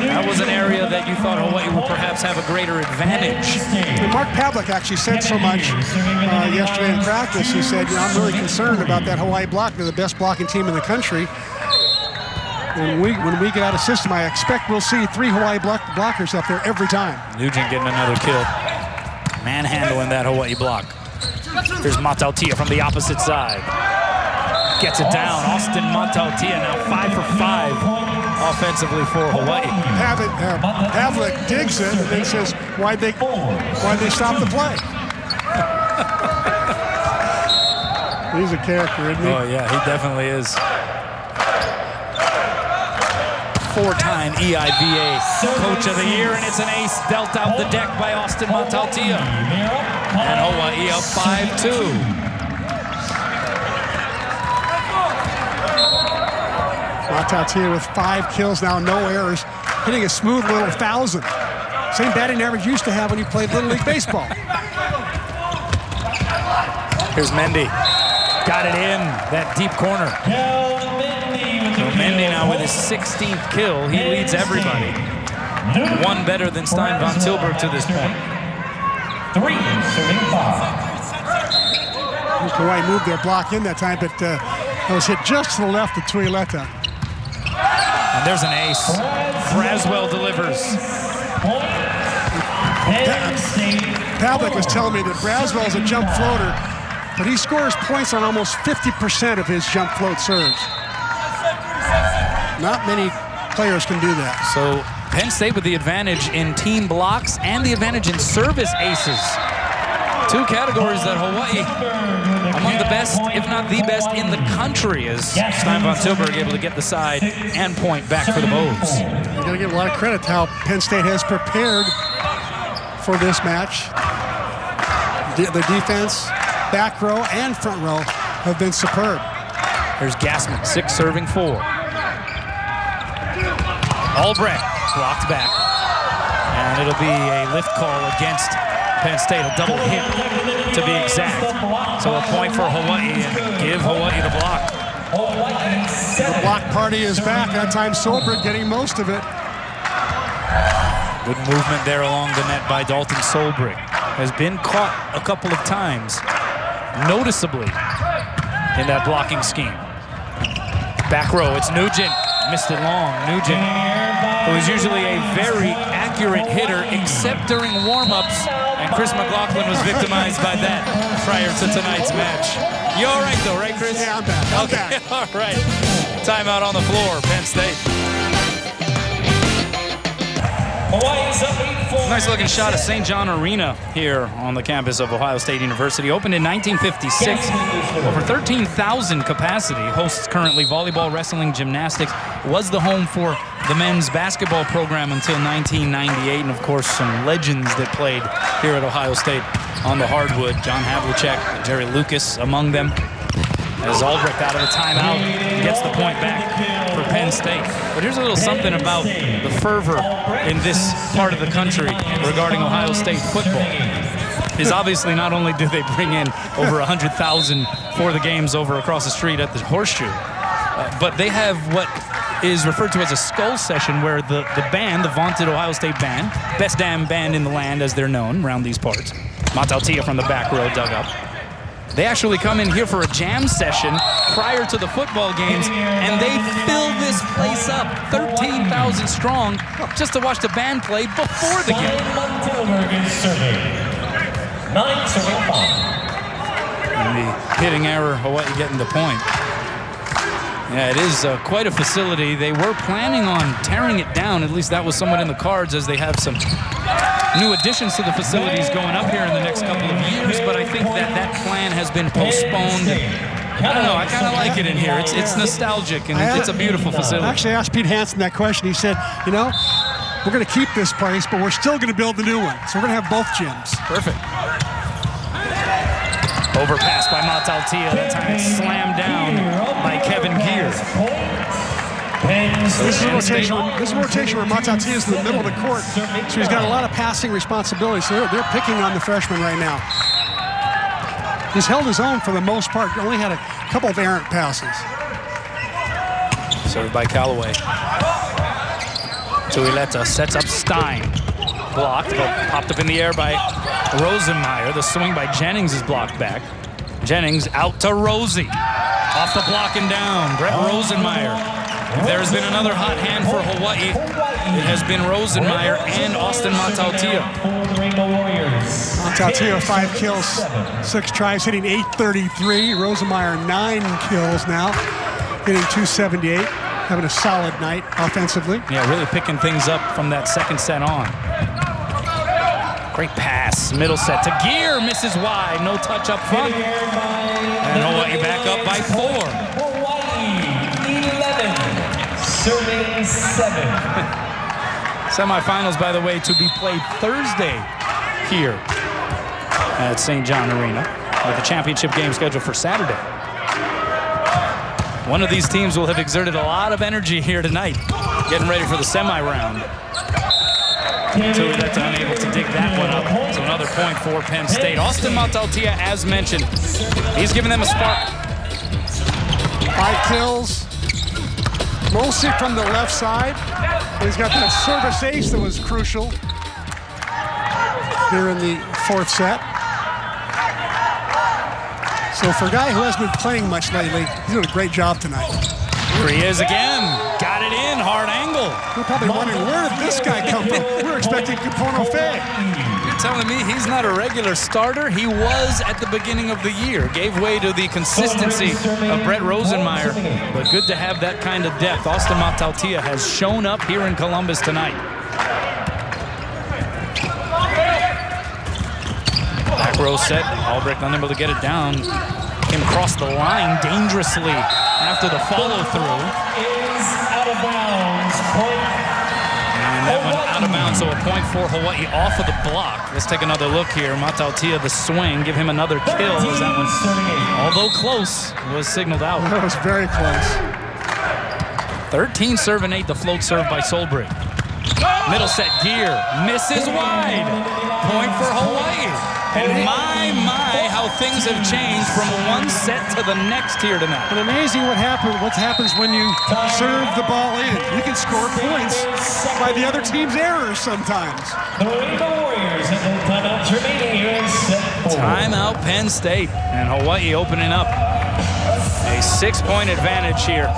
That was an area that you thought Hawaii would perhaps have a greater advantage. And Mark Pavlik actually said so much yesterday in practice. He said, I'm really concerned about that Hawaii block. They're the best blocking team in the country. When we get out of system, I expect we'll see 3 Hawaii blockers up there every time. Nugent getting another kill. Manhandling that Hawaii block. Here's Matautia from the opposite side. Gets it down. Austin Matautia now 5 for 5 offensively for Hawaii. Pavlik digs it and then says, why'd they stop the play? He's a character, isn't he? Oh, yeah, he definitely is. 4-time EIVA Coach of the Year, and it's an ace dealt out the deck by Austin Matautia. And Hawaii up 5-2. Matautia with 5 kills now, no errors, hitting a smooth little 1,000. Same batting average you used to have when you played Little League Baseball. Here's Mendy. Got it in that deep corner. So Mendy now with his 16th kill. He leads everybody. One better than Stein von Tilburg to this point. 3 serving 5. Hawaii moved their block in that time, but it was hit just to the left of Tuileta. And there's an ace. Braswell delivers. Pavlik was telling me that Braswell is a jump floater, but he scores points on almost 50% of his jump float serves. Not many players can do that. So Penn State with the advantage in team blocks and the advantage in service aces. 2 categories that Hawaii, among the best, if not the best in the country, as Stein von Tilburg able to get the side and point back for the Bows. You're going to give a lot of credit to how Penn State has prepared for this match. The defense, back row and front row have been superb. There's Gassman, 6 serving 4. Albrecht blocked back. And it'll be a lift call against Penn State, a double hit to be exact. So a point for Hawaii and give Hawaii the block. The block party is back. That time Solberg getting most of it. Good movement there along the net by Dalton Solberg. Has been caught a couple of times, noticeably, in that blocking scheme. Back row, it's Nugent. Missed it long. Nugent, who is usually a very accurate hitter, except during warm-ups. And Chris McLaughlin was victimized by that prior to tonight's match. You all right, though, right, Chris? Yeah, I'm back. Okay, all right. Timeout on the floor, Penn State. Hawaii's up 8-4. Nice looking shot of St. John Arena here on the campus of Ohio State University. Opened in 1956, over 13,000 capacity. Hosts currently volleyball, wrestling, gymnastics. Was the home for the men's basketball program until 1998. And of course, some legends that played here at Ohio State on the hardwood. John Havlicek and Jerry Lucas among them. As Albrecht out of the timeout gets the point back for Penn State. But here's a little something about the fervor in this part of the country regarding Ohio State football. Is obviously not only do they bring in over 100,000 for the games over across the street at the Horseshoe, but they have what is referred to as a skull session, where the band, the vaunted Ohio State band, best damn band in the land as they're known around these parts, Matautia from the back row dug up. They actually come in here for a jam session prior to the football games, and they fill this place up, 13,000 strong, just to watch the band play before the game. Tilburg is serving. 9 serving 5. And the hitting error, Hawaii getting the point. Yeah, it is quite a facility. They were planning on tearing it down. At least that was somewhat in the cards, as they have some new additions to the facilities going up here in the next couple of years. But I think that plan has been postponed. I don't know. I kind of like it in here. It's nostalgic, and it's a beautiful facility. I actually asked Pete Hansen that question. He said, you know, we're going to keep this place, but we're still going to build the new one. So we're going to have both gyms. Perfect. Overpass by Mataltia. That time it's slammed down by Kevin Gear. This is a rotation where Mataltia is in the middle of the court, so he's got a lot of passing responsibility. So they're picking on the freshman right now. He's held his own for the most part. Only had a couple of errant passes. Served by Callaway. Tuileta sets up Stein. Blocked, but popped up in the air by Rosenmeyer. The swing by Jennings is blocked back. Jennings out to Rosie. Off the block and down. Brett Rosenmeyer. If there has been another hot hand for Hawaii, it has been Rosenmeyer and Austin Mataltia. Mataltia, 5 kills, 6 tries, hitting .833. Rosenmeyer, 9 kills now, hitting .278. Having a solid night offensively. Yeah, really picking things up from that second set on. Great pass, middle set to Gear, misses wide, no touch up front. And Hawaii back up by 4. Hawaii 11, serving 7. Semifinals, by the way, to be played Thursday here at St. John Arena, with the championship game scheduled for Saturday. One of these teams will have exerted a lot of energy here tonight, getting ready for the semi-round. Tuileta unable to dig that one up. So another point for Penn State. Austin Mataltia, as mentioned, he's giving them a spark. 5 kills, mostly from the left side. He's got that service ace that was crucial here in the 4th set. So for a guy who hasn't been playing much lately, he's doing a great job tonight. Here he is again. Got it in, hard angle. We're probably wondering, where did this guy come from? We're expecting Kapono Faye. You're telling me he's not a regular starter? He was at the beginning of the year. Gave way to the consistency of Brett Rosenmeyer. But good to have that kind of depth. Austin Mataltia has shown up here in Columbus tonight. Back row set. Albrecht unable to get it down. Came across the line dangerously after the follow-through. Is out of bounds. And that went out of bounds, so a point for Hawaii off of the block. Let's take another look here. Mataltia, the swing, give him another kill as that one, although close, was signaled out. That was very close. 13 serve and 8, the float serve by Solbrig. Middle set Gear, misses wide. Point for Hawaii. And my, how things have changed from one set to the next here tonight. And amazing what happens when you serve the ball in. You can score points by the other team's errors sometimes. The Rainbow Warriors have no timeouts remaining here in set 4. Timeout Penn State, and Hawaii opening up a 6-point advantage here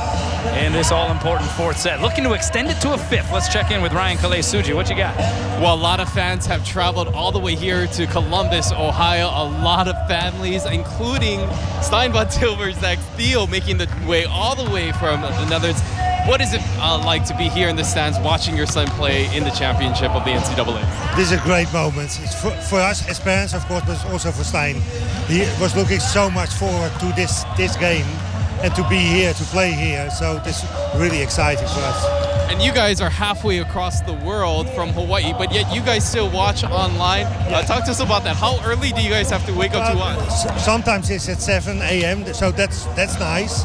in this all-important 4th set. Looking to extend it to a 5th. Let's check in with Ryan Kalei-Suji. What you got? Well, a lot of fans have traveled all the way here to Columbus, Ohio. A lot of families, including Steinbach Silver, Zach Theo, making the way all the way from the Netherlands. What is it like to be here in the stands watching your son play in the championship of the NCAA? This is a great moment. It's for us as parents, of course, but also for Stein. He was looking so much forward to this game and to be here, to play here. So this is really exciting for us. And you guys are halfway across the world from Hawaii, but yet you guys still watch online. Talk to us about that. How early do you guys have to wake up to watch? Sometimes it's at 7 a.m., so that's nice.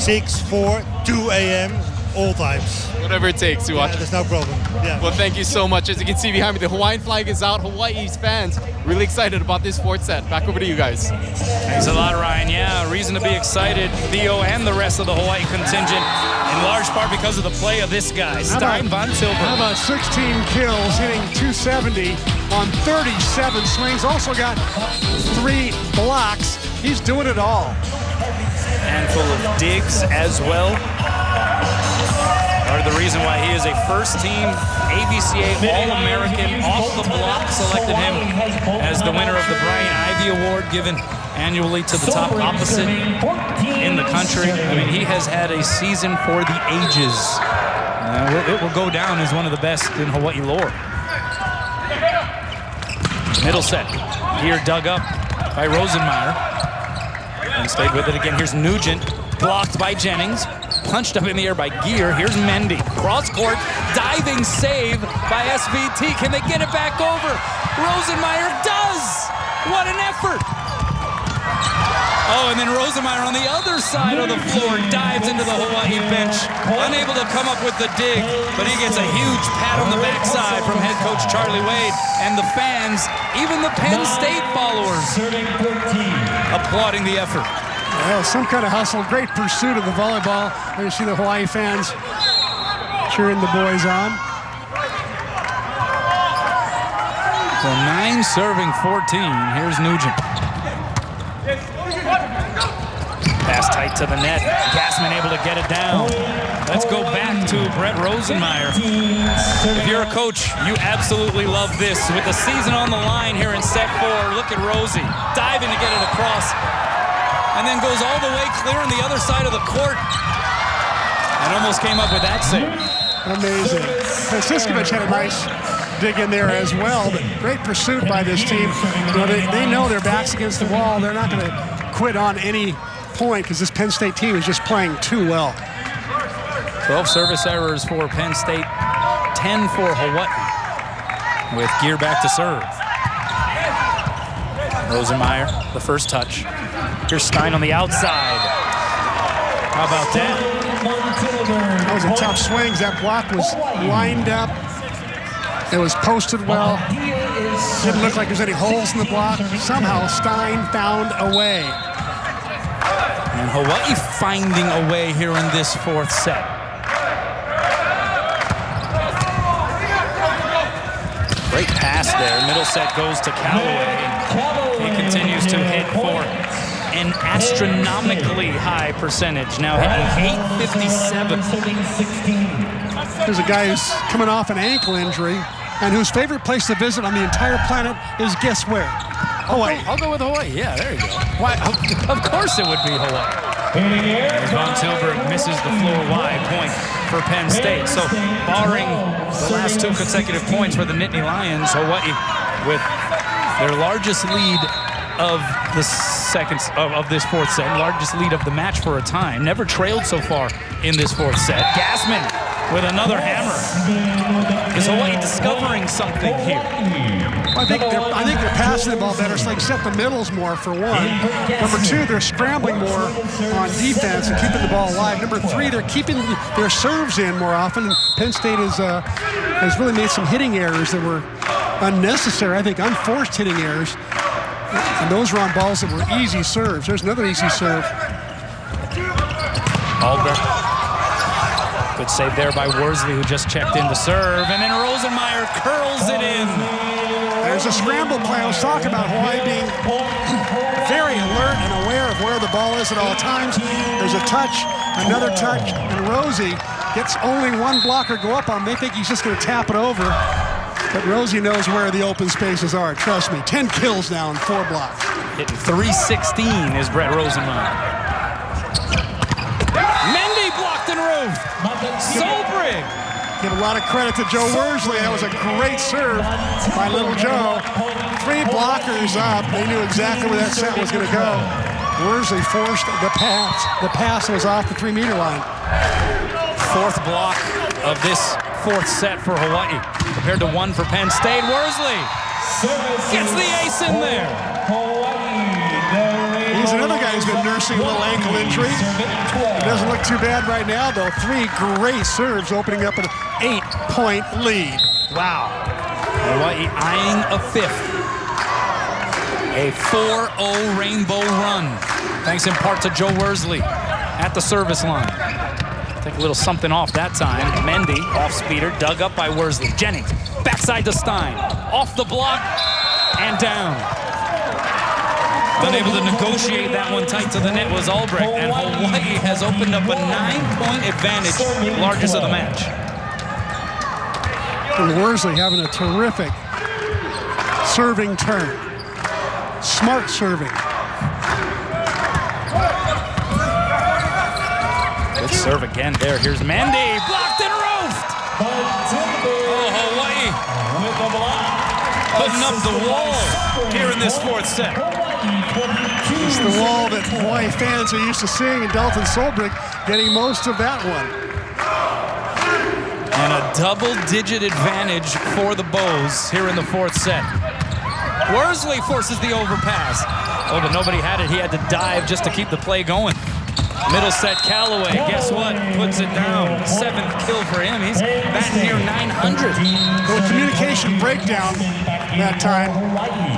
6, 4, 2 a.m., all times. Whatever it takes to watch. There's no problem. Yeah. Well, thank you so much. As you can see behind me, the Hawaiian flag is out. Hawaii's fans really excited about this 4th set. Back over to you guys. Thanks a lot, Ryan. Yeah, reason to be excited, Theo, and the rest of the Hawaii contingent, in large part because of the play of this guy, Stein Von Tilburg. How about 16 kills, hitting .270 on 37 swings. Also got 3 blocks. He's doing it all. Handful of digs as well. Part of the reason why he is a first-team AVCA All-American. Off the block selected him as the winner of the Brian Ivy Award, given annually to the top opposite in the country. I mean, he has had a season for the ages. It will go down as one of the best in Hawaii lore. Middle set. Here dug up by Rosenmeyer. And stayed with it again. Here's Nugent, blocked by Jennings. Punched up in the air by Gear. Here's Mendy. Cross court, diving save by SVT. Can they get it back over? Rosenmeyer does! What an effort! Oh, and then Rosenmeyer on the other side of the floor dives into the Hawaii bench. Unable to come up with the dig, but he gets a huge pat on the backside from head coach Charlie Wade. And the fans, even the Penn State followers, applauding the effort. Well, some kind of hustle. Great pursuit of the volleyball. There you see the Hawaii fans cheering the boys on. So 9 serving 14. Here's Nugent. Pass tight to the net. Gassman able to get it down. Let's go back to Brett Rosenmeyer. If you're a coach, you absolutely love this. With the season on the line here in set 4, look at Rosie diving to get it across. And then goes all the way clear on the other side of the court. And almost came up with that save. Amazing. Franciscovich had a nice dig in there as well, but great pursuit by this team. You know, they know their back's against the wall. They're not going to quit on any point because this Penn State team is just playing too well. 12 service errors for Penn State, 10 for Hawaii, with Gear back to serve. Rosenmeyer, the first touch. Here's Stein on the outside. How about that? That was a tough swing. That block was lined up. It was posted well. Didn't look like there's any holes in the block. Somehow Stein found a way. And Hawaii finding a way here in this 4th set. Great pass there. Middle set goes to Callaway. He continues to hit for an astronomically high percentage. Now hitting 857. There's a guy who's coming off an ankle injury and whose favorite place to visit on the entire planet is guess where? Hawaii. I'll go with Hawaii. Yeah, there you go. Why? Of course it would be Hawaii. Von Tilburg misses the floor wide point for Penn State. So barring the last 2 consecutive points for the Nittany Lions, Hawaii with their largest lead of the of this 4th set, largest lead of the match for a time. Never trailed so far in this 4th set. Gassman with another hammer. Is Hawaii discovering something here? I think they're passing the ball better. It's like set the middles more, for one. Number 2, they're scrambling more on defense and keeping the ball alive. Number 3, they're keeping their serves in more often. And Penn State has really made some hitting errors that were unnecessary. I think unforced hitting errors. And those were on balls that were easy serves. There's another easy serve. Alder. Good save there by Worsley, who just checked in to serve. And then Rosenmeyer curls it in. There's a scramble play. I was talking about Hawaii being very alert and aware of where the ball is at all times. There's a touch, another touch, and Rosie gets only one blocker go up on him. They think he's just going to tap it over. But Rosie knows where the open spaces are. Trust me, 10 kills now and 4 blocks. Hitting 316 is Brett Rosenmeyer. Mendy blocked and roofed. Solbrig. Give a lot of credit to Joe Worsley. That was a great serve by little Joe. 3 blockers up. They knew exactly where that set was going to go. Worsley forced the pass. The pass was off the 3-meter line. 4th block of this 4th set for Hawaii, compared to 1 for Penn State. Worsley gets the ace in there. He's another guy who's been nursing a little ankle injury. It doesn't look too bad right now, though. 3 great serves, opening up an 8-point lead. Wow. Hawaii eyeing a 5th. A 4-0 rainbow run, thanks in part to Joe Worsley at the service line. Take a little something off that time. Mendy, off speeder, dug up by Worsley. Jennings, backside to Stein. Off the block and down. Unable to negotiate that one tight to the net was Albrecht, and Hawaii has opened up a 9-point advantage, largest of the match. And Worsley having a terrific serving turn. Smart serving. Good serve again there. Here's Mendy, blocked and roofed. Oh, Hawaii putting up the wall here in this fourth set. It's the wall that Hawaii fans are used to seeing, and Dalton Solberg getting most of that one. And a double-digit advantage for the Bows here in the fourth set. Worsley forces the overpass. Oh, but nobody had it. He had to dive just to keep the play going. Middle set, Callaway, guess what? Puts it down. 7th kill for him. He's batting near 900. The communication breakdown that time.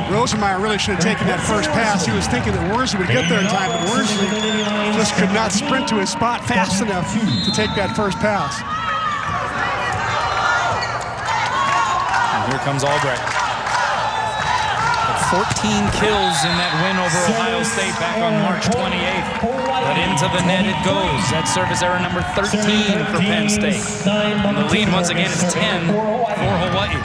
Rosemeyer really should have taken that first pass. He was thinking that Worsley would get there in time, but Worsley just could not sprint to his spot fast enough to take that first pass. And here comes Albrecht. 14 kills in that win over Ohio State back on March 28th. But into the net it goes. That service error number 13 for Penn State. And the lead once again is 10 for Hawaii.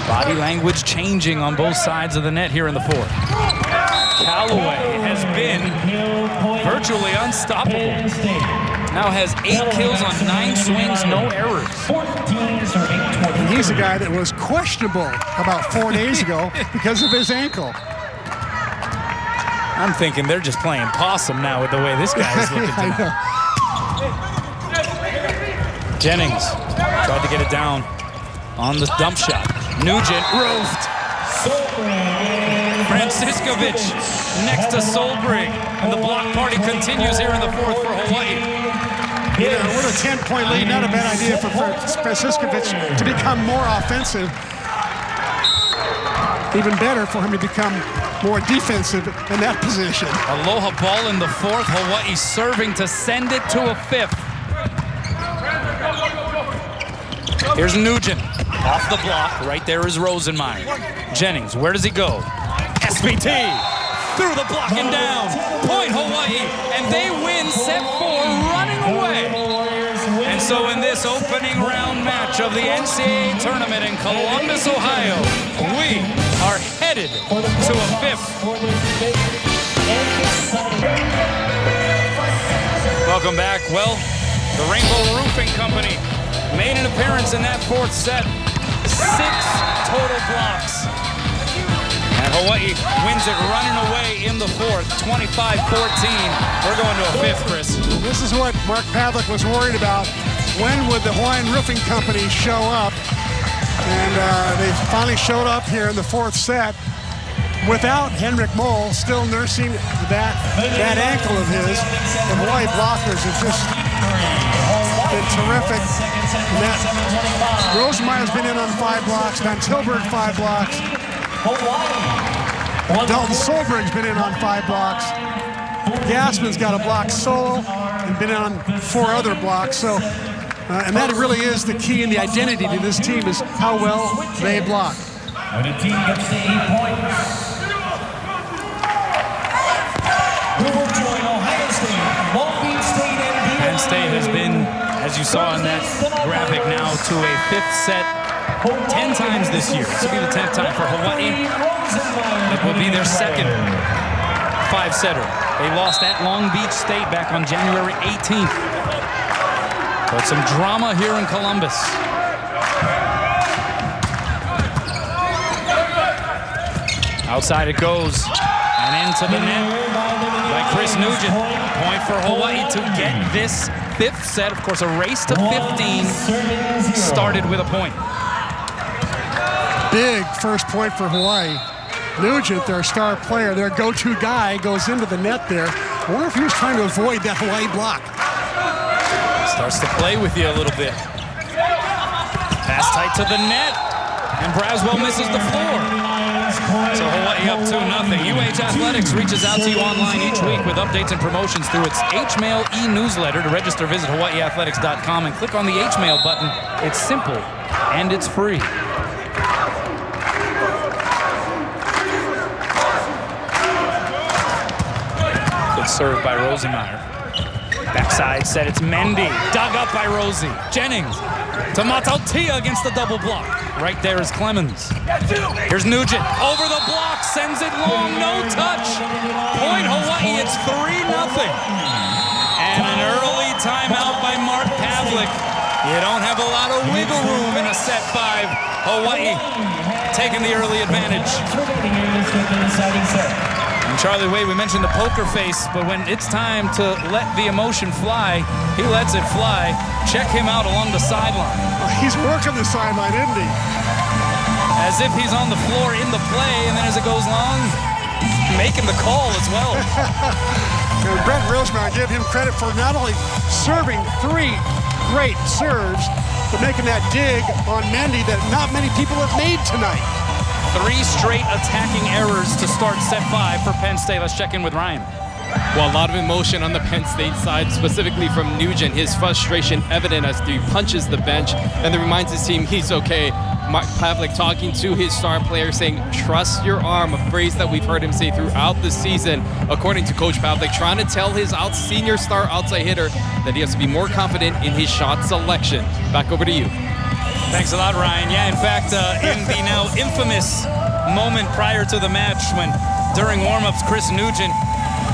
Body language changing on both sides of the net here in the fourth. Callaway has been virtually unstoppable. Now has 8 kills on 9 swings, no errors. And he's a guy that was questionable about 4 days ago because of his ankle. I'm thinking they're just playing possum now with the way this guy is looking tonight. Jennings tried to get it down on the dump shot. Nugent roofed. Franciscovich next to Solberg. And the block party continues here in the fourth for Hawaii. Yeah, with a 10-point lead, not a bad idea for Franciscovich to become more offensive. Even better for him to become more defensive in that position. Aloha ball in the fourth. Hawaii serving to send it to a fifth. Here's Nugent off the block. Right there is Rosemeyer. Jennings, where does he go? SBT through the block and down. Point Hawaii, and they win set 4 running away. And so in this opening round match of the NCAA tournament in Columbus, Ohio, we are headed to a fifth. Welcome back. Well, the Rainbow Roofing Company made an appearance in that fourth set. 6 total blocks. And Hawaii wins it running away in the fourth, 25-14. We're going to a fifth, Chris. This is what Mark Pavlik was worried about. When would the Hawaiian Roofing Company show up? And they finally showed up here in the fourth set without Henrik Moll still nursing that ankle of his. The Hawaii blockers have just been terrific. Rosemeyer's been in on 5 blocks. Van Tilburg 5 blocks. Dalton Solberg's been in on 5 blocks. Gassman's got a block solo and been in on 4 other blocks. So, and that really is the key and the identity to this team is how well they block. When a team gets to 8 points, who will join Ohio State, Long Beach State, and Penn State has been, as you saw in that graphic, now to a fifth set 10 times this year. This will be the 10th time for Hawaii. It will be their second 5-setter. They lost at Long Beach State back on January 18th. But some drama here in Columbus. Outside it goes, and into the net by Chris Nugent. Point for Hawaii to get this 5th set. Of course, a race to 15 started with a point. Big first point for Hawaii. Nugent, their star player, their go-to guy, goes into the net there. I wonder if he was trying to avoid that Hawaii block. Starts to play with you a little bit. Pass tight to the net, and Braswell misses the floor. So Hawaii up 2-0. UH Athletics reaches out to you online each week with updates and promotions through its H-Mail e-newsletter. To register, visit hawaiiathletics.com and click on the H-Mail button. It's simple and it's free. Good serve by Rosemeyer. Backside set, it's Mendy. Dug up by Rosie. Jennings to Matautia against the double block. Right there is Clemens. Here's Nugent. Over the block, sends it long, no touch. Point Hawaii, it's 3-0. And an early timeout by Mark Pavlik. You don't have a lot of wiggle room in a set 5. Hawaii taking the early advantage. And Charlie Way, we mentioned the poker face, but when it's time to let the emotion fly, he lets it fly. Check him out along the sideline. He's working the sideline, isn't he? As if he's on the floor in the play, and then as it goes long, making the call as well. And Brett Rosemeyer, I give him credit for not only serving 3 great serves, but making that dig on Mendy that not many people have made tonight. 3 straight attacking errors to start set 5 for Penn State. Let's check in with Ryan. Well, a lot of emotion on the Penn State side, specifically from Nugent. His frustration evident as he punches the bench and then reminds his team he's okay. Mark Pavlik talking to his star player saying, trust your arm, a phrase that we've heard him say throughout the season. According to Coach Pavlik, trying to tell his senior star outside hitter that he has to be more confident in his shot selection. Back over to you. Thanks a lot, Ryan. Yeah, in fact, in the now infamous moment prior to the match when during warm-ups Chris Nugent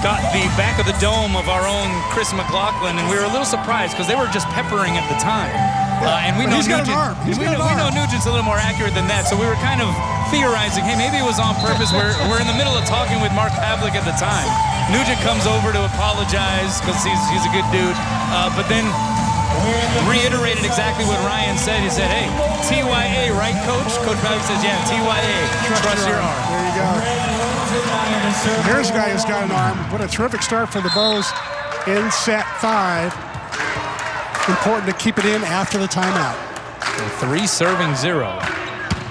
got the back of the dome of our own Chris McLaughlin, and we were a little surprised because they were just peppering at the time. And we know Nugent, we know Nugent's a little more accurate than that, so we were kind of theorizing, hey, maybe it was on purpose. We're in the middle of talking with Mark Pavlik at the time. Nugent comes over to apologize because he's a good dude, but then reiterated exactly what Ryan said. He said, hey, TYA, right, Coach? Coach Pavlik says, yeah, TYA, trust your arm. There you go. Here's a guy who's got an arm. What a terrific start for the Bows in set 5. Important to keep it in after the timeout. 3 serving 0.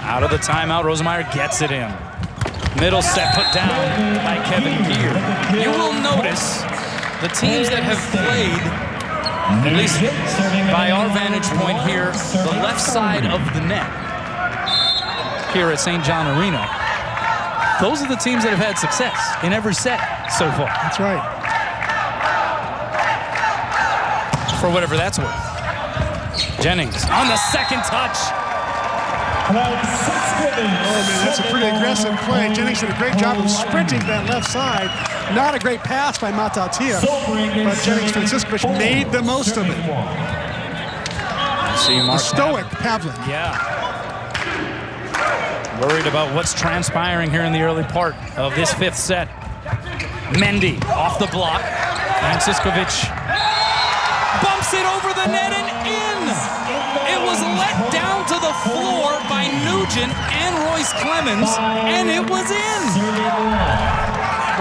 Out of the timeout, Rosemeyer gets it in. Middle set put down by Kevin Peer. You will notice the teams that have played, at least by our vantage point here, the left side of the net here at St. John Arena. Those are the teams that have had success in every set so far. That's right. For whatever that's worth. Jennings on the second touch. Oh, man, that's a pretty aggressive play. Jennings did a great job of sprinting to that left side. Not a great pass by Matautia, but Jennings Franciscovich made the most of it. See Mark stoic Pavlik. Yeah. Worried about what's transpiring here in the early part of this 5th set. Mendy off the block. Franciscovich bumps it over the net and in. It was let down to the floor by Nugent and Royce Clemens, and it was in.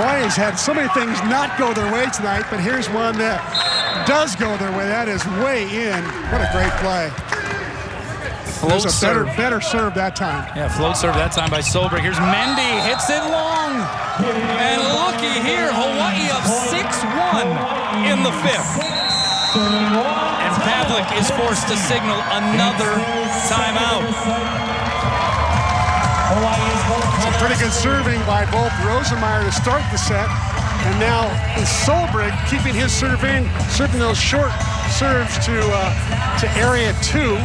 Boy, he's had so many things not go their way tonight, but here's one that does go their way. That is way in. What a great play. Float serve. Better serve that time. Yeah, float serve that time by Solberg. Here's Mendy, hits it long. And looky here, Hawaii up 6-1 in the 5th. And Pavlik is forced to signal another timeout. Some pretty good serving by both Rosemeyer to start the set, and now is Solberg keeping his serve in, serving those short serves to area 2.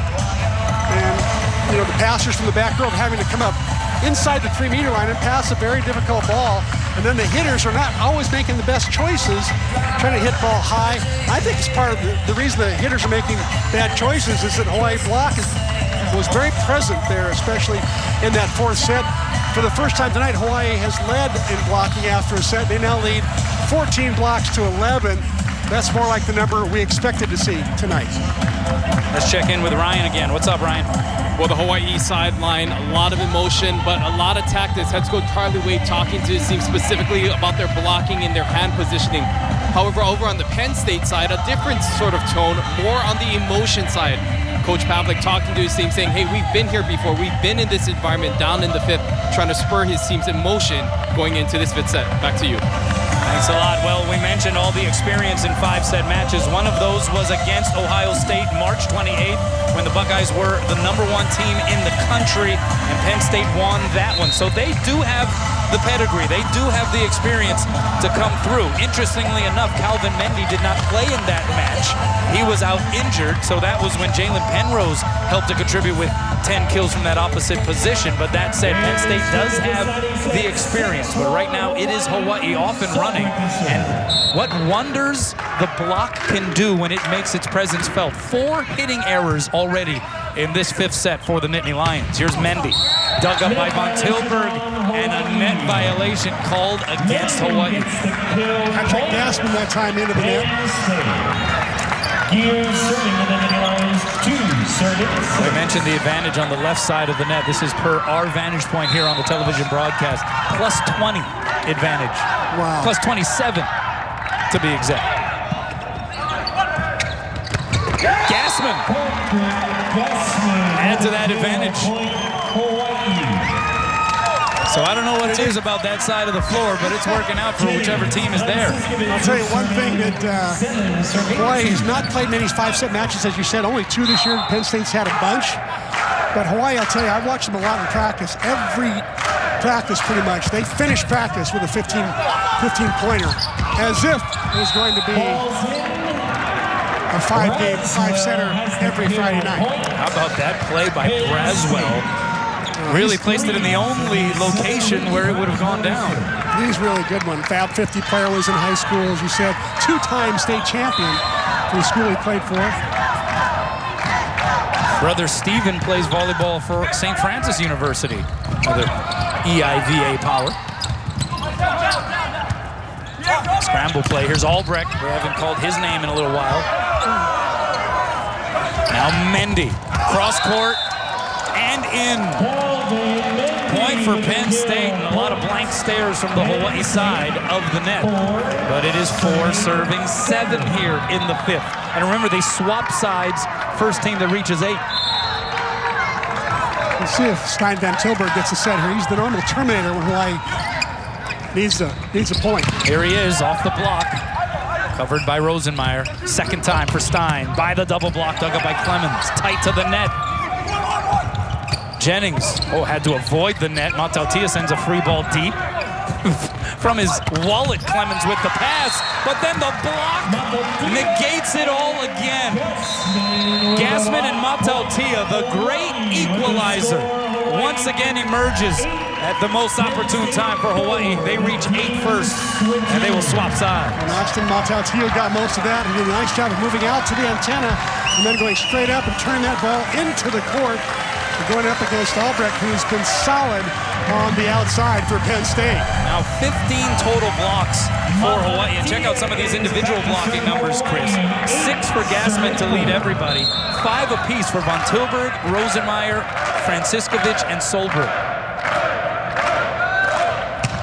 And, you know, the passers from the back row having to come up inside the 3-meter line and pass a very difficult ball. And then the hitters are not always making the best choices, trying to hit ball high. I think it's part of the reason the hitters are making bad choices is that Hawaii block was very present there, especially in that 4th set. For the first time tonight, Hawaii has led in blocking after a set. They now lead 14 blocks to 11. That's more like the number we expected to see tonight. Let's check in with Ryan again. What's up, Ryan? Well, the Hawaii sideline, a lot of emotion, but a lot of tactics. Head coach Charlie Wade talking to his team specifically about their blocking and their hand positioning. However, over on the Penn State side, a different sort of tone, more on the emotion side. Coach Pavlik talking to his team saying, hey, we've been here before. We've been in this environment down in the 5th, trying to spur his team's emotion going into this 5th set. Back to you. Thanks a lot. Well, we mentioned all the experience in 5-set matches. One of those was against Ohio State March 28th when the Buckeyes were the #1 team in the country. and Penn State won that one. So they do have the pedigree. They do have the experience to come through. Interestingly enough, Calvin Mendy did not play in that match. He was out injured, so that was when Jalen Penrose helped to contribute with 10 kills from that opposite position. But that said, Penn State does have the experience. But right now, it is Hawaii off and running. And what wonders the block can do when it makes its presence felt. 4 hitting errors already in this 5th set for the Nittany Lions. Here's Mendy, dug up by Von Tilburg, and a net violation called against Hawaii. Patrick Gassman that time into the net. We mentioned the advantage on the left side of the net. This is per our vantage point here on the television broadcast. Plus 20 advantage. Wow. Plus 27 to be exact. Gassman. Add to that advantage. So I don't know what it is about that side of the floor, but it's working out for whichever team is there. I'll tell you one thing that Hawaii has not played many 5-set matches, as you said, only 2 this year. Penn State's had a bunch. But Hawaii, I'll tell you, I've watched them a lot in practice. Every practice, pretty much, they finish practice with a 15-pointer, as if it was going to be a 5-game, 5-setter every Friday night. How about that play by Braswell? Really placed it in the only location where it would have gone down. He's really good one. Fab 50 player, was in high school, as you said. 2-time state champion for the school he played for. Brother Steven plays volleyball for St. Francis University. Another EIVA power. Scramble play. Here's Albrecht. We haven't called his name in a little while. Now Mendy. Cross court and in. Point for Penn State, and a lot of blank stares from the Hawaii side of the net. But it is 4 serving 7 here in the 5th. And remember, they swap sides. First team that reaches 8. Let's see if Stein Van Tilburg gets a set here. He's the normal terminator when Hawaii needs a point. Here he is off the block. Covered by Rosenmeyer. Second time for Stein. By the double block, dug up by Clemens. Tight to the net. Jennings, had to avoid the net. Matautia sends a free ball deep. From his wallet, Clemens with the pass, but then the block negates it all again. Gassman and Matautia, the great equalizer, once again emerges at the most opportune time for Hawaii. They reach 8 first, and they will swap sides. And Austin Matautia got most of that. He did a nice job of moving out to the antenna and then going straight up and turning that ball into the court. Going up against Albrecht, who's been solid on the outside for Penn State. Now 15 total blocks for Hawaii. And check out some of these individual blocking numbers, Chris. 6 for Gassman to lead everybody. 5 apiece for Von Tilburg, Rosenmeyer, Franciscovich, and Solberg.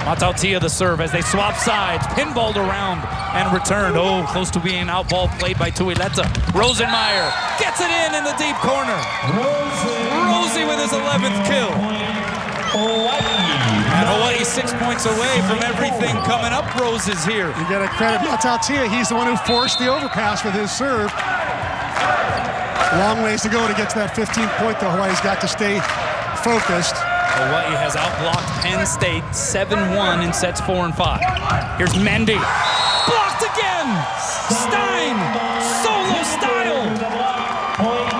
Matautia the serve as they swap sides. Pinballed around and returned. Close to being outball played by Tuileta. Rosenmeyer gets it in the deep corner. Rosie with his 11th kill. And Hawaii 6 points away from everything coming up roses here. You got to credit Matautia. He's the one who forced the overpass with his serve. Long ways to go to get to that 15th point, though. Hawaii's got to stay focused. Hawaii has outblocked Penn State 7-1 in sets 4 and 5. Here's Mendy. Blocked again! Stein! Solo style!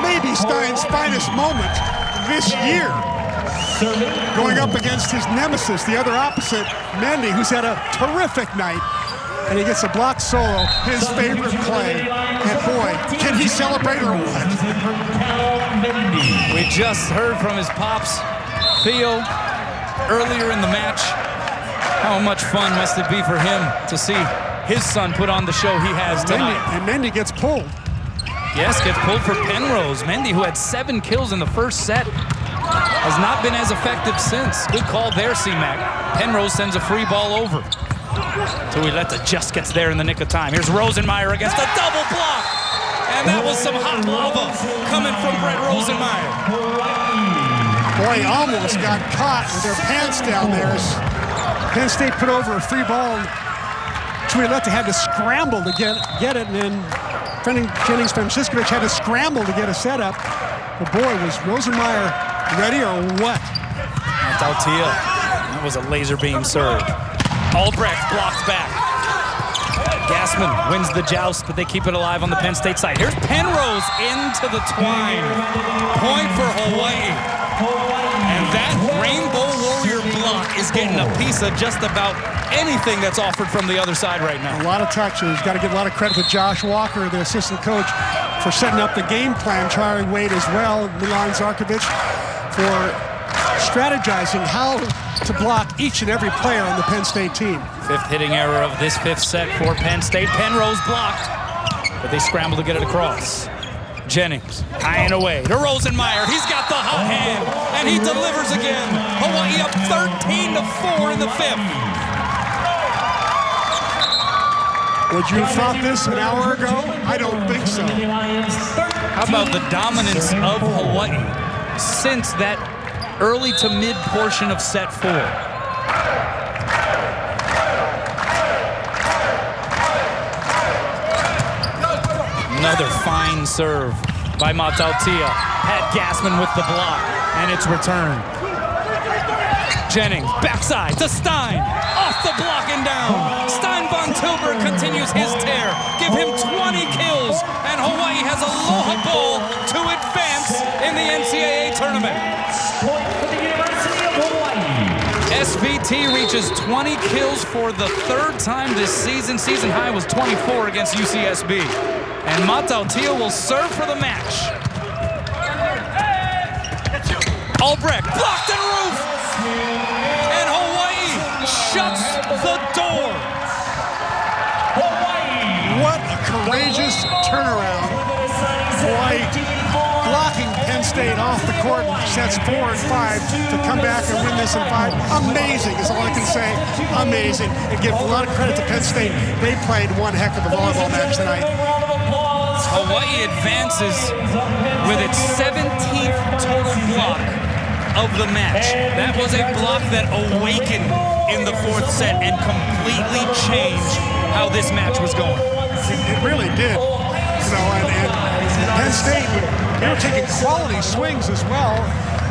Maybe Stein's finest moment this year. Going up against his nemesis, the other opposite, Mendy, who's had a terrific night. And he gets a blocked solo, his favorite play. And boy, can he celebrate or what? We just heard from his pops, Theo, earlier in the match. How much fun must it be for him to see his son put on the show he has tonight. And Mendy gets pulled. Yes, gets pulled for Penrose. Mendy, who had 7 kills in the first set, has not been as effective since. Good call there, C-Mac. Penrose sends a free ball over. Tuileta just gets there in the nick of time. Here's Rosenmeyer against a double block. And that was some hot lava coming from Brett Rosenmeyer. Boy, almost got caught with their pants down there. Penn State put over a free ball. Tuileta had to scramble to get it, and then Jennings Franciscovich had to scramble to get a setup. But boy, was Rosenmeyer ready or what? Daltia, that was a laser beam serve. Albrecht blocked back. Gassman wins the joust, but they keep it alive on the Penn State side. Here's Penrose into the twine. Point for Hawaii. And that Rainbow Warrior block is getting a piece of just about anything that's offered from the other side right now. A lot of touches. Got to give a lot of credit to Josh Walker, the assistant coach, for setting up the game plan. Charlie Wade as well, Milan Zarkovic, for strategizing how to block each and every player on the Penn State team. Fifth hitting error of this fifth set for Penn State. Penrose blocked, but they scramble to get it across. Jennings, high and away to Rosenmeyer. He's got the hot hand, and he delivers again. Hawaii up 13-4 in the fifth. Would you have thought this an hour ago? I don't think so. How about the dominance of Hawaii since that early to mid portion of set 4? Another fine serve by Mataltia. Pat Gassman with the block, and it's returned. Jennings, backside to Stein. Off the block and down. Stein von Tilburg continues his tear. Give him 20 kills, and Hawaii has Aloha Bowl to advance in the NCAA tournament. SVT reaches 20 kills for the third time this season. Season high was 24 against UCSB. And Mataltia will serve for the match. Albrecht blocked and roof. And Hawaii shuts the door. What a courageous turnaround. Hawaii blocking Penn State off the court in sets 4 and 5 to come back and win this in 5. Amazing is all I can say. Amazing. And give a lot of credit to Penn State. They played one heck of a volleyball match tonight. Hawaii advances with its 17th total block of the match. That was a block that awakened in the fourth set and completely changed how this match was going. It really did. You know, and Penn State, they were taking quality swings as well.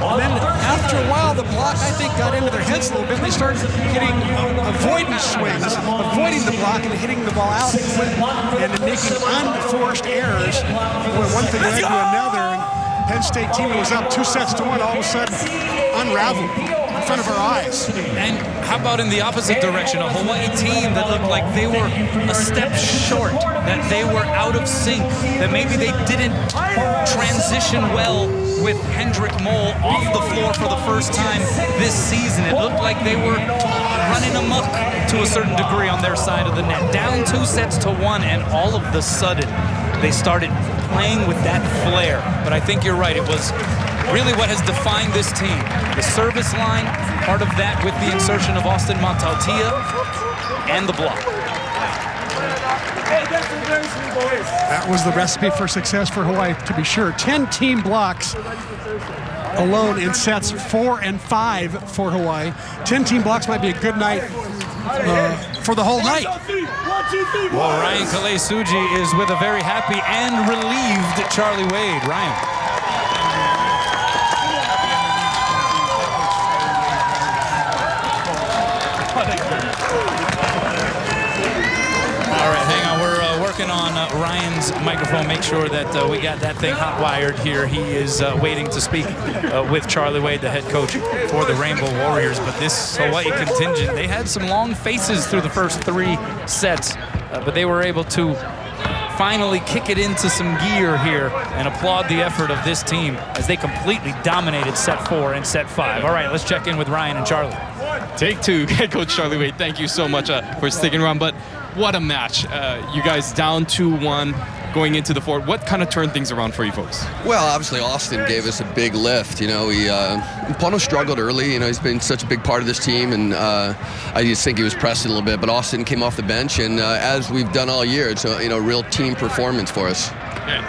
And then after a while, the block, I think, got into their heads a little bit. They started getting avoidance swings, avoiding the block and hitting the ball out and making unforced errors. When one thing led to another, and Penn State team was up 2-1, all of a sudden unraveled in front of our eyes. And how about in the opposite direction, a Hawaii team that looked like they were a step short, that they were out of sync, that maybe they didn't transition well with Hendrik Mole off the floor for the first time this season. It looked like they were running amok to a certain degree on their side of the net. Down 2-1, and all of the sudden, they started playing with that flair. But I think you're right, it was really what has defined this team. The service line, part of that with the insertion of Austin Mataltia, and the block. That was the recipe for success for Hawaii, to be sure. 10 team blocks alone in sets 4 and 5 for Hawaii. 10 team blocks might be a good night for the whole night. Well, Ryan Kalei-Suji is with a very happy and relieved Charlie Wade. Ryan. On Ryan's microphone, make sure that we got that thing hot wired here. He is waiting to speak with Charlie Wade, the head coach for the Rainbow Warriors. But this Hawaii contingent, they had some long faces through the first 3 sets, but they were able to finally kick it into some gear here and applaud the effort of this team as they completely dominated set 4 and set 5. All right, let's check in with Ryan and Charlie. Take 2, head coach Charlie Wade. Thank you so much for sticking around. But what a match. You guys down 2-1 going into the fourth. What kind of turned things around for you folks? Well, obviously Austin gave us a big lift. You know, Pono struggled early. You know, he's been such a big part of this team, and I just think he was pressed a little bit. But Austin came off the bench, and as we've done all year, it's a real team performance for us.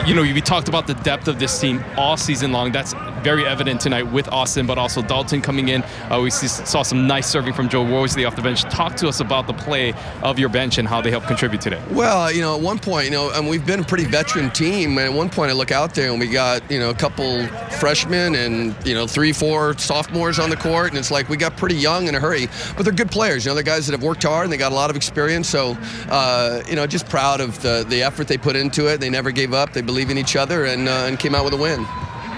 You know, we talked about the depth of this team all season long. That's very evident tonight with Austin, but also Dalton coming in. We saw some nice serving from Joe Worsley off the bench. Talk to us about the play of your bench and how they help contribute today. Well, at one point, and we've been a pretty veteran team. And at one point, I look out there and we got, a couple freshmen and, 3-4 sophomores on the court. And it's like we got pretty young in a hurry. But they're good players. They're guys that have worked hard and they got a lot of experience. So, just proud of the effort they put into it. They never gave up. They believe in each other and came out with a win.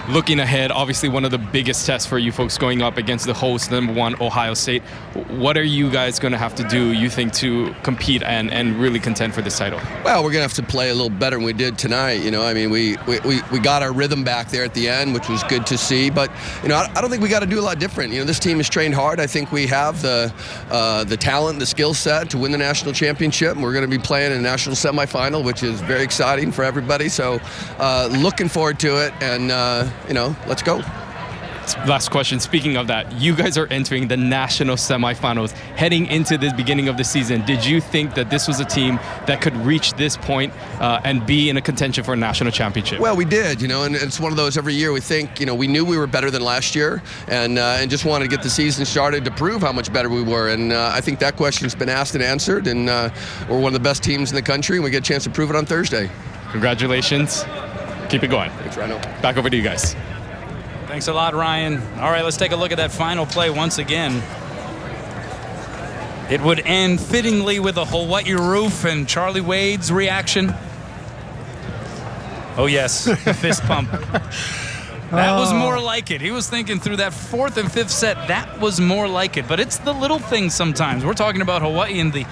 Looking ahead, obviously one of the biggest tests for you folks going up against the host, #1 Ohio State. What are you guys going to have to do, you think, to compete and really contend for this title? Well, we're going to have to play a little better than we did tonight. We got our rhythm back there at the end, which was good to see. But, I don't think we got to do a lot different. This team has trained hard. I think we have the talent, the skill set to win the national championship. And we're going to be playing in a national semifinal, which is very exciting for everybody. So looking forward to it. And, let's go. Last question. Speaking of that, you guys are entering the national semifinals heading into the beginning of the season. Did you think that this was a team that could reach this point and be in a contention for a national championship? Well, we did, and it's one of those every year we think, we knew we were better than last year and just wanted to get the season started to prove how much better we were. And I think that question's been asked and answered, and we're one of the best teams in the country, and we get a chance to prove it on Thursday. Congratulations. Keep it going. Thanks, Rhino. Back over to you guys. Thanks a lot, Ryan. All right, let's take a look at that final play once again. It would end fittingly with a Hawaii roof and Charlie Wade's reaction. Oh, yes, the fist pump. That was more like it. He was thinking through that 4th and 5th set, that was more like it. But it's the little things sometimes. We're talking about Hawaii and the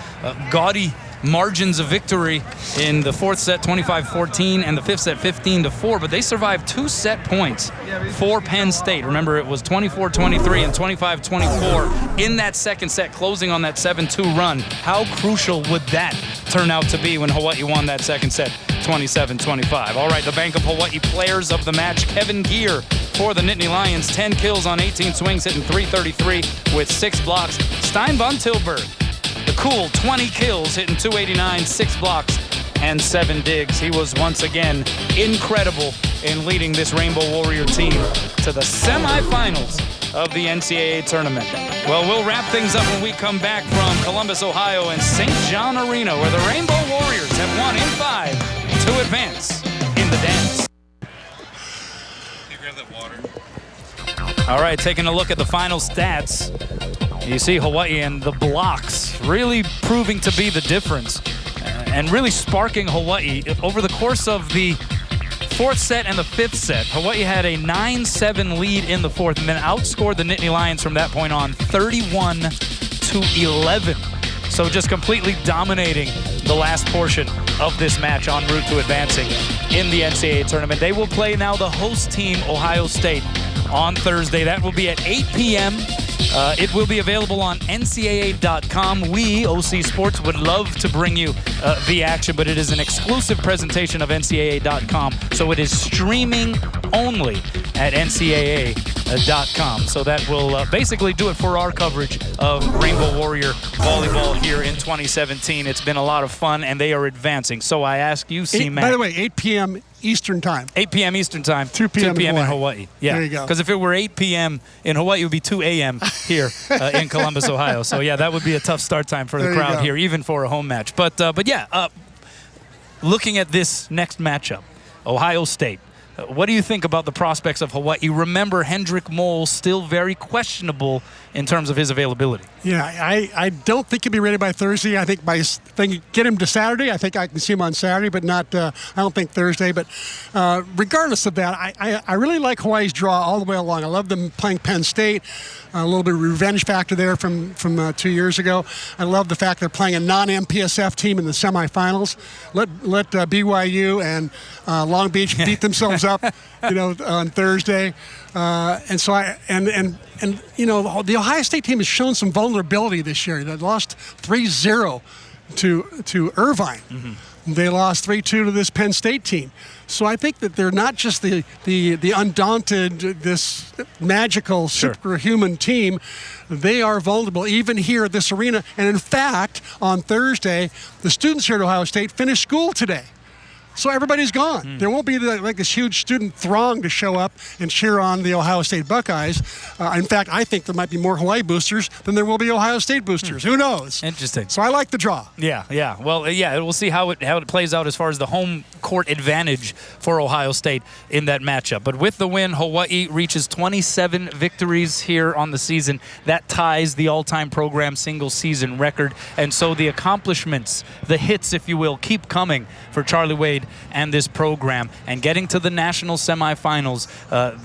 gaudy margins of victory in the 4th set, 25-14, and the 5th set, 15-4. But they survived 2 set points for Penn State. Remember, it was 24-23 and 25-24 in that 2nd set, closing on that 7-2 run. How crucial would that turn out to be when Hawaii won that 2nd set, 27-25? All right, the Bank of Hawaii players of the match. Kevin Gear for the Nittany Lions, 10 kills on 18 swings, hitting .333 with 6 blocks. Stein von Tilburg, the cool 20 kills, hitting .289, 6 blocks, and 7 digs. He was once again incredible in leading this Rainbow Warrior team to the semifinals of the NCAA tournament. Well, we'll wrap things up when we come back from Columbus, Ohio, and St. John Arena, where the Rainbow Warriors have won in 5 to advance in the dance. All right, taking a look at the final stats. You see Hawaii and the blocks really proving to be the difference and really sparking Hawaii. Over the course of the 4th set and the 5th set, Hawaii had a 9-7 lead in the 4th and then outscored the Nittany Lions from that point on 31-11. So just completely dominating the last portion of this match en route to advancing in the NCAA tournament. They will play now the host team, Ohio State, on Thursday. That will be at 8 p.m. It will be available on NCAA.com. We, OC Sports, would love to bring you the action, but it is an exclusive presentation of NCAA.com, so it is streaming only at NCAA.com. So that will basically do it for our coverage of Rainbow Warrior Volleyball here in 2017. It's been a lot of fun, and they are advancing. So I ask you, C-Mac. By the way, 8 p.m. Eastern time. 8 p.m. Eastern time. 2 p.m. in Hawaii. Yeah. There you go. Because if it were 8 p.m. in Hawaii, it would be 2 a.m. here in Columbus, Ohio. So, yeah, that would be a tough start time for the crowd here, even for a home match. But yeah, looking at this next matchup, Ohio State. What do you think about the prospects of Hawaii? Remember, Hendrick Mole still very questionable in terms of his availability. Yeah, I don't think he'll be ready by Thursday. I think get him to Saturday. I think I can see him on Saturday, but not. I don't think Thursday. But regardless of that, I really like Hawaii's draw all the way along. I love them playing Penn State. A little bit of revenge factor there from 2 years ago. I love the fact they're playing a non-MPSF team in the semifinals. Let BYU and Long Beach beat themselves up, on Thursday. And so the Ohio State team has shown some vulnerability this year. They lost 3-0 to Irvine. Mm-hmm. They lost 3-2 to this Penn State team. So I think that they're not just the undaunted, this magical, superhuman team. They are vulnerable even here at this arena. And in fact, on Thursday, the students here at Ohio State finished school today. So everybody's gone. There won't be like this huge student throng to show up and cheer on the Ohio State Buckeyes. In fact, I think there might be more Hawaii boosters than there will be Ohio State boosters. Who knows? Interesting. So I like the draw. Yeah. Well, we'll see how it plays out as far as the home court advantage for Ohio State in that matchup. But with the win, Hawaii reaches 27 victories here on the season. That ties the all-time program single-season record. And so the accomplishments, the hits, if you will, keep coming for Charlie Wade and this program. And getting to the national semifinals,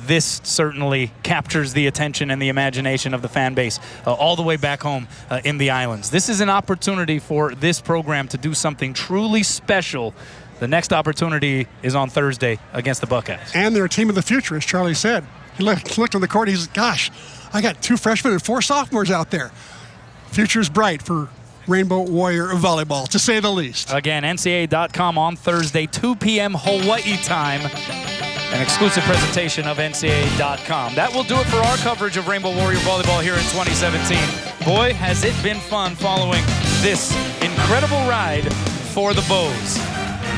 this certainly captures the attention and the imagination of the fan base all the way back home in the islands. This is an opportunity for this program to do something truly special. The next opportunity is on Thursday against the Buckeyes. And they're a team of the future, as Charlie said. He looked on the court, he said, gosh, I got 2 freshmen and 4 sophomores out there. Future's bright for Rainbow Warrior volleyball, to say the least. Again, NCAA.com on Thursday, 2 p.m. Hawaii time. An exclusive presentation of NCAA.com. That will do it for our coverage of Rainbow Warrior volleyball here in 2017. Boy, has it been fun following this incredible ride for the Bows.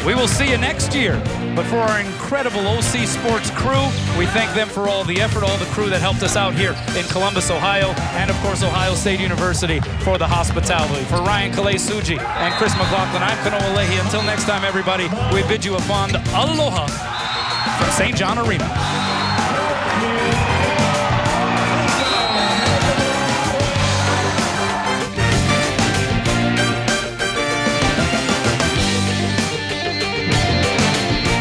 We will see you next year. But for our incredible OC Sports crew, we thank them for all the effort, all the crew that helped us out here in Columbus, Ohio, and of course Ohio State University for the hospitality. For Ryan Kalei-Suji and Chris McLaughlin, I'm Kanoa Leahy. Until next time, everybody, we bid you a fond aloha from St. John Arena.